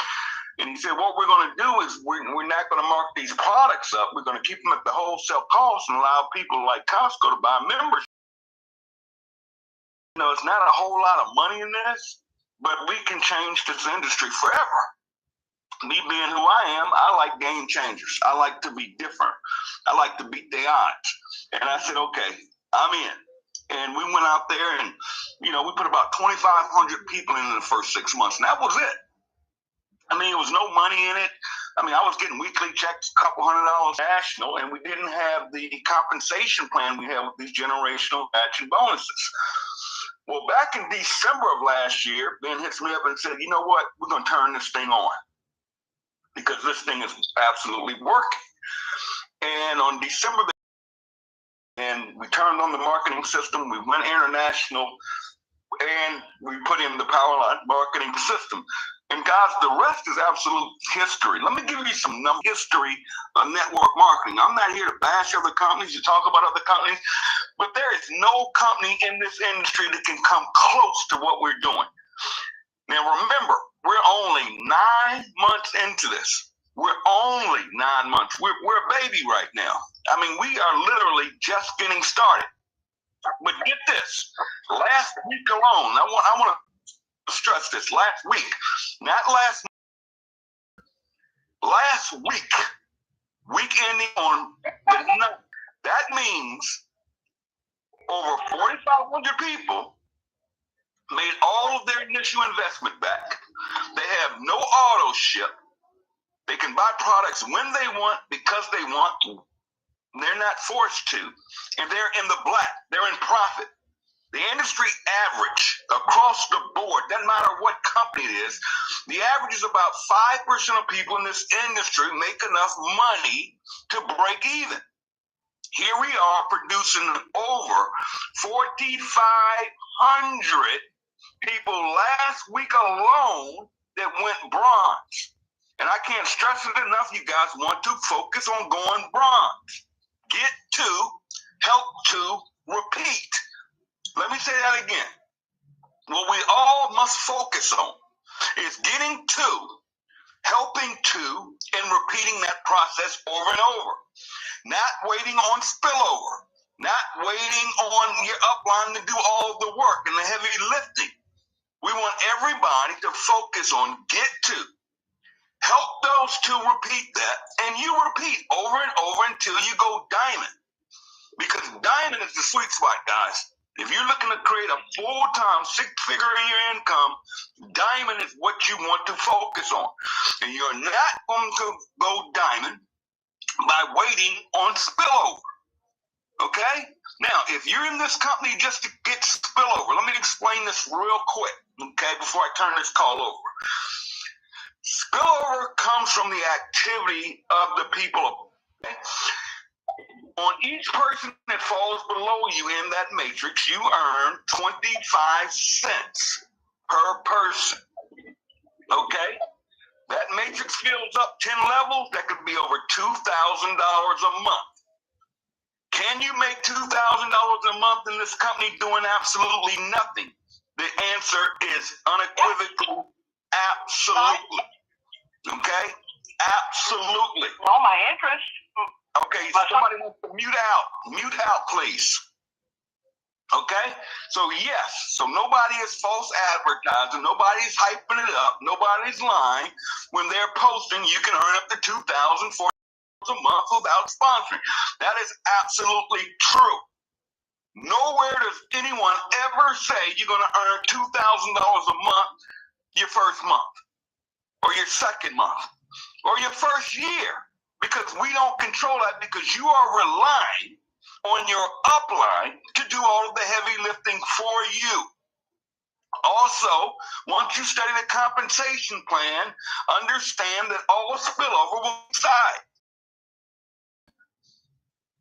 And he said, what we're going to do is we're not going to mark these products up. We're going to keep them at the wholesale cost and allow people like Costco to buy membership. It's not a whole lot of money in this, but we can change this industry forever. Me being who I am, I like game changers. I like to be different. I like to beat the odds. And I said, okay, I'm in. And we went out there and, we put about 2,500 people in the first 6 months. And that was it. There was no money in it. I was getting weekly checks, a couple $100 national, and we didn't have the compensation plan we have with these generational matching bonuses. Well, back in December of last year, Ben hits me up and said, you know what? We're going to turn this thing on because this thing is absolutely working. And on December, and we turned on the marketing system. We went international, and we put in the Powerline marketing system. And guys, the rest is absolute history. Let me give you some history of network marketing. I'm not here to bash other companies, to talk about other companies, but there is no company in this industry that can come close to what we're doing. Now remember, we're only 9 months into this. We're only 9 months. We're a baby right now. I mean, we are literally just getting started. But get this, last week alone, I want to stress this, last week, not last week, week ending on the 9th. That means over 4,500 people made all of their initial investment back. They have no auto ship. They can buy products when they want, because they want. They're not forced to. And they're in the black. They're in profit. The industry average across the board, doesn't matter what company it is, the average is about 5% of people in this industry make enough money to break even. Here we are producing over 4,500 people last week alone that went bronze. And I can't stress it enough, you guys want to focus on going bronze. Get to, help to, repeat. Let me say that again. What we all must focus on is getting to, helping to, and repeating that process over and over. Not waiting on spillover. Not waiting on your upline to do all of the work and the heavy lifting. We want everybody to focus on get to. Help those to repeat that, and you repeat over and over until you go diamond. Because diamond is the sweet spot, guys. If you're looking to create a full-time, six-figure in your income, diamond is what you want to focus on. And you're not going to go diamond by waiting on spillover. Okay? Now, if you're in this company just to get spillover, let me explain this real quick, okay, before I turn this call over. Spillover comes from the activity of the people. Okay? On each person that falls below you in that matrix, you earn 25 cents per person. Okay? That matrix fills up 10 levels, that could be over $2,000 a month. Can you make $2,000 a month in this company doing absolutely nothing? The answer is unequivocally absolutely. Okay? Absolutely. Well, my interest. Okay, somebody wants to mute out. Mute out, please. Okay? So yes, so nobody is false advertising, nobody's hyping it up, nobody's lying. When they're posting, you can earn up to $2,000 a month without sponsoring. That is absolutely true. Nowhere does anyone ever say you're going to earn $2,000 a month your first month, or your second month, or your first year, because we don't control that, because you are relying on your upline to do all of the heavy lifting for you. Also, once you study the compensation plan, understand that all the spillover will subside.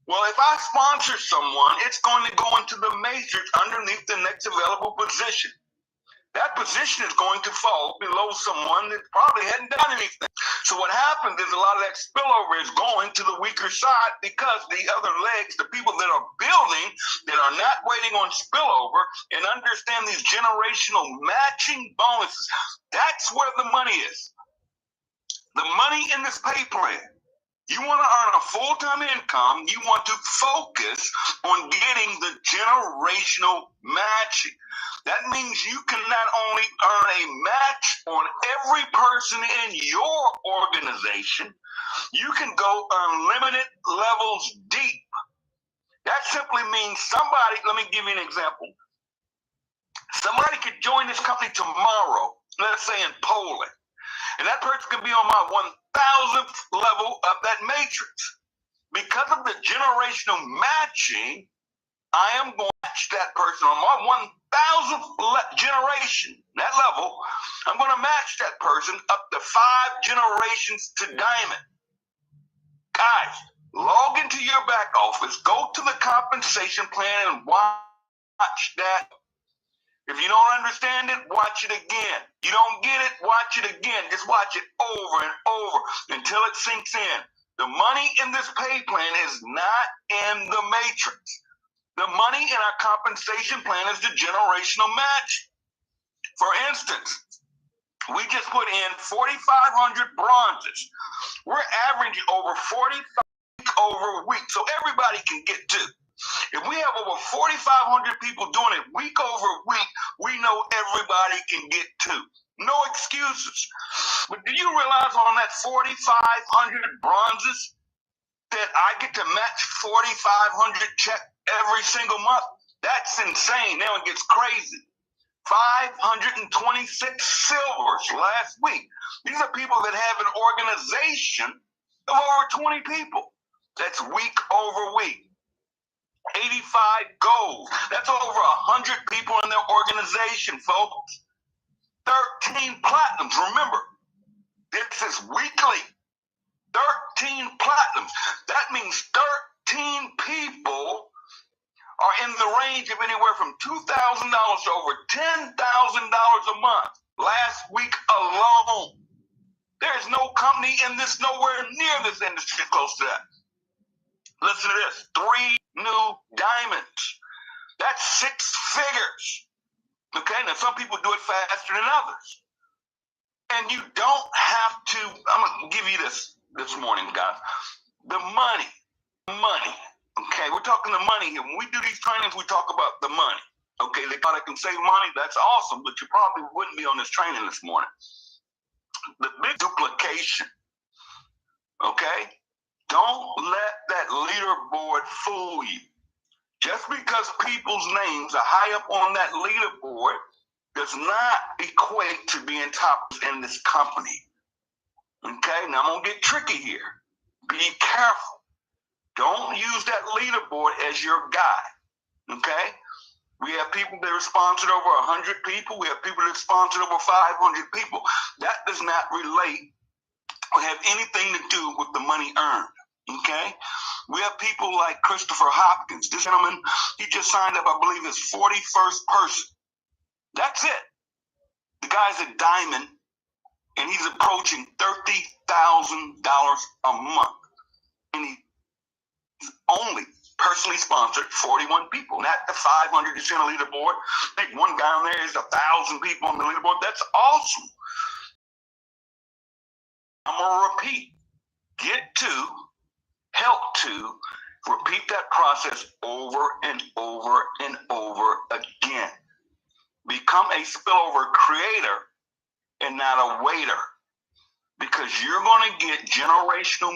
Well, if I sponsor someone, it's going to go into the matrix underneath the next available position. That position is going to fall below someone that probably hadn't done anything. So what happens is a lot of that spillover is going to the weaker side, because the other legs, the people that are building, that are not waiting on spillover and understand these generational matching bonuses, that's where the money is. The money in this pay plan. You want to earn a full-time income, you want to focus on getting the generational matching. That means you can not only earn a match on every person in your organization, you can go unlimited levels deep. That simply means somebody, let me give you an example. Somebody could join this company tomorrow, let's say in Poland, and that person can be on my 1,000th level of that matrix. Because of the generational matching, I am going to match that person on my 1,000th generation, that level. I'm going to match that person up to 5 generations to diamond. Guys, log into your back office, go to the compensation plan and watch that. If you don't understand it, watch it again. You don't get it, watch it again. Just watch it over and over until it sinks in. The money in this pay plan is not in the matrix. The money in our compensation plan is the generational match. For instance, we just put in 4,500 bronzes. We're averaging over 45 over week, so everybody can get to. If we have over 4,500 people doing it week over week, we know everybody can get to. No excuses. But do you realize on that 4,500 bronzes that I get to match 4,500 check every single month? That's insane. Now it gets crazy. 526 silvers last week. These are people that have an organization of over 20 people. That's week over week. 85 golds. That's over 100 people in their organization, folks. 13 platinums. Remember, this is weekly. 13 platinums. That means 13 people are in the range of anywhere from $2,000 to over $10,000 a month. Last week alone. There's no company in this, nowhere near this industry close to that. Listen to this. 3 new diamonds. That's 6 figures. Okay, now some people do it faster than others. And you don't have to, I'm going to give you this morning, guys. The money. Okay, we're talking the money here. When we do these trainings, we talk about the money. Okay, they thought I can save money. That's awesome, but you probably wouldn't be on this training this morning. The big duplication. Okay, don't let that leaderboard fool you. Just because people's names are high up on that leaderboard does not equate to being top in this company. Okay, now I'm gonna get tricky here. Be careful. Don't use that leaderboard as your guide, okay? We have people that are sponsored over 100 people. We have people that are sponsored over 500 people. That does not relate or have anything to do with the money earned, okay? We have people like Christopher Hopkins. This gentleman, he just signed up, I believe, his 41st person. That's it. The guy's a diamond, and he's approaching $30,000 a month. And he's only personally sponsored 41 people, not the 500 that's in a leaderboard. I think one guy on there is 1,000 people on the leaderboard. That's awesome. I'm going to repeat. Get to, help to, repeat that process over and over and over again. Become a spillover creator and not a waiter, because you're going to get generational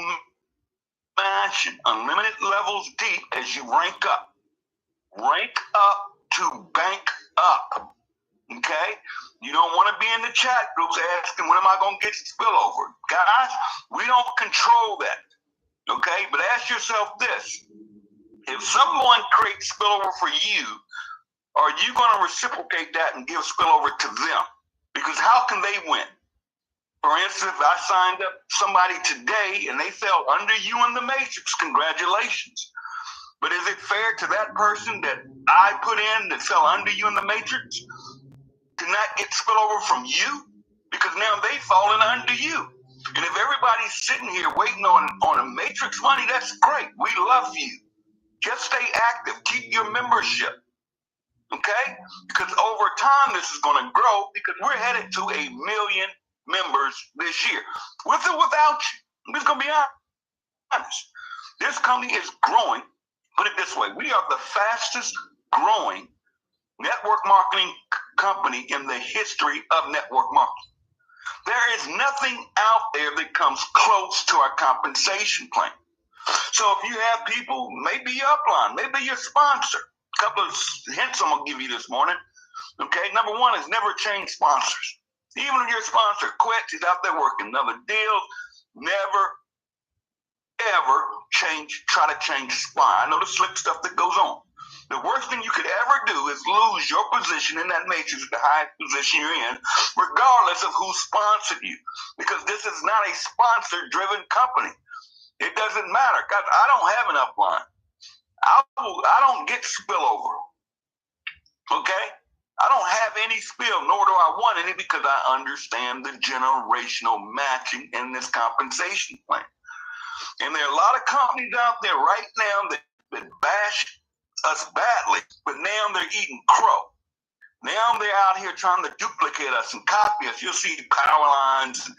matching, unlimited levels deep as you rank up. Rank up to bank up. Okay? You don't want to be in the chat groups asking, when am I going to get spillover? Guys, we don't control that. Okay? But ask yourself this. If someone creates spillover for you, are you going to reciprocate that and give spillover to them? Because how can they win? For instance, if I signed up somebody today and they fell under you in the matrix, congratulations. But is it fair to that person that I put in that fell under you in the matrix to not get spillover from you? Because now they've fallen under you. And if everybody's sitting here waiting on a matrix money, that's great. We love you. Just stay active. Keep your membership. Okay? Because over time, this is going to grow because we're headed to 1 million members this year. With or without you. I'm just going to be honest. This company is growing. Put it this way. We are the fastest growing network marketing company in the history of network marketing. There is nothing out there that comes close to our compensation plan. So if you have people, maybe your upline, maybe your sponsor. A couple of hints I'm going to give you this morning. Okay, number one is never change sponsors. Even if your sponsor quits, he's out there working another deal. Never, ever try to change spine. I know the slick stuff that goes on. The worst thing you could ever do is lose your position in that matrix, the highest position you're in, regardless of who sponsored you. Because this is not a sponsor-driven company. It doesn't matter. Guys, I don't have an upline. I don't get spillover. Okay? I don't have any spill, nor do I want any, because I understand the generational matching in this compensation plan. And there are a lot of companies out there right now that bash us badly, but now they're eating crow. Now they're out here trying to duplicate us and copy us. You'll see power lines,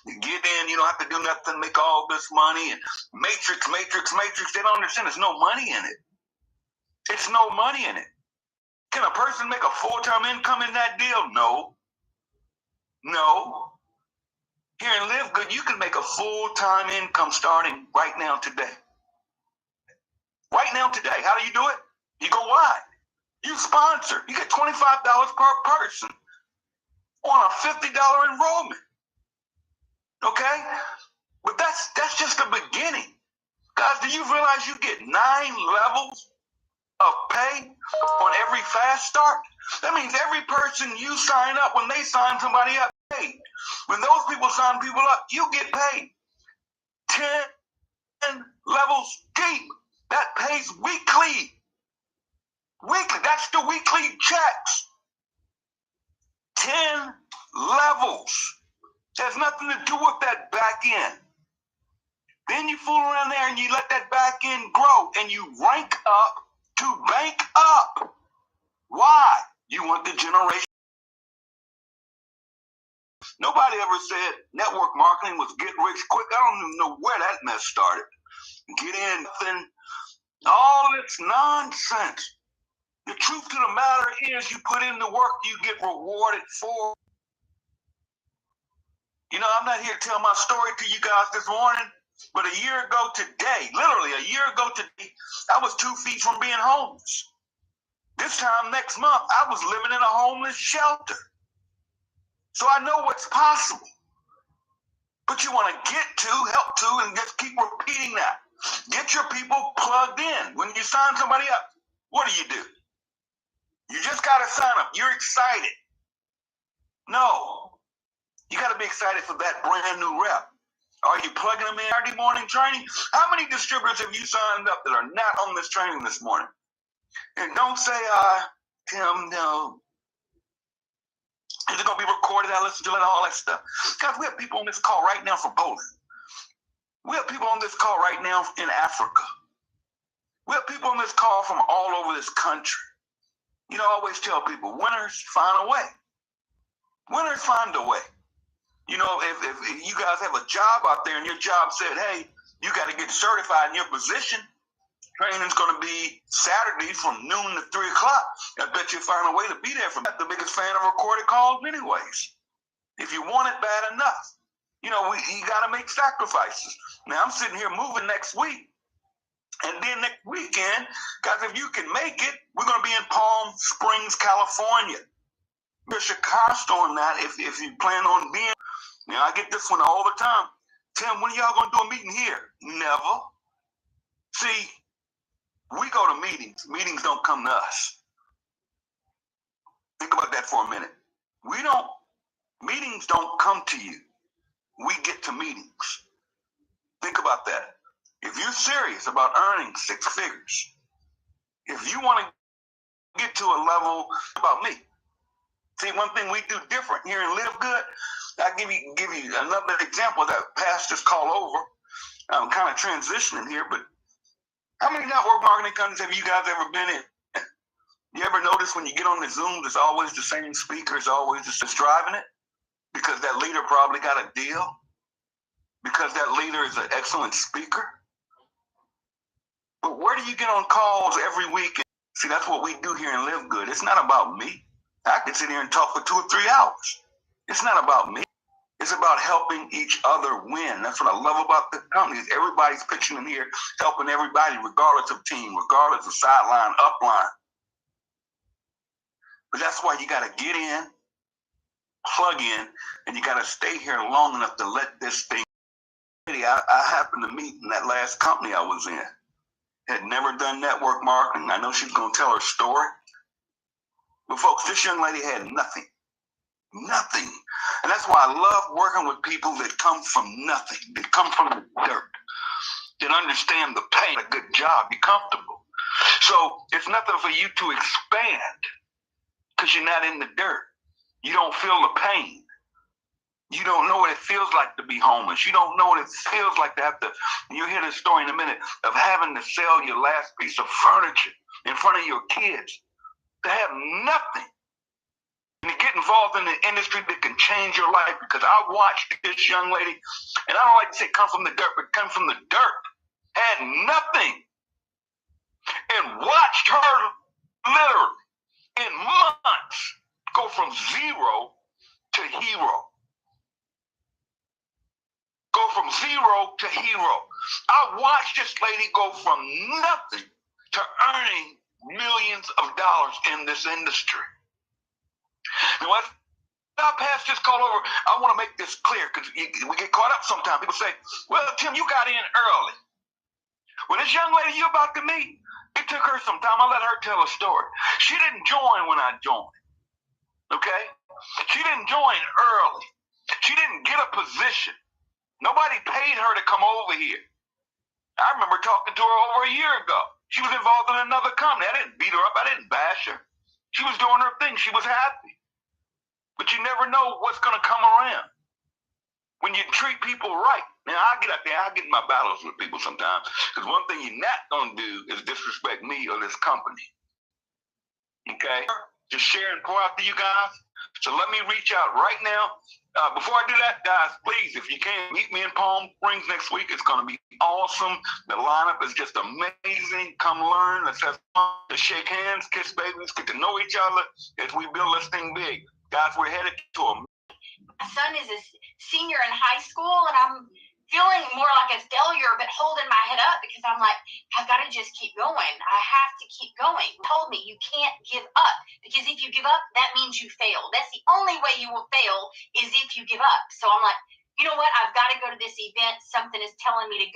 and get in, you don't have to do nothing, make all this money, and matrix. They don't understand there's no money in it. It's no money in it. Can a person make a full-time income in that deal? No. Here in Live Good, you can make a full-time income starting right now today. Right now today. How do you do it? You go wide. You sponsor. You get $25 per person on a $50 enrollment. Okay? But that's just the beginning. Guys, do you realize you get 9 levels of pay on every fast start? That means every person you sign up, when they sign somebody up, paid. When those people sign people up, you get paid. 10 levels deep. That pays weekly. That's the weekly checks. 10 levels. Has nothing to do with that back end. Then you fool around there and you let that back end grow and you rank up to bank up. Why? You want the generation. Nobody ever said network marketing was get rich quick. I don't even know where that mess started. Get in, nothing. All this nonsense. The truth of the matter is you put in the work, you get rewarded for. You know, I'm not here to tell my story to you guys this morning, but a year ago today, literally a year ago today, I was 2 feet from being homeless. This time next month, I was living in a homeless shelter. So I know what's possible. But you want to get to, help to, and just keep repeating that. Get your people plugged in. When you sign somebody up, what do? You just got to sign up. You're excited. No. You got to be excited for that brand new rep. Are you plugging them in Saturday morning training? How many distributors have you signed up that are not on this training this morning? And don't say, Tim, no. Is it going to be recorded? I listen to it, all that stuff. Guys, we have people on this call right now from Poland. We have people on this call right now in Africa. We have people on this call from all over this country. You know, I always tell people, winners find a way. Winners find a way. You know, if you guys have a job out there and your job said, hey, you got to get certified in your position, training's going to be Saturday from noon to 3 o'clock. I bet you'll find a way to be there. I'm the biggest fan of recorded calls anyways. If you want it bad enough. You know, you got to make sacrifices. Now, I'm sitting here moving next week. And then next weekend, guys, if you can make it, we're going to be in Palm Springs, California. There's a cost on that if you plan on being. Now, I get this one all the time. Tim, when are y'all going to do a meeting here? Never. See, we go to meetings. Meetings don't come to us. Think about that for a minute. Meetings don't come to you. We get to meetings. Think about that. If you're serious about earning 6 figures, if you want to get to a level about me, see, one thing we do different here in Live Good, I'll give you another example that passed this call over. I'm kind of transitioning here, but how many network marketing companies have you guys ever been in? You ever notice when you get on the Zoom, it's always the same speaker, it's always just driving it? Because that leader probably got a deal? Because that leader is an excellent speaker? But where do you get on calls every week? See, that's what we do here in Live Good. It's not about me. I can sit here and talk for 2 or 3 hours. It's not about me. It's about helping each other win. That's what I love about the company. Everybody's pitching in here, helping everybody, regardless of team, regardless of sideline, upline. But that's why you got to get in, plug in, and you got to stay here long enough to let this thing. I happened to meet in that last company I was in. Had never done network marketing. I know she's going to tell her story. But folks, this young lady had nothing. Nothing. And that's why I love working with people that come from nothing. That come from the dirt. That understand the pain, a good job, be comfortable. So it's nothing for you to expand. because you're not in the dirt. You don't feel the pain. You don't know what it feels like to be homeless. You don't know what it feels like to have to, you'll hear this story in a minute, of having to sell your last piece of furniture in front of your kids, to have nothing. And to get involved in an industry that can change your life, because I watched this young lady, and I don't like to say come from the dirt, but come from the dirt, had nothing, and watched her literally in months go from zero to hero. Go from zero to hero. I watched this lady go from nothing to earning millions of dollars in this industry. Now, as I pass this call over, I want to make this clear, because we get caught up sometimes. People say, well, Tim, you got in early. Well, this young lady you about to meet, it took her some time. I let her tell a story. She didn't join when I joined, okay? She didn't join early. She didn't get a position. Nobody paid her to come over here. I remember talking to her over a year ago. She was involved in another company. I didn't beat her up. I didn't bash her. She was doing her thing. She was happy. But you never know what's going to come around when you treat people right. Now, I get out there. I get in my battles with people sometimes, because one thing you're not going to do is disrespect me or this company. Okay? Just share and pour out to you guys. So let me reach out right now. Before I do that, guys, please, if you can, meet me in Palm Springs next week. It's going to be awesome. The lineup is just amazing. Come learn. Let's have fun. Let's shake hands, kiss babies, get to know each other as we build this thing big. Guys, we're headed to a... My son is a senior in high school, and I'm feeling more like a failure, but holding my head up, because I'm like, I've got to just keep going. I have to keep going. He told me you can't give up, because if you give up, that means you fail. That's the only way you will fail, is if you give up. So I'm like, you know what? I've got to go to this event. Something is telling me to go.